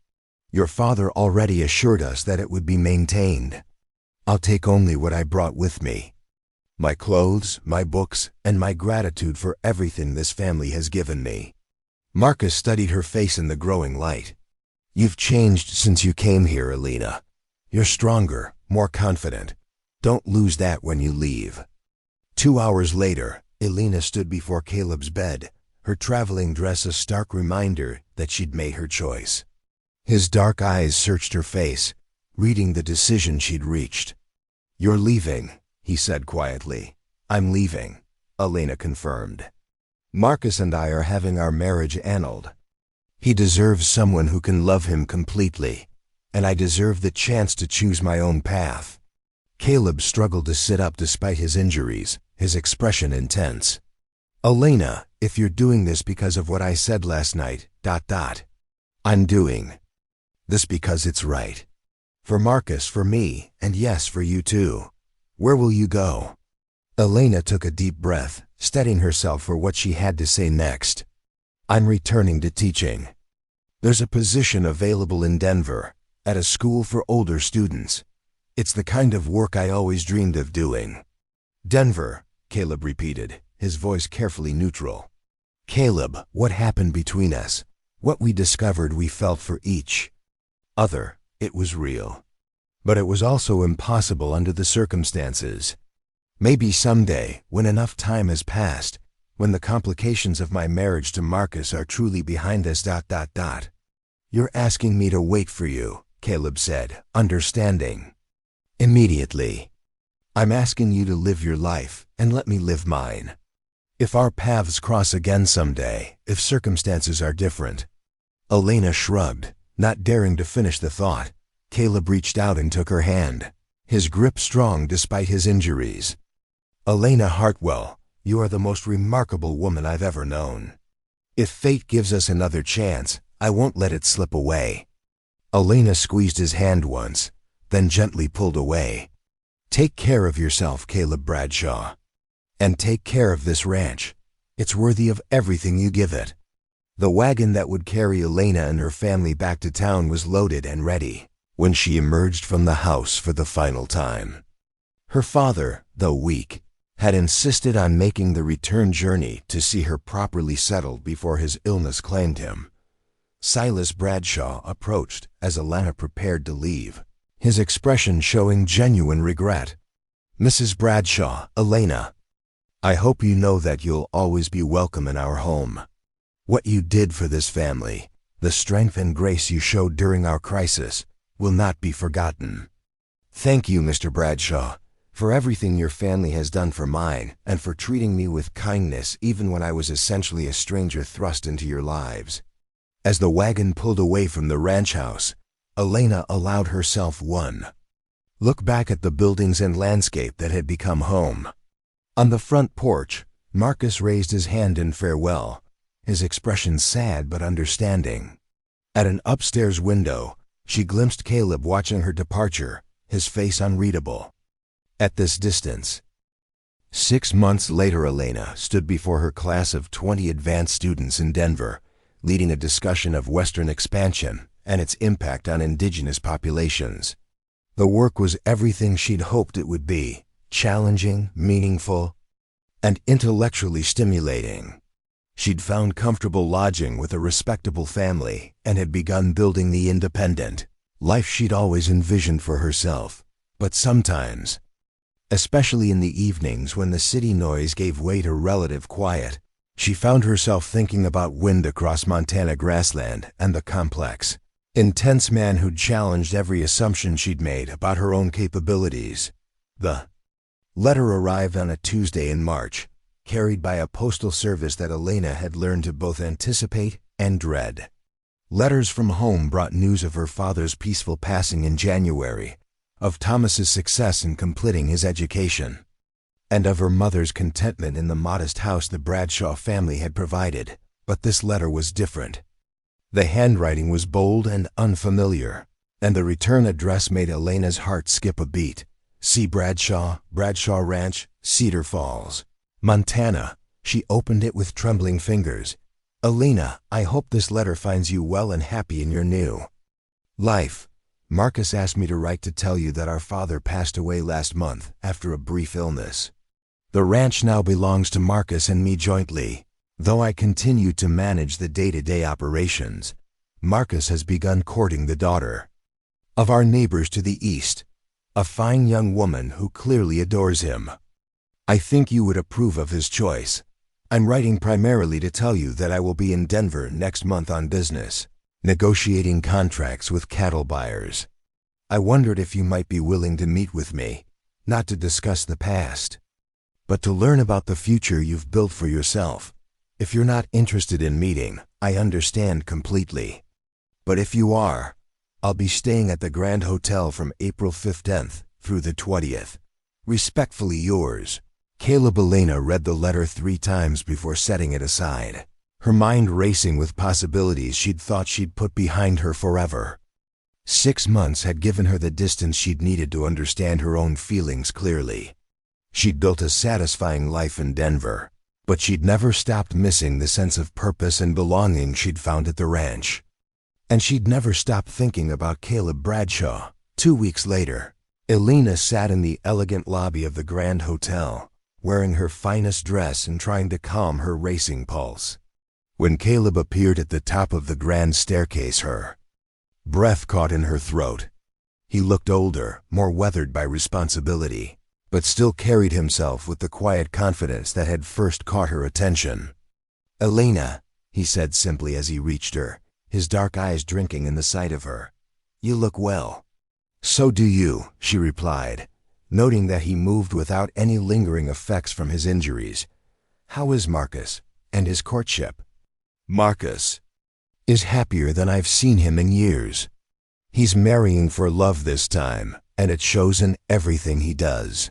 S1: Your father already assured us that it would be maintained. I'll take only what I brought with me. My clothes, my books, and my gratitude for everything this family has given me." Marcus studied her face in the growing light. "You've changed since you came here, Elena. You're stronger, more confident. Don't lose that when you leave." 2 hours later, Elena stood before Caleb's bed, her traveling dress a stark reminder that she'd made her choice. His dark eyes searched her face, reading the decision she'd reached. "You're leaving," he said quietly. "I'm leaving," Elena confirmed. "Marcus and I are having our marriage annulled. He deserves someone who can love him completely, and I deserve the chance to choose my own path." Caleb struggled to sit up despite his injuries, his expression intense. "Elena, if you're doing this because of what I said last night, I'm doing this because it's right. For Marcus, for me, and yes, for you too. Where will you go?" Elena took a deep breath, steadying herself for what she had to say next. "I'm returning to teaching. There's a position available in Denver, at a school for older students. It's the kind of work I always dreamed of doing." "Denver," Caleb repeated, his voice carefully neutral. "Caleb, what happened between us, what we discovered we felt for each other, it was real. But it was also impossible under the circumstances. Maybe someday, when enough time has passed, when the complications of my marriage to Marcus are truly behind us. You're asking me to wait for you," Caleb said, understanding. "Immediately. I'm asking you to live your life and let me live mine. If our paths cross again someday, if circumstances are different." Elena shrugged, not daring to finish the thought. Caleb reached out and took her hand, his grip strong despite his injuries. "Elena Hartwell, you are the most remarkable woman I've ever known. If fate gives us another chance, I won't let it slip away." Elena squeezed his hand once, then gently pulled away. "Take care of yourself, Caleb Bradshaw. And take care of this ranch. It's worthy of everything you give it." The wagon that would carry Elena and her family back to town was loaded and ready when she emerged from the house for the final time. Her father, though weak, had insisted on making the return journey to see her properly settled before his illness claimed him. Silas Bradshaw approached as Elena prepared to leave, his expression showing genuine regret. Mrs. Bradshaw, Elena, I hope you know that you'll always be welcome in our home. What you did for this family, the strength and grace you showed during our crisis, will not be forgotten. Thank you, Mr. Bradshaw, for everything your family has done for mine and for treating me with kindness even when I was essentially a stranger thrust into your lives. As the wagon pulled away from the ranch house, Elena allowed herself one look back at the buildings and landscape that had become home. On the front porch, Marcus raised his hand in farewell, his expression sad but understanding. At an upstairs window, she glimpsed Caleb watching her departure, his face unreadable. At this distance, 6 months later, Elena stood before her class of 20 advanced students in Denver, leading a discussion of Western expansion and its impact on indigenous populations. The work was everything she'd hoped it would be: challenging, meaningful, and intellectually stimulating. She'd found comfortable lodging with a respectable family and had begun building the independent life she'd always envisioned for herself. But sometimes, especially in the evenings when the city noise gave way to relative quiet, she found herself thinking about wind across Montana grassland and the complex, intense man who'd challenged every assumption she'd made about her own capabilities. The letter arrived on a Tuesday in March, carried by a postal service that Elena had learned to both anticipate and dread. Letters from home brought news of her father's peaceful passing in January, of Thomas's success in completing his education, and of her mother's contentment in the modest house the Bradshaw family had provided. But this letter was different. The handwriting was bold and unfamiliar, and the return address made Elena's heart skip a beat. C. Bradshaw, Bradshaw Ranch, Cedar Falls, Montana. She opened it with trembling fingers. Elena, I hope this letter finds you well and happy in your new life. Marcus asked me to write to tell you that our father passed away last month after a brief illness. The ranch now belongs to Marcus and me jointly. Though I continue to manage the day-to-day operations, Marcus has begun courting the daughter of our neighbors to the east, a fine young woman who clearly adores him. I think you would approve of his choice. I'm writing primarily to tell you that I will be in Denver next month on business, negotiating contracts with cattle buyers. I wondered if you might be willing to meet with me, not to discuss the past, but to learn about the future you've built for yourself. If you're not interested in meeting, I understand completely. But if you are, I'll be staying at the Grand Hotel from April 15th through the 20th. Respectfully yours, Caleb. Elena read the letter 3 times before setting it aside, her mind racing with possibilities she'd thought she'd put behind her forever. 6 months had given her the distance she'd needed to understand her own feelings clearly. She'd built a satisfying life in Denver, but she'd never stopped missing the sense of purpose and belonging she'd found at the ranch. And she'd never stopped thinking about Caleb Bradshaw. 2 weeks later, Elena sat in the elegant lobby of the Grand Hotel, wearing her finest dress and trying to calm her racing pulse. When Caleb appeared at the top of the grand staircase, her breath caught in her throat. He looked older, more weathered by responsibility, but still carried himself with the quiet confidence that had first caught her attention. Elena, he said simply as he reached her, his dark eyes drinking in the sight of her. You look well. So do you, she replied, noting that he moved without any lingering effects from his injuries. How is Marcus and his courtship? Marcus is happier than I've seen him in years. He's marrying for love this time, and it shows in everything he does.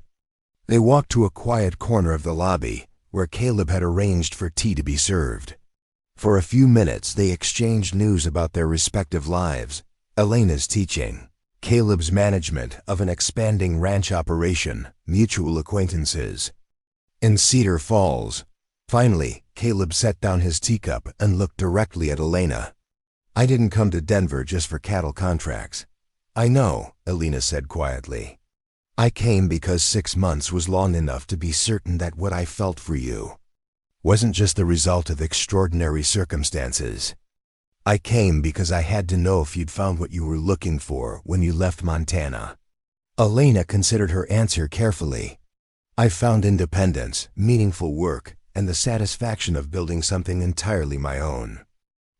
S1: They walked to a quiet corner of the lobby, where Caleb had arranged for tea to be served. For a few minutes they exchanged news about their respective lives, Elena's teaching, Caleb's management of an expanding ranch operation, mutual acquaintances in Cedar Falls. Finally, Caleb set down his teacup and looked directly at Elena. I didn't come to Denver just for cattle contracts. I know, Elena said quietly. I came because 6 months was long enough to be certain that what I felt for you wasn't just the result of extraordinary circumstances. I came because I had to know if you'd found what you were looking for when you left Montana. Elena considered her answer carefully. "I found independence, meaningful work, and the satisfaction of building something entirely my own."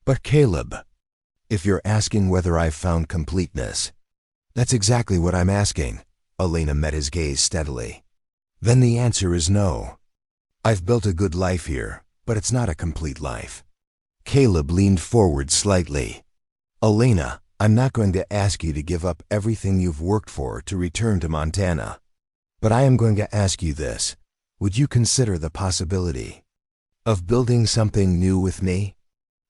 S1: "But Caleb, if you're asking whether I've found completeness—" "That's exactly what I'm asking." Elena met his gaze steadily. "Then the answer is no. I've built a good life here, but it's not a complete life." Caleb leaned forward slightly. "Elena, I'm not going to ask you to give up everything you've worked for to return to Montana. But I am going to ask you this. Would you consider the possibility of building something new with me?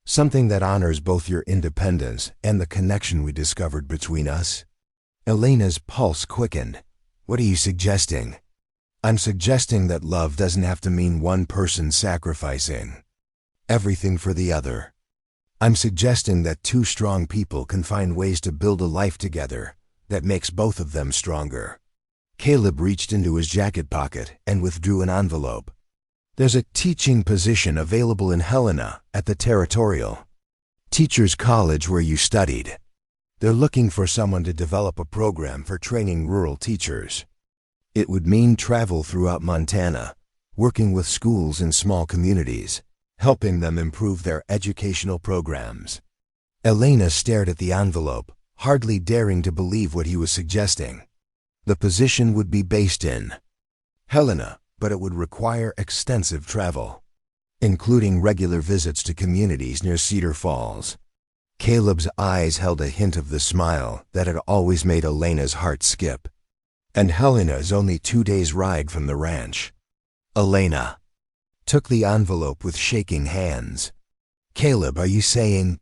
S1: Something that honors both your independence and the connection we discovered between us?" Elena's pulse quickened. "What are you suggesting?" "I'm suggesting that love doesn't have to mean one person sacrificing everything for the other. I'm suggesting that two strong people can find ways to build a life together that makes both of them stronger." Caleb reached into his jacket pocket and withdrew an envelope. "There's a teaching position available in Helena at the Territorial Teachers College where you studied. They're looking for someone to develop a program for training rural teachers. It would mean travel throughout Montana, working with schools in small communities, helping them improve their educational programs." Elena stared at the envelope, hardly daring to believe what he was suggesting. The position would be based in Helena, but it would require extensive travel, including regular visits to communities near Cedar Falls. Caleb's eyes held a hint of the smile that had always made Elena's heart skip. "And Helena is only 2 days' ride from the ranch." Elena took the envelope with shaking hands. "Caleb, are you saying—"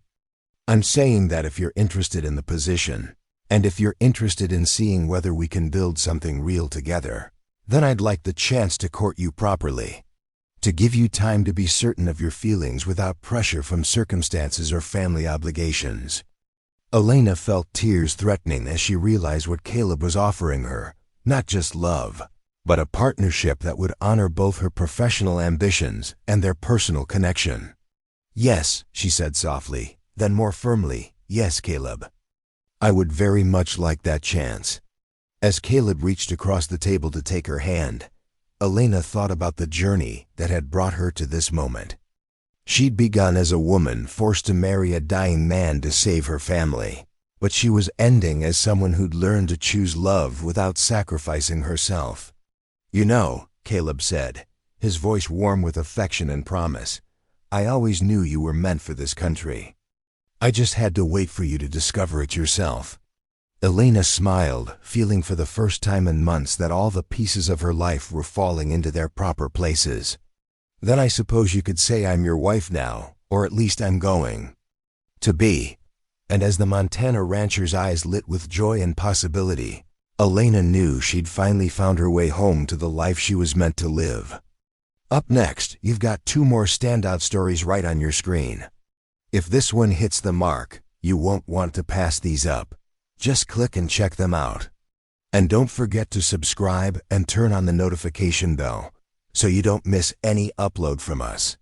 S1: "I'm saying that if you're interested in the position, and if you're interested in seeing whether we can build something real together, then I'd like the chance to court you properly, to give you time to be certain of your feelings without pressure from circumstances or family obligations." Elena felt tears threatening as she realized what Caleb was offering her, not just love, but a partnership that would honor both her professional ambitions and their personal connection. "Yes," she said softly, then more firmly, "Yes, Caleb. I would very much like that chance." As Caleb reached across the table to take her hand, Elena thought about the journey that had brought her to this moment. She'd begun as a woman forced to marry a dying man to save her family, but she was ending as someone who'd learned to choose love without sacrificing herself. "You know," Caleb said, his voice warm with affection and promise, "I always knew you were meant for this country. I just had to wait for you to discover it yourself." Elena smiled, feeling for the first time in months that all the pieces of her life were falling into their proper places. "Then I suppose you could say I'm your wife now, or at least I'm going to be." And as the Montana rancher's eyes lit with joy and possibility, Elena knew she'd finally found her way home to the life she was meant to live. Up next, you've got 2 more standout stories right on your screen. If this one hits the mark, you won't want to pass these up. Just click and check them out. And don't forget to subscribe and turn on the notification bell so you don't miss any upload from us.